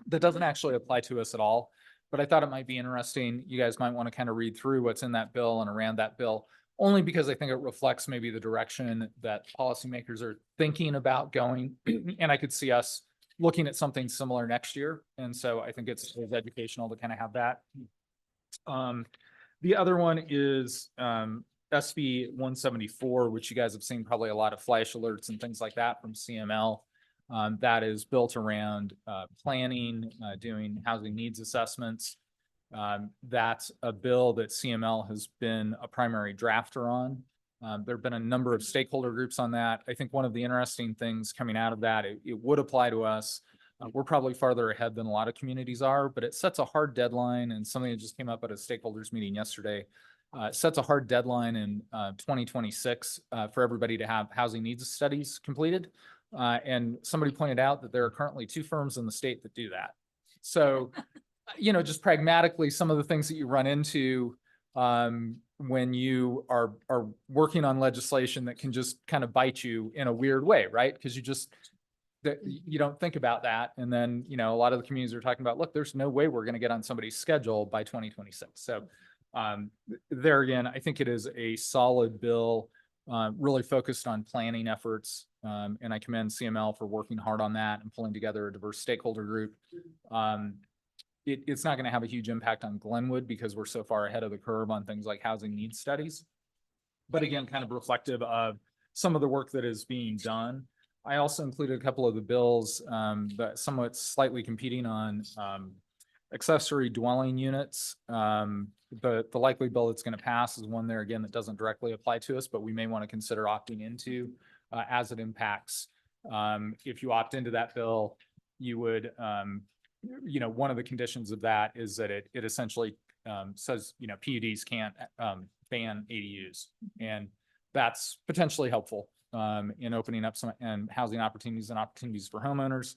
that doesn't actually apply to us at all, but I thought it might be interesting. You guys might want to kind of read through what's in that bill and around that bill, only because I think it reflects maybe the direction that policymakers are thinking about going. And I could see us looking at something similar next year. And so I think it's educational to kind of have that. The other one is SB 174, which you guys have seen probably a lot of flash alerts and things like that from CML. That is built around planning, doing housing needs assessments. That's a bill that CML has been a primary drafter on. There have been a number of stakeholder groups on that. I think one of the interesting things coming out of that, it would apply to us. We're probably farther ahead than a lot of communities are, but it sets a hard deadline, and something that just came up at a stakeholders meeting yesterday. It sets a hard deadline in 2026 for everybody to have housing needs studies completed. And somebody pointed out that there are currently 2 firms in the state that do that. So, just pragmatically, some of the things that you run into when you are working on legislation that can just kind of bite you in a weird way, right? Because that you don't think about that. And then, you know, a lot of the communities are talking about, look, there's no way we're going to get on somebody's schedule by 2026. So there again, I think it is a solid bill, really focused on planning efforts. And I commend CML for working hard on that and pulling together a diverse stakeholder group. It's not going to have a huge impact on Glenwood because we're so far ahead of the curve on things like housing needs studies. But again, kind of reflective of some of the work that is being done. I also included a couple of the bills that somewhat slightly competing on accessory dwelling units. The likely bill that's going to pass is one there again that doesn't directly apply to us, but we may want to consider opting into as it impacts. If you opt into that bill, you would, you know, one of the conditions of that is that it essentially says, you know, PUDs can't ban ADUs, and that's potentially helpful in opening up some and housing opportunities and opportunities for homeowners.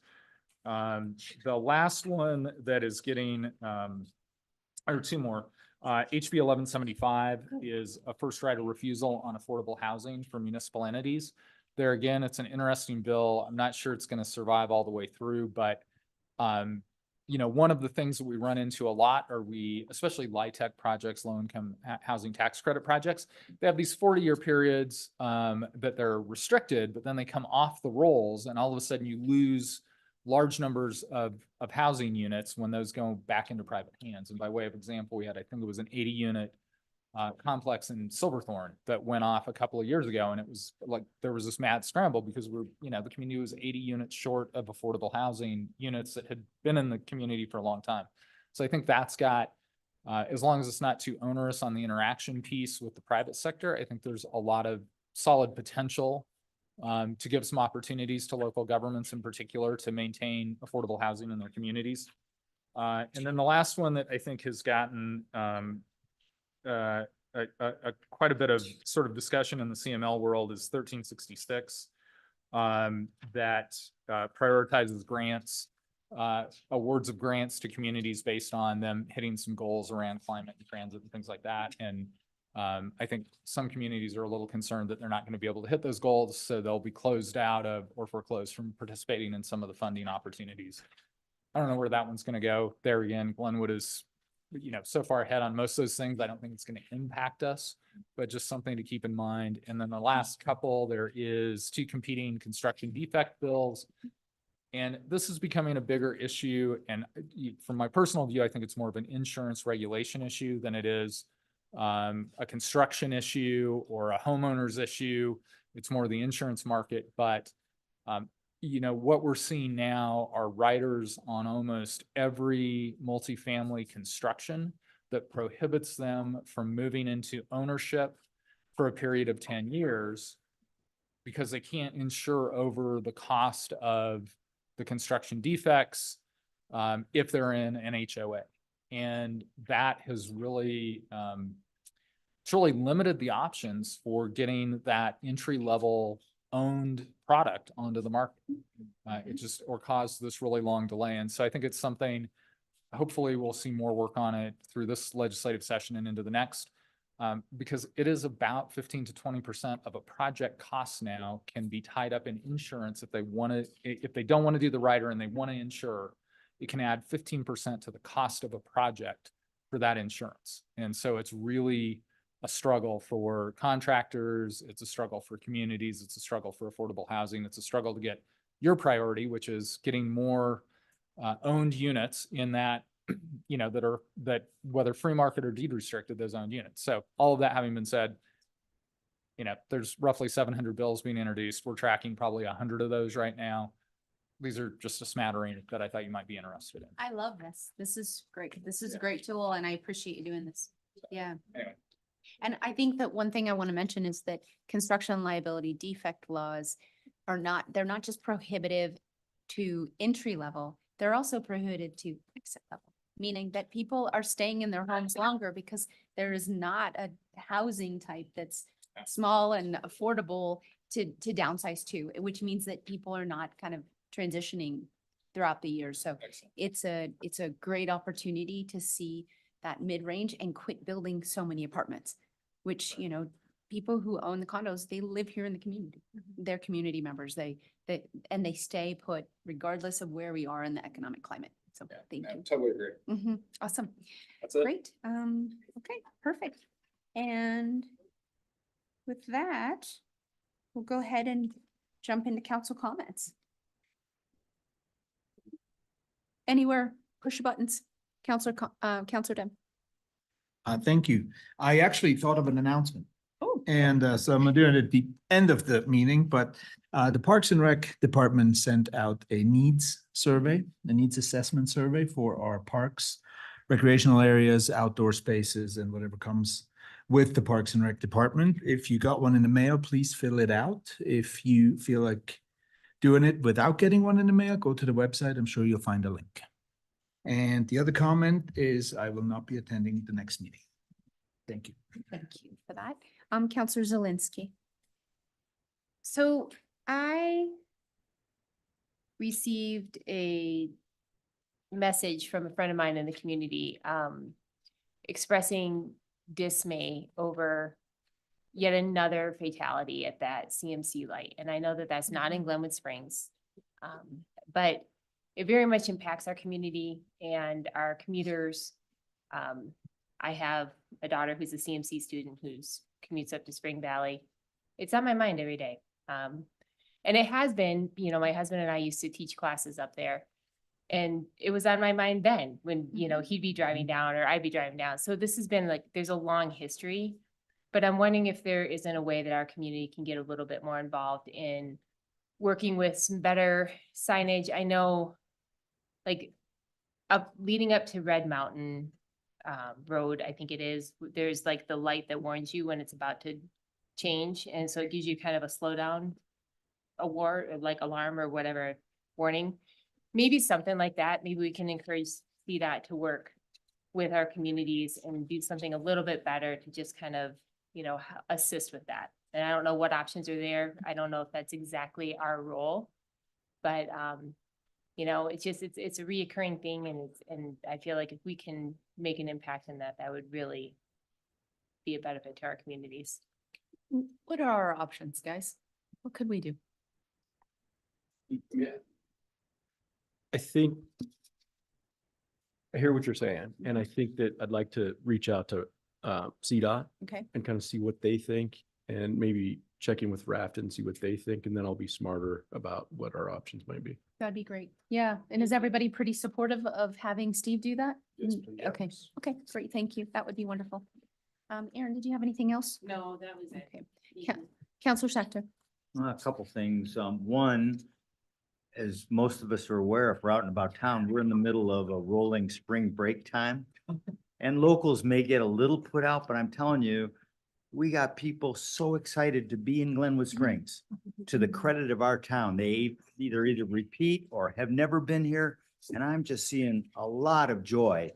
The last one that is getting, or two more, HB 1175 is a first right of refusal on affordable housing for municipal entities. There again, it's an interesting bill. I'm not sure it's going to survive all the way through, but you know, one of the things that we run into a lot are especially LIHTC projects, low income housing tax credit projects, they have these 40-year periods that they're restricted, but then they come off the rolls and all of a sudden you lose large numbers of housing units when those go back into private hands. And by way of example, we had, I think it was an 80-unit complex in Silverthorne that went off a couple of years ago. And it was like, there was this mad scramble because you know, the community was 80 units short of affordable housing units that had been in the community for a long time. So I think that's got, as long as it's not too onerous on the interaction piece with the private sector, I think there's a lot of solid potential to give some opportunities to local governments in particular to maintain affordable housing in their communities. And then the last one that I think has gotten quite a bit of sort of discussion in the CML world is 1366 that prioritizes grants, awards of grants to communities based on them hitting some goals around climate and transit and things like that. And I think some communities are a little concerned that they're not going to be able to hit those goals, so they'll be closed out of or foreclosed from participating in some of the funding opportunities. I don't know where that one's going to go. There again, Glenwood is, you know, so far ahead on most of those things. I don't think it's going to impact us, but just something to keep in mind. And then the last couple, there is 2 competing construction defect bills. And this is becoming a bigger issue. And from my personal view, I think it's more of an insurance regulation issue than it is a construction issue or a homeowner's issue. It's more the insurance market. But, you know, what we're seeing now are riders on almost every multifamily construction that prohibits them from moving into ownership for a period of 10 years because they can't insure over the cost of the construction defects if they're in an HOA. And that has really, it's really limited the options for getting that entry level owned product onto the market. It just, or caused this really long delay. And so I think it's something, hopefully we'll see more work on it through this legislative session and into the next, because it is about 15 to 20% of a project cost now can be tied up in insurance if they want to, if they don't want to do the rider and they want to insure, it can add 15% to the cost of a project for that insurance. And so it's really a struggle for contractors. It's a struggle for communities. It's a struggle for affordable housing. It's a struggle to get your priority, which is getting more owned units in that, you know, that whether free market or deed restricted, those owned units. So all of that having been said, you know, there's roughly 700 bills being introduced. We're tracking probably 100 of those right now. These are just a smattering that I thought you might be interested in. I love this. This is great. This is a great tool and I appreciate you doing this. Yeah. Anyway. And I think that one thing I want to mention is that construction liability defect laws are not, they're not just prohibitive to entry level, they're also prohibited to exit level, meaning that people are staying in their homes longer because there is not a housing type that's small and affordable to downsize to, which means that people are not kind of transitioning throughout the year. So it's a great opportunity to see that mid-range and quit building so many apartments, which, you know, people who own the condos, they live here in the community. They're community members. And they stay put regardless of where we are in the economic climate. So thank you. Totally agree. Awesome. That's it. Great. Okay, perfect. And with that, we'll go ahead and jump into council comments. Anywhere, push your buttons. Counselor Dem. Thank you. I actually thought of an announcement. Oh. And so I'm gonna do it at the end of the meeting, but the Parks and Rec Department sent out a needs survey, a needs assessment survey for our parks, recreational areas, outdoor spaces, and whatever comes with the Parks and Rec Department. If you got one in the mail, please fill it out. If you feel like doing it without getting one in the mail, go to the website. I'm sure you'll find a link. And the other comment is I will not be attending the next meeting. Thank you. Thank you for that. Counselor Zelinski. So I received a message from a friend of mine in the community, expressing dismay over yet another fatality at that CMC light. And I know that that's not in Glenwood Springs, but it very much impacts our community and our commuters. I have a daughter who's a CMC student who's commutes up to Spring Valley. It's on my mind every day. And it has been, you know, my husband and I used to teach classes up there. And it was on my mind then when, you know, he'd be driving down or I'd be driving down. So this has been like, there's a long history, but I'm wondering if there isn't a way that our community can get a little bit more involved in working with some better signage. I know like leading up to Red Mountain Road, I think it is, there's like the light that warns you when it's about to change. And so it gives you kind of a slowdown like alarm or whatever warning. Maybe something like that. Maybe we can encourage CDOT to work with our communities and do something a little bit better to just kind of, you know, assist with that. And I don't know what options are there. I don't know if that's exactly our role, but you know, it's just, it's a reoccurring thing. And I feel like if we can make an impact in that, that would really be a benefit to our communities. What are our options, guys? What could we do? Yeah. I think I hear what you're saying, and I think that I'd like to reach out to CDOT Okay. and kind of see what they think, and maybe check in with Raft and see what they think, and then I'll be smarter about what our options might be. That'd be great. Yeah. And is everybody pretty supportive of having Steve do that? Yes, Okay. Okay, great. Thank you. That would be wonderful. Aaron, did you have anything else? No, that was it. Okay. Counselor Schechter. A couple things. One, as most of us are aware, if we're out and about town, we're in the middle of a rolling spring break time. And locals may get a little put out, but I'm telling you, we got people so excited to be in Glenwood Springs. To the credit of our town, they either repeat or have never been here. And I'm just seeing a lot of joy.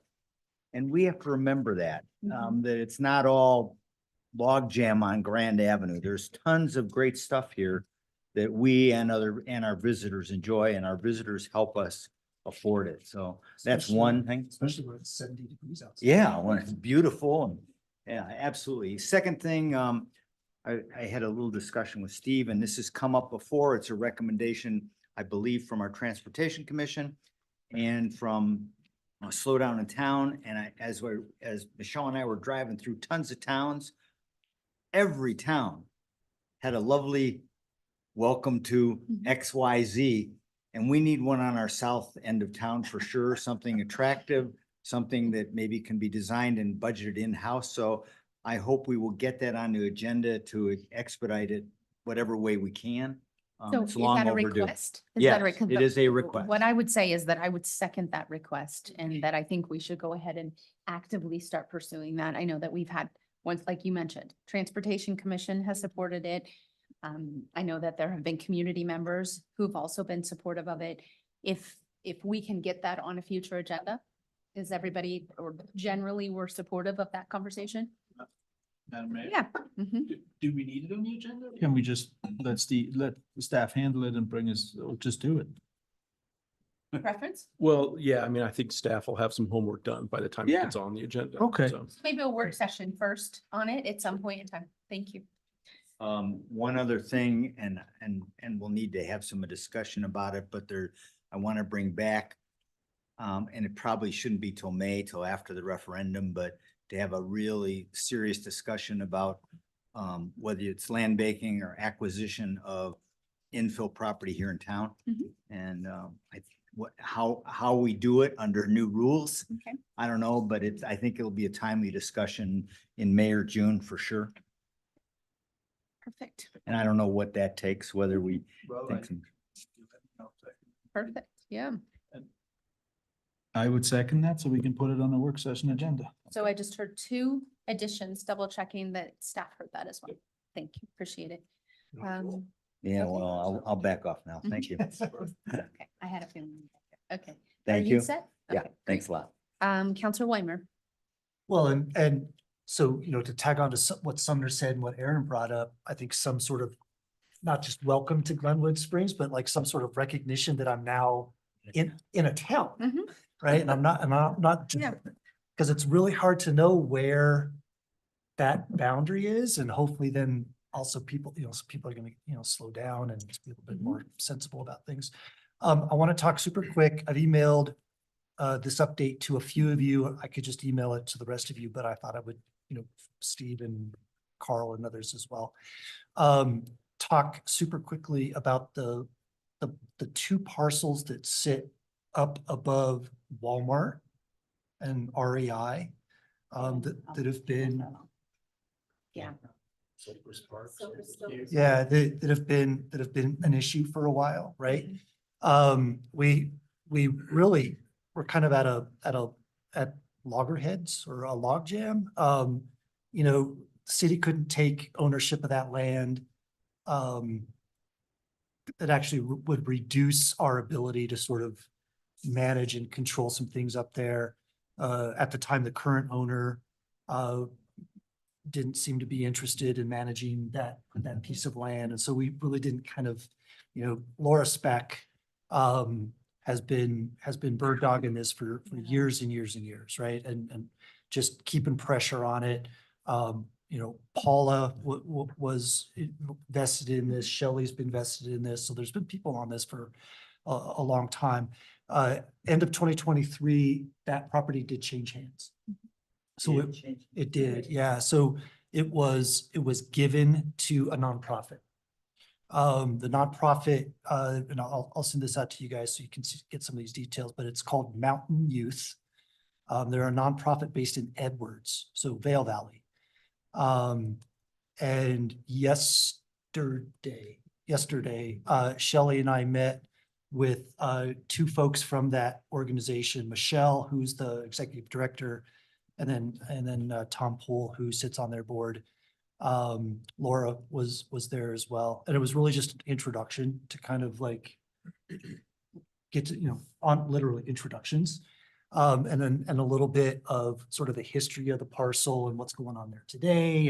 And we have to remember that, that it's not all log jam on Grand Avenue. There's tons of great stuff here that we and our visitors enjoy, and our visitors help us afford it. So that's one thing. Especially when it's 70 degrees outside. Yeah, when it's beautiful and yeah, absolutely. Second thing, I had a little discussion with Steve, and this has come up before. It's a recommendation, I believe, from our Transportation Commission and from Slow Down in Town. And as Michelle and I were driving through tons of towns, every town had a lovely welcome to XYZ. And we need one on our south end of town for sure, something attractive, something that maybe can be designed and budgeted in-house. So I hope we will get that on the agenda to expedite it whatever way we can. So It's is long that a overdue. request? Yes, it is a request. What I would say is that I would second that request and that I think we should go ahead and actively start pursuing that. I know that we've had once, like you mentioned, Transportation Commission has supported it. I know that there have been community members who've also been supportive of it. If we can get that on a future agenda, is everybody or generally we're supportive of that conversation? Madam Mayor? Yeah. Do we need it on the agenda? Can we just let the staff handle it and bring us, or just do it? Preference? Well, yeah, I mean, I think staff will have some homework done by the time it Yeah. gets on the agenda. Okay. So, Maybe a work session first on it at some point in time. Thank you. One other thing, and we'll need to have some discussion about it, but I want to bring back, and it probably shouldn't be till May, till after the referendum, but to have a really serious discussion about whether it's land banking or acquisition of infill property here in town. And how we do it under new rules. Okay. I don't know, but I think it'll be a timely discussion in May or June for sure. Perfect. And I don't know what that takes, whether we think some. Perfect. Yeah. I would second that so we can put it on the work session agenda. So I just heard 2 additions, double checking that staff heard that as well. Thank you. Appreciate it. Yeah, well, I'll back off now. Thank you. Okay, I had a feeling. Okay. Are Thank you. set? Yeah, Okay, thanks a lot. Counselor Weimer. Well, and so, to tag on to what Sumner said and what Aaron brought up, I think some sort of, not just welcome to Glenwood Springs, but like some sort of recognition that I'm now in a town, right? And I'm not just, because it's really hard to know where that boundary is, and hopefully then also people, some people are going to, slow down and just be a little bit more sensible about things. I want to talk super quick. I've emailed this update to a few of you. I could just email it to the rest of you, but I thought I would, Steve and Carl and others as well. Talk super quickly about the 2 parcels that sit up above Walmart and REI that have been. Yeah. Yeah, that have been an issue for a while, right? We really were kind of at loggerheads or a logjam. The city couldn't take ownership of that land. That actually would reduce our ability to sort of manage and control some things up there. At the time, the current owner didn't seem to be interested in managing that piece of land. And so we really didn't kind of, Laura Speck has been bird dogging this for years and years and years, right? And just keeping pressure on it. Paula was vested in this. Shelley's been vested in this. So there's been people on this for a long time. End of 2023, that property did change hands. So it did, yeah. So it was given to a nonprofit. The nonprofit, and I'll send this out to you guys so you can get some of these details, but it's called Mountain Youth. They're a nonprofit based in Edwards, so Vale Valley. And yesterday, Shelley and I met with 2 folks from that organization, Michelle, who's the executive director, and then Tom Poole, who sits on their board. Laura was there as well. And it was really just an introduction to kind of like get to, on literally introductions. And then a little bit of sort of the history of the parcel and what's going on there today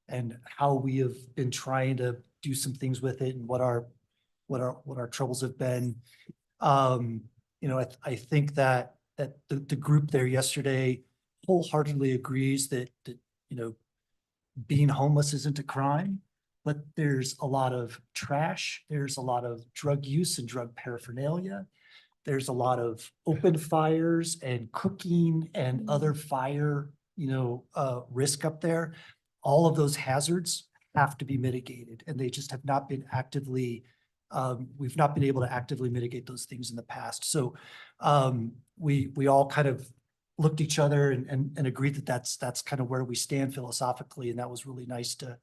and how we have been trying to do some things with it and what our troubles have been. I think that the group there yesterday wholeheartedly agrees that being homeless isn't a crime, but there's a lot of trash. There's a lot of drug use and drug paraphernalia. There's a lot of open fires and cooking and other fire, risk up there. All of those hazards have to be mitigated, and they just have not been actively, we've not been able to actively mitigate those things in the past. So we all kind of looked at each other and agreed that that's kind of where we stand philosophically, and that was really nice to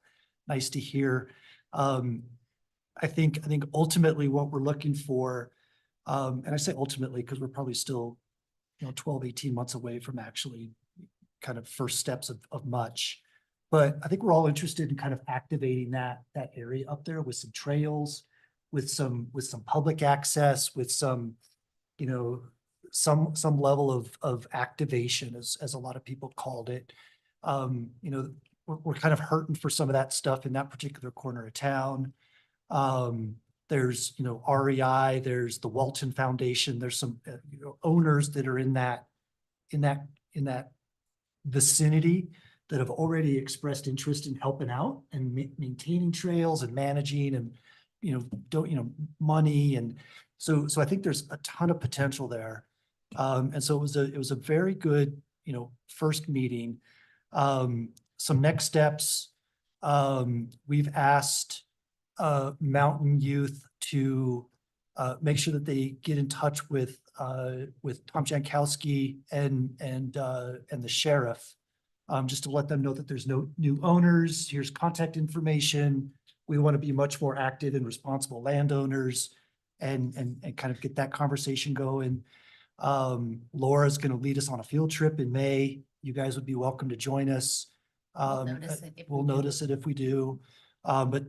hear. I think ultimately what we're looking for, and I say ultimately because we're probably still 12, 18 months away from actually kind of first steps of much, but I think we're all interested in kind of activating that area up there with some trails, with some public access, with some some level of activation, as a lot of people called it. We're kind of hurting for some of that stuff in that particular corner of town. There's REI, there's the Walton Foundation, there's some owners that are in that vicinity that have already expressed interest in helping out and maintaining trails and managing and, money. And so I think there's a ton of potential there. And so it was a very good, first meeting. Some next steps. We've asked Mountain Youth to make sure that they get in touch with Tom Jankowski and the sheriff, just to let them know that there's no new owners. Here's contact information. We want to be much more active and responsible landowners and kind of get that conversation going. Laura's going to lead us on a field trip in May. You guys would be welcome to join us. We'll notice it if we do. But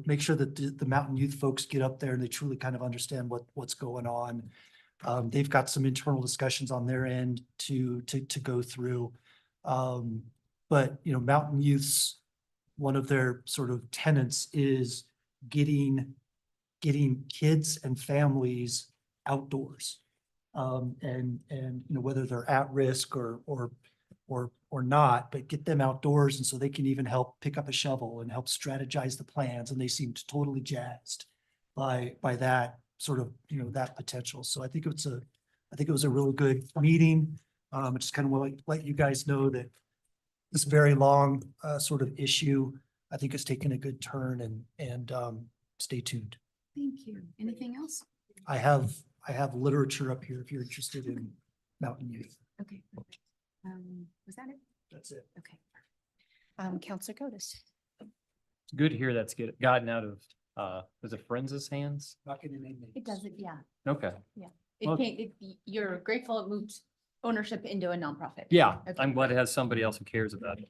make sure that the Mountain Youth folks get up there and they truly kind of understand what's going on. They've got some internal discussions on their end to go through. But Mountain Youth's, one of their sort of tenets is getting kids and families outdoors. And whether they're at risk or not, but get them outdoors. And so they can even help pick up a shovel and help strategize the plans. And they seemed totally jazzed by that sort of, that potential. So I think it was a really good meeting. I just kind of want to let you guys know that this very long sort of issue, I think, has taken a good turn, and stay tuned. Thank you. Anything else? I have literature up here if you're interested in Mountain Youth. Okay. Perfect. Was that it? That's it. Okay. Counselor Cotis. It's good to hear that's gotten out of, was it Friends' hands? Not getting any names. It does it, yeah. Okay. Yeah. Well- You're grateful it moved ownership into a nonprofit. Yeah, Okay. I'm glad it has somebody else who cares about it.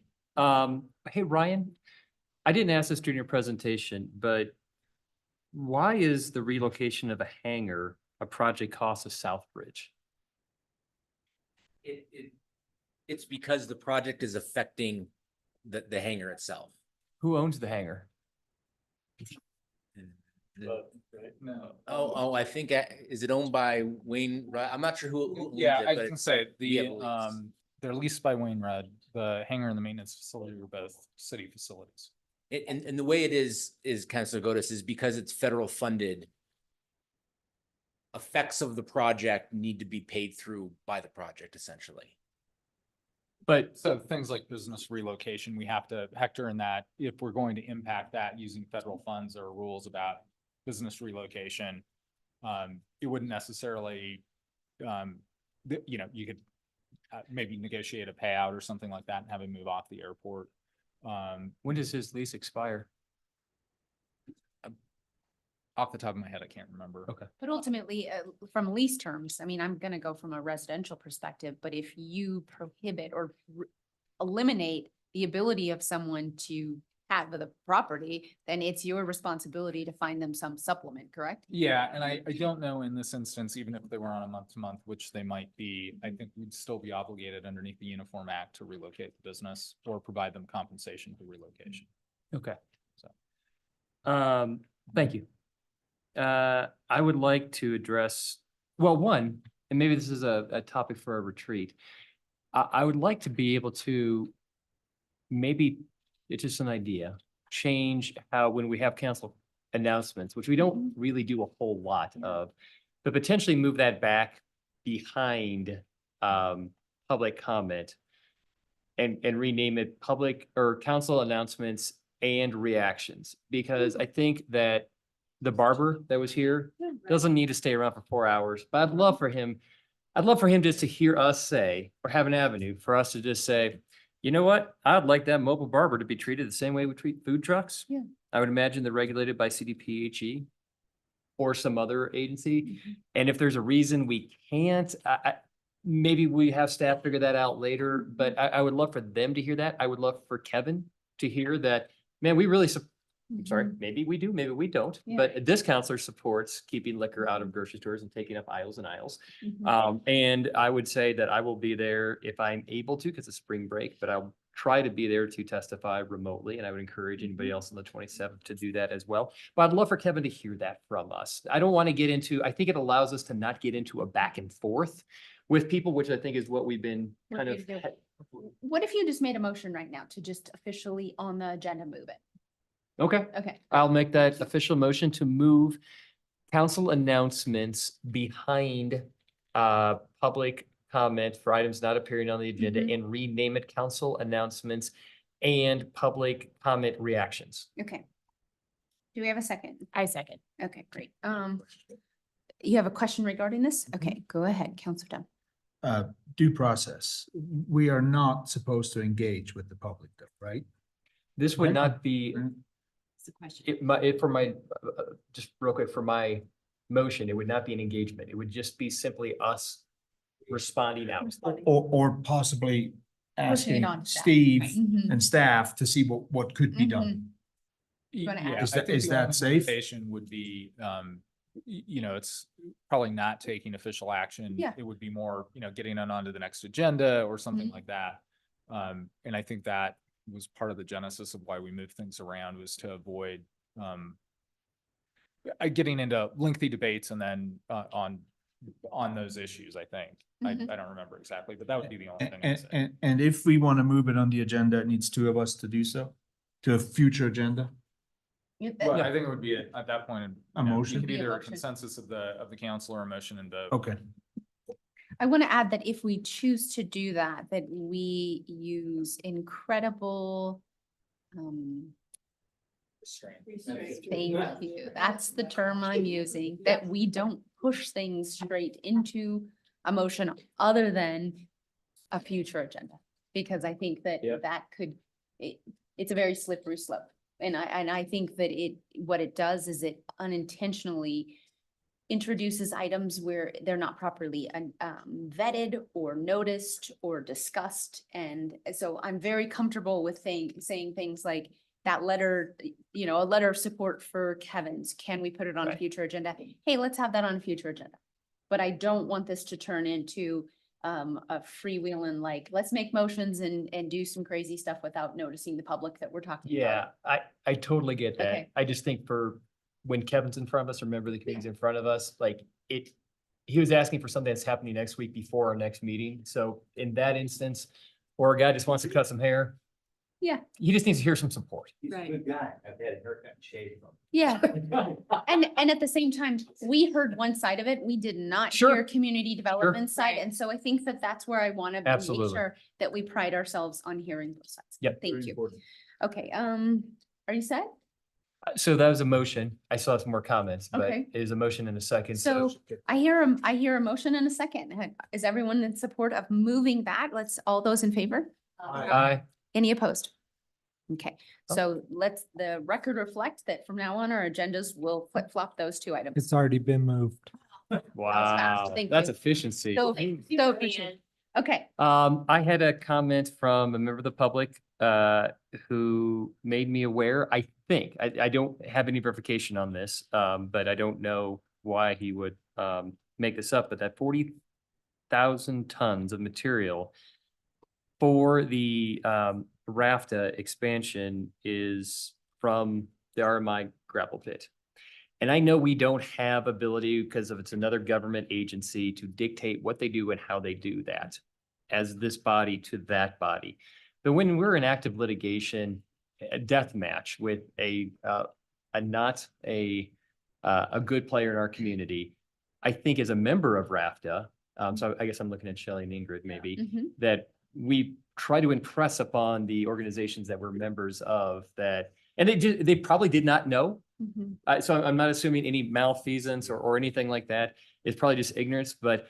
Hey, Ryan, I didn't ask this during your presentation, but why is the relocation of a hangar a project cost of Southbridge? It's because the project is affecting the hangar itself. Who owns the hangar? I think, is it owned by Wayne? I'm not sure who owns Yeah, it, I but can say we have lease. they're leased by Wayne Rudd. The hangar and the maintenance facility are both city facilities. And the way it is Councilor Godus, is because it's federal funded. Effects of the project need to be paid through by the project, essentially. But so things like business relocation, we have to factor in that if we're going to impact that using federal funds, there are rules about business relocation. It wouldn't necessarily, you could maybe negotiate a payout or something like that and have him move off the airport. When does his lease expire? Off the top of my head, I can't remember. Okay. But ultimately, from lease terms, I mean, I'm going to go from a residential perspective, but if you prohibit or eliminate the ability of someone to have the property, then it's your responsibility to find them some supplement, correct? Yeah, and I don't know in this instance, even if they were on a month-to-month, which they might be, I think we'd still be obligated underneath the Uniform Act to relocate the business or provide them compensation for relocation. Okay. So, thank you. I would like to address, well, one, and maybe this is a topic for a retreat. I would like to be able to, maybe it's just an idea, change how when we have council announcements, which we don't really do a whole lot of, but potentially move that back behind public comment and rename it public or council announcements and reactions, because I think that the barber that was here doesn't need to stay around for 4 hours, but I'd love for him just to hear us say, or have an avenue for us to just say, you know what? I'd like that mobile barber to be treated the same way we treat food trucks. Yeah. I would imagine they're regulated by CDPHE or some other agency. And if there's a reason we can't, maybe we have staff figure that out later, but I would love for them to hear that. I would love for Kevin to hear that, man, we really I'm sorry, maybe we do, maybe we don't, Yeah. but this counselor supports keeping liquor out of grocery stores and taking up aisles and aisles. Mhm. And I would say that I will be there if I'm able to, because it's spring break, but I'll try to be there to testify remotely. And I would encourage anybody else on the 27th to do that as well. But I'd love for Kevin to hear that from us. I don't want to get into, I think it allows us to not get into a back and forth with people, which I think is what we've been kind of what if you just made a motion right now to just officially on the agenda move it? Okay, Okay. I'll make that official motion to move council announcements behind public comment for items not appearing on the agenda Mhm. and rename it council announcements and public comment reactions. Okay. Do we have a second? I second. Okay, great. You have a question regarding this? Okay, go ahead, Counselor Dunn. Due process. We are not supposed to engage with the public, though, right? This would not be, It's a question. for my, just real quick, for my motion, it would not be an engagement. It would just be simply us responding out. Or possibly Pushing it asking on staff, Steve right. Mhm. and staff to see what could be done. Gonna Yeah, add- Is I that- think is the that only safe? limitation would be, you know, it's probably not taking official action. Yeah. It would be more, you know, getting it onto the next agenda or something Mhm. like that. And I think that was part of the genesis of why we moved things around, was to avoid getting into lengthy debates and then on those issues, I think. Mhm. I don't remember exactly, but that would be the only thing I'd And, say. and if we want to move it on the agenda, it needs two of us to do so, to a future agenda. Well, I think it would be at that point, A you know, motion? you could Be a either a motion. consensus of the council or a motion and vote. Okay. I want to add that if we choose to do that, that we use incredible, thank you. That's the term I'm using, that we don't push things straight into a motion other than a future agenda. Because I think that Yep. that could, it's a very slippery slope. And I think that what it does is it unintentionally introduces items where they're not properly vetted or noticed or discussed. And so I'm very comfortable with saying things like that letter, you know, a letter of support for Kevin's. Can we put it on a Right. future agenda? Hey, let's have that on a future agenda. But I don't want this to turn into a freewheeling, like, let's make motions and do some crazy stuff without noticing the public that we're talking about. Yeah, I totally get that. Okay. I just think for when Kevin's in front of us, or member of the committee's in front of us, like he was asking for something that's happening next week before our next meeting. So in that instance, or a guy just wants to cut some hair, Yeah, he just needs to hear some support. He's a Right. good guy. I've had a haircut and shaved him. yeah. And at the same time, we heard one side of it. We did not Sure. hear community development side. And so I think that that's where I want to make Absolutely. sure that we pride ourselves on hearing both sides. Yep. Thank you. Okay, are you set? So that was a motion. I still have some more comments, but Okay. it is a motion in a second. So I hear a motion in a second. Is everyone in support of moving that? All those in favor? Aye. Any opposed? Okay, Oh. so let's the record reflect that from now on, our agendas will flip flop those two items. It's already been moved. Wow, Thank that's you. efficiency. So efficient. Okay, I had a comment from a member of the public who made me aware, I think, I don't have any verification on this, but I don't know why he would make this up, but that 40,000 tons of material for the RAFTA expansion is from the RMI gravel pit. And I know we don't have ability, because of it's another government agency, to dictate what they do and how they do that as this body to that body. But when we're in active litigation, a death match with a not a good player in our community, I think as a member of RAFTA, so I guess I'm looking at Shelley and Ingrid maybe, Mhm. that we try to impress upon the organizations that we're members of that, and they probably did not know. Mhm. So I'm not assuming any malfeasance or anything like that. It's probably just ignorance, but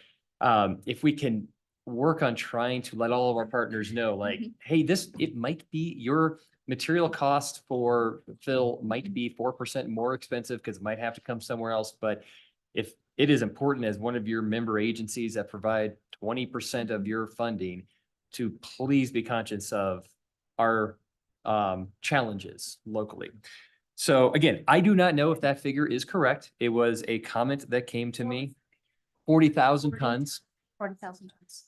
if we can work on trying to let all of our partners know, like, hey, it might be your material cost for fill might be 4% more expensive because it might have to come somewhere else. But if it is important as one of your member agencies that provide 20% of your funding, to please be conscious of our challenges locally. So again, I do not know if that figure is correct. It was a comment that came to me. 40,000 tons. 40,000 tons.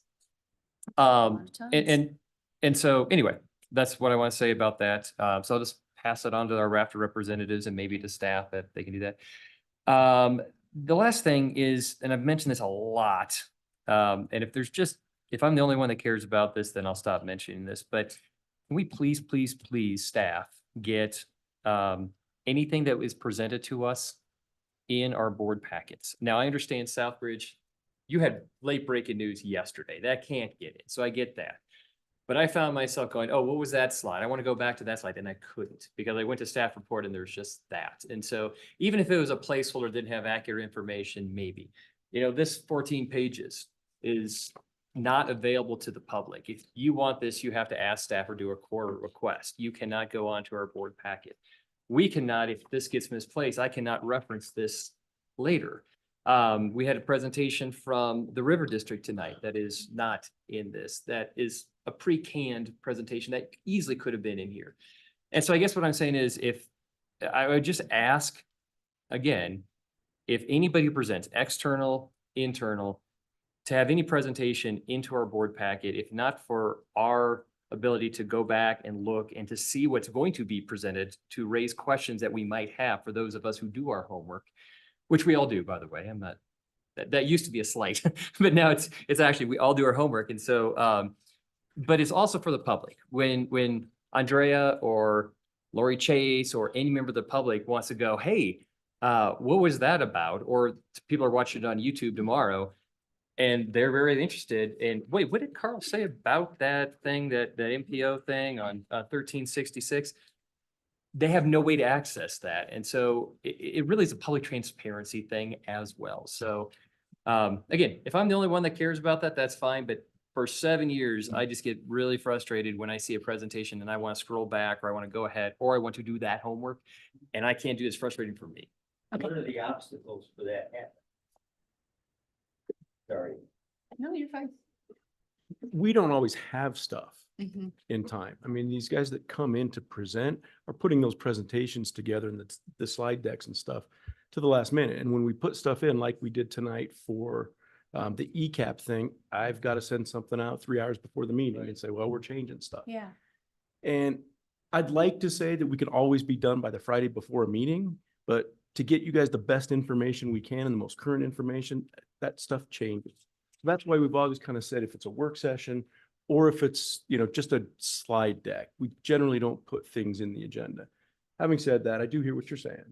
And so anyway, that's what I want to say about that. So I'll just pass it on to our RAFTA representatives and maybe to staff that they can do that. The last thing is, and I've mentioned this a lot, and if there's just if I'm the only one that cares about this, then I'll stop mentioning this, but can we please, please, please, staff, get anything that is presented to us in our board packets? Now, I understand Southbridge, you had late breaking news yesterday. That can't get it. So I get that. But I found myself going, oh, what was that slide? I want to go back to that slide. And I couldn't because I went to staff report and there's just that. And so even if it was a placeholder, didn't have accurate information, maybe, this 14 pages is not available to the public. If you want this, you have to ask staff or do a core request. You cannot go onto our board packet. We cannot, if this gets misplaced, I cannot reference this later. We had a presentation from the River District tonight that is not in this. That is a pre-canned presentation that easily could have been in here. And so I guess what I'm saying is if I would just ask again, if anybody presents external, internal, to have any presentation into our board packet, if not for our ability to go back and look and to see what's going to be presented, to raise questions that we might have for those of us who do our homework, which we all do, by the way. I'm not, that used to be a slight, but now it's actually, we all do our homework. And so, but it's also for the public. When Andrea or Lori Chase or any member of the public wants to go, hey, what was that about? Or people are watching it on YouTube tomorrow and they're very interested in, wait, what did Carl say about that thing, that MPO thing on 1366? They have no way to access that. And so it really is a public transparency thing as well. So again, if I'm the only one that cares about that, that's fine. But for 7 years, I just get really frustrated when I see a presentation and I want to scroll back or I want to go ahead or I want to do that homework and I can't do it. It's frustrating for me. What are the obstacles for that happening? Sorry. No, you're fine. We don't always have stuff Mhm. in time. I mean, these guys that come in to present are putting those presentations together and the slide decks and stuff to the last minute. And when we put stuff in, like we did tonight for the ECAP thing, I've got to send something out 3 hours before the meeting and say, well, we're changing stuff. Yeah. And I'd like to say that we can always be done by the Friday before a meeting, but to get you guys the best information we can and the most current information, that stuff changes. That's why we've always kind of said if it's a work session or if it's, just a slide deck, we generally don't put things in the agenda. Having said that, I do hear what you're saying.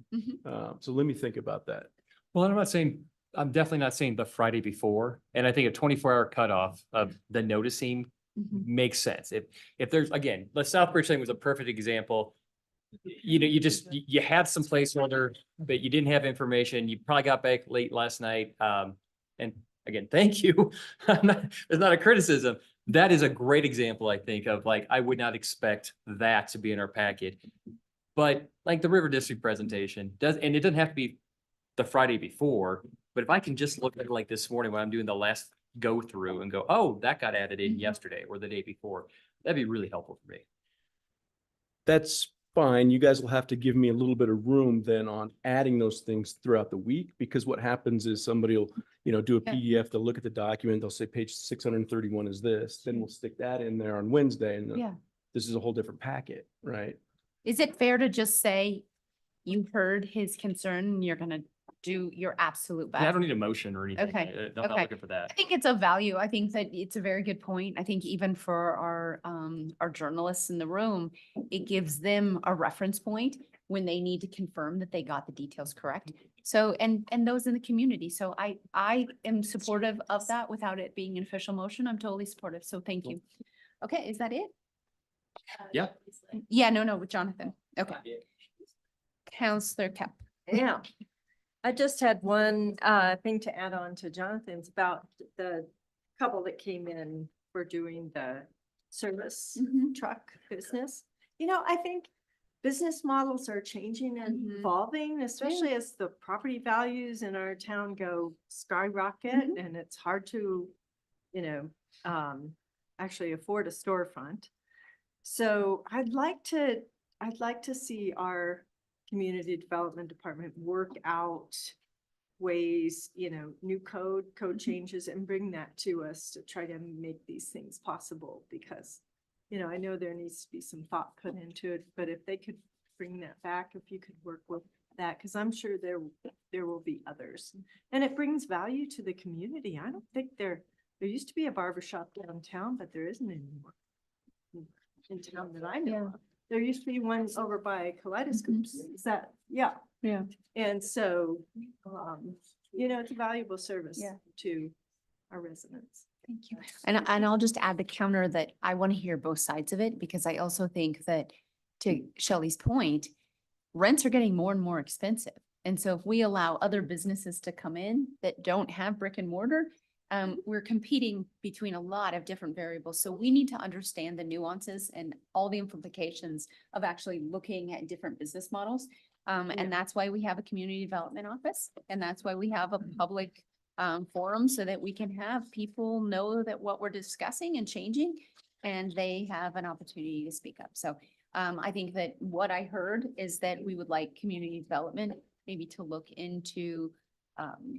So let me think about that. Well, I'm definitely not saying the Friday before. And I think a 24-hour cutoff of the noticing makes sense. If there's, again, the Southbridge thing was a perfect example. You had some placeholder, but you didn't have information. You probably got back late last night. And again, thank you. There's not a criticism. That is a great example, I think, of I would not expect that to be in our packet. But like the River District presentation and it doesn't have to be the Friday before, but if I can just look at it like this morning when I'm doing the last go through and go, oh, that got added in yesterday or the day before, that'd be really helpful for me. That's fine. You guys will have to give me a little bit of room then on adding those things throughout the week, because what happens is somebody will, do a PDF, they'll look at the document, they'll say page 631 is this, then we'll stick that in there on Wednesday and Yeah. this is a whole different packet, right? Is it fair to just say you heard his concern and you're going to do your absolute best? Yeah, I don't need a motion or anything. Okay, I'm not okay. looking for that. I think it's of value. I think that it's a very good point. I think even for our journalists in the room, it gives them a reference point when they need to confirm that they got the details correct. So, and those in the community. So I am supportive of that without it being an official motion. I'm totally supportive. So thank you. Okay, is that it? Yeah. Yeah, no, with Jonathan. Okay. Counselor Cap. Yeah. I just had one thing to add on to Jonathan's about the couple that came in for doing the service truck business. I think business models are changing and evolving, especially as the property values in our town go skyrocket and it's hard to, actually afford a storefront. So I'd like to see our community development department work out ways, new code changes and bring that to us to try to make these things possible because, I know there needs to be some thought put into it, but if they could bring that back, if you could work with that, because I'm sure there will be others and it brings value to the community. I don't think they're There used to be a barber shop downtown, but there isn't anymore. In town that I know of. There used to be one over by Kaleidoscopes. Is that, yeah. Yeah. And so, you know, it's a valuable service Yeah. to our residents. Thank you. And I'll just add the counter that I want to hear both sides of it, because I also think that, to Shelley's point, rents are getting more and more expensive. And so if we allow other businesses to come in that don't have brick and mortar, we're competing between a lot of different variables. So we need to understand the nuances and all the implications of actually looking at different business models. And that's why we have a community development office, and that's why we have a public forum, so that we can have people know that what we're discussing and changing, and they have an opportunity to speak up. So I think that what I heard is that we would like community development maybe to look into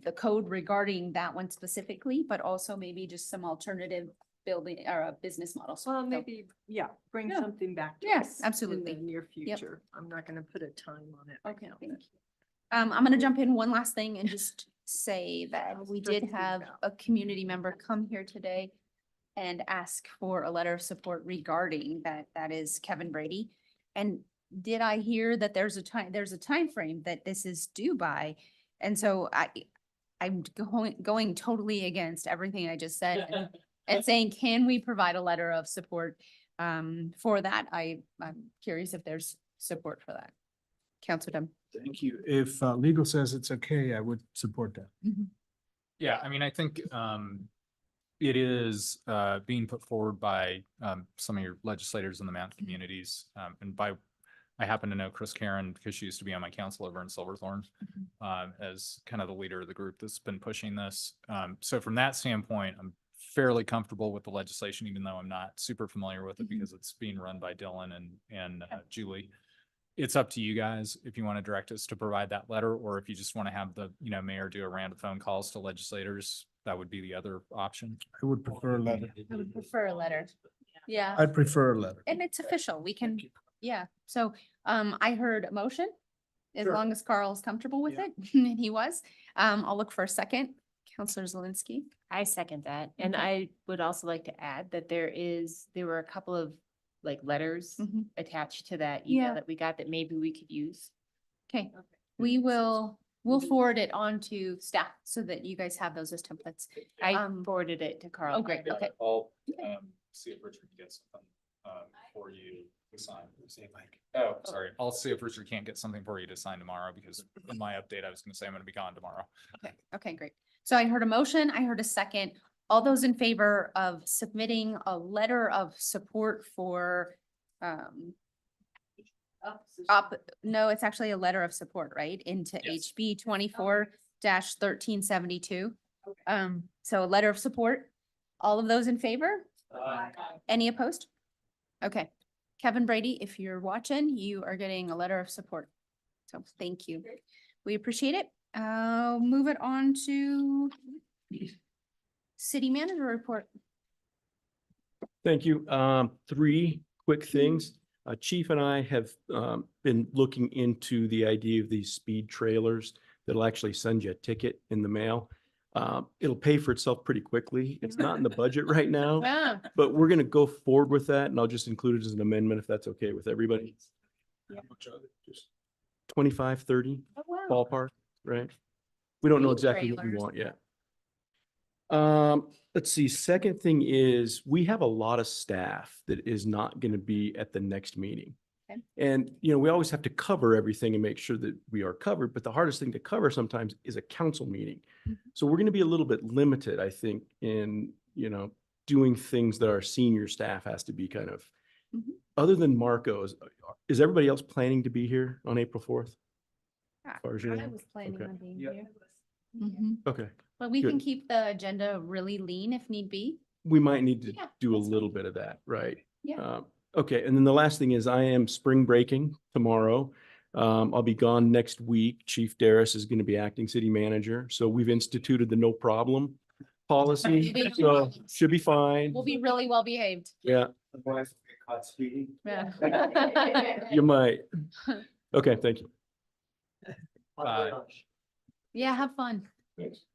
the code regarding that one specifically, but also maybe just some alternative building or business models. Well, So- maybe, yeah, bring Yeah. something back to Yes, us. absolutely. In the near future. I'm not gonna put a time on it. right Okay, now, thank but- you. I'm gonna jump in one last thing and just say that we did Perfect have feedback. a community member come here today and ask for a letter of support regarding that. That is Kevin Brady. And did I hear that there's a time frame that this is due by? And so I'm going totally against everything I just said and saying, can we provide a letter of support for that? I'm curious if there's support for that. Counselor Dunn. Thank you. If legal says it's okay, I would support that. Yeah, I mean, I think it is being put forward by some of your legislators in the mountain communities. And by, I happen to know Chris Karen because she used to be on my council over in Silverthorne as kind of the leader of the group that's been pushing this. So from that standpoint, I'm fairly comfortable with the legislation, even though I'm not super familiar with it because it's being run by Dylan and Julie. It's up to you guys if you want to direct us to provide that letter, or if you just want to have the, mayor do a round of phone calls to legislators, that would be the other option. I would prefer a letter. I would prefer a letter. Yeah. I'd prefer a letter. And it's official. We can, yeah. So I heard a motion, as long as Carl's comfortable with it, and he was. I'll look for a second. Counselor Zelinski. I second that. And I would also like to add that there were a couple of like letters attached to that Yeah. email that we got that maybe we could use. Okay, we'll forward it on to staff so that you guys have those as templates. I forwarded it to Carl. Oh, great. Okay. I'll see if Richard can get something for you to sign. Oh, sorry. I'll see if Richard can't get something for you to sign tomorrow, because in my update, I was going to say I'm going to be gone tomorrow. Okay, okay, great. So I heard a motion, I heard a second. All those in favor of submitting a letter of support for, no, it's actually a letter of support, right? Into Yes. HB 24-1372. So a letter of support. All of those in favor? Any opposed? Okay. Kevin Brady, if you're watching, you are getting a letter of support. So thank you. We appreciate it. Move it on to city manager report. Thank you. 3 quick things. Chief and I have been looking into the idea of these speed trailers that'll actually send you a ticket in the mail. It'll pay for itself pretty quickly. It's not in the budget right now, Yeah. but we're going to go forward with that, and I'll just include it as an amendment if that's okay with everybody. Yeah. Just 25, 30 Oh, wow. ballpark, right? We don't know Speed exactly what we trailers. want yet. Let's see. Second thing is we have a lot of staff that is not going to be at the next meeting. Okay. And, we always have to cover everything and make sure that we are covered, but the hardest thing to cover sometimes is a council meeting. So we're going to be a little bit limited, I think, in, doing things that our senior staff has to be kind of, other than Marco's, is everybody else planning to be here on April 4th? far as you know? I was planning Okay. on being Yeah. here. Okay. But we can Good. keep the agenda really lean if need be. We might need to Yeah, do a that's little bit of that, right? Yeah. Okay, and then the last thing is I am spring breaking tomorrow. I'll be gone next week. Chief Darris is going to be acting city manager. So we've instituted the no problem policy, so should be fine. We'll be really well behaved. Yeah, Otherwise, we'll get caught speeding. Yeah. you might. Okay, thank you. Bye. Yeah, have fun.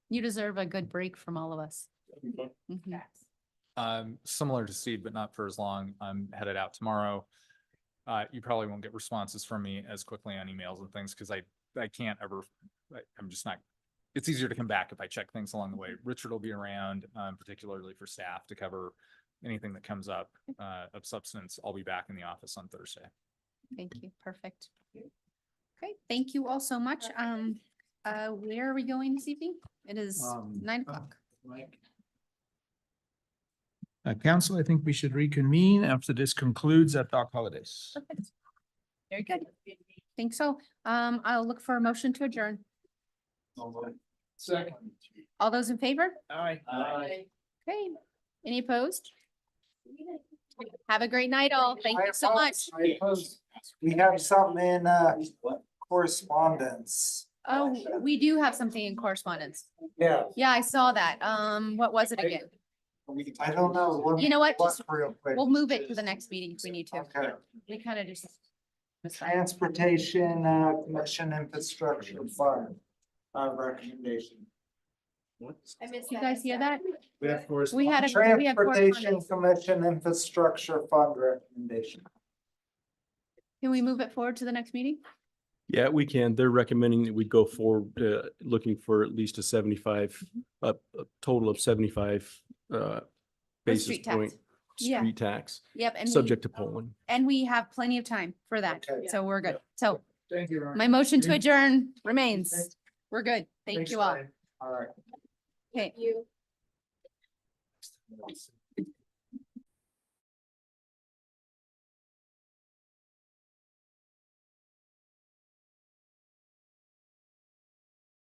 You deserve a good break from all of us. Mhm. Similar to Steve, but not for as long. I'm headed out tomorrow. You probably won't get responses from me as quickly on emails and things because I can't ever, I'm just not, it's easier to come back if I check things along the way. Richard will be around, particularly for staff to cover anything that comes up of substance. I'll be back in the office on Thursday. Thank you. Perfect. Okay, thank you all so much. Where are we going this evening? It is 9 o'clock. Council, I think we should reconvene after this concludes at Doc Holidays. Perfect. Very good. Think so. I'll look for a motion to adjourn. Second. All those in favor? Aye. Okay. Any opposed? Have a great night all. Thank you so much. We have something in correspondence. Oh, we do have something in correspondence. Yeah. Yeah, I saw that. What was it again? I don't know. Let me You know what? look Just- real quick. We'll move it to the next meeting if we need to. Okay. We kind of just. Transportation Commission Infrastructure Fund recommendation. You guys hear that? We have We had Transportation correspondence. Commission Infrastructure Fund recommendation. Can we move it forward to the next meeting? Yeah, we can. They're recommending that we go forward, looking for at least a 75, a total of 75 basis street tax. point Yeah. street tax, Yep. And subject to polling. and we have plenty of time for that. Okay. So we're good. So Thank you. Ryan. my motion to adjourn remains. We're good. Thank Thanks, you all. Ryan. All right. Okay.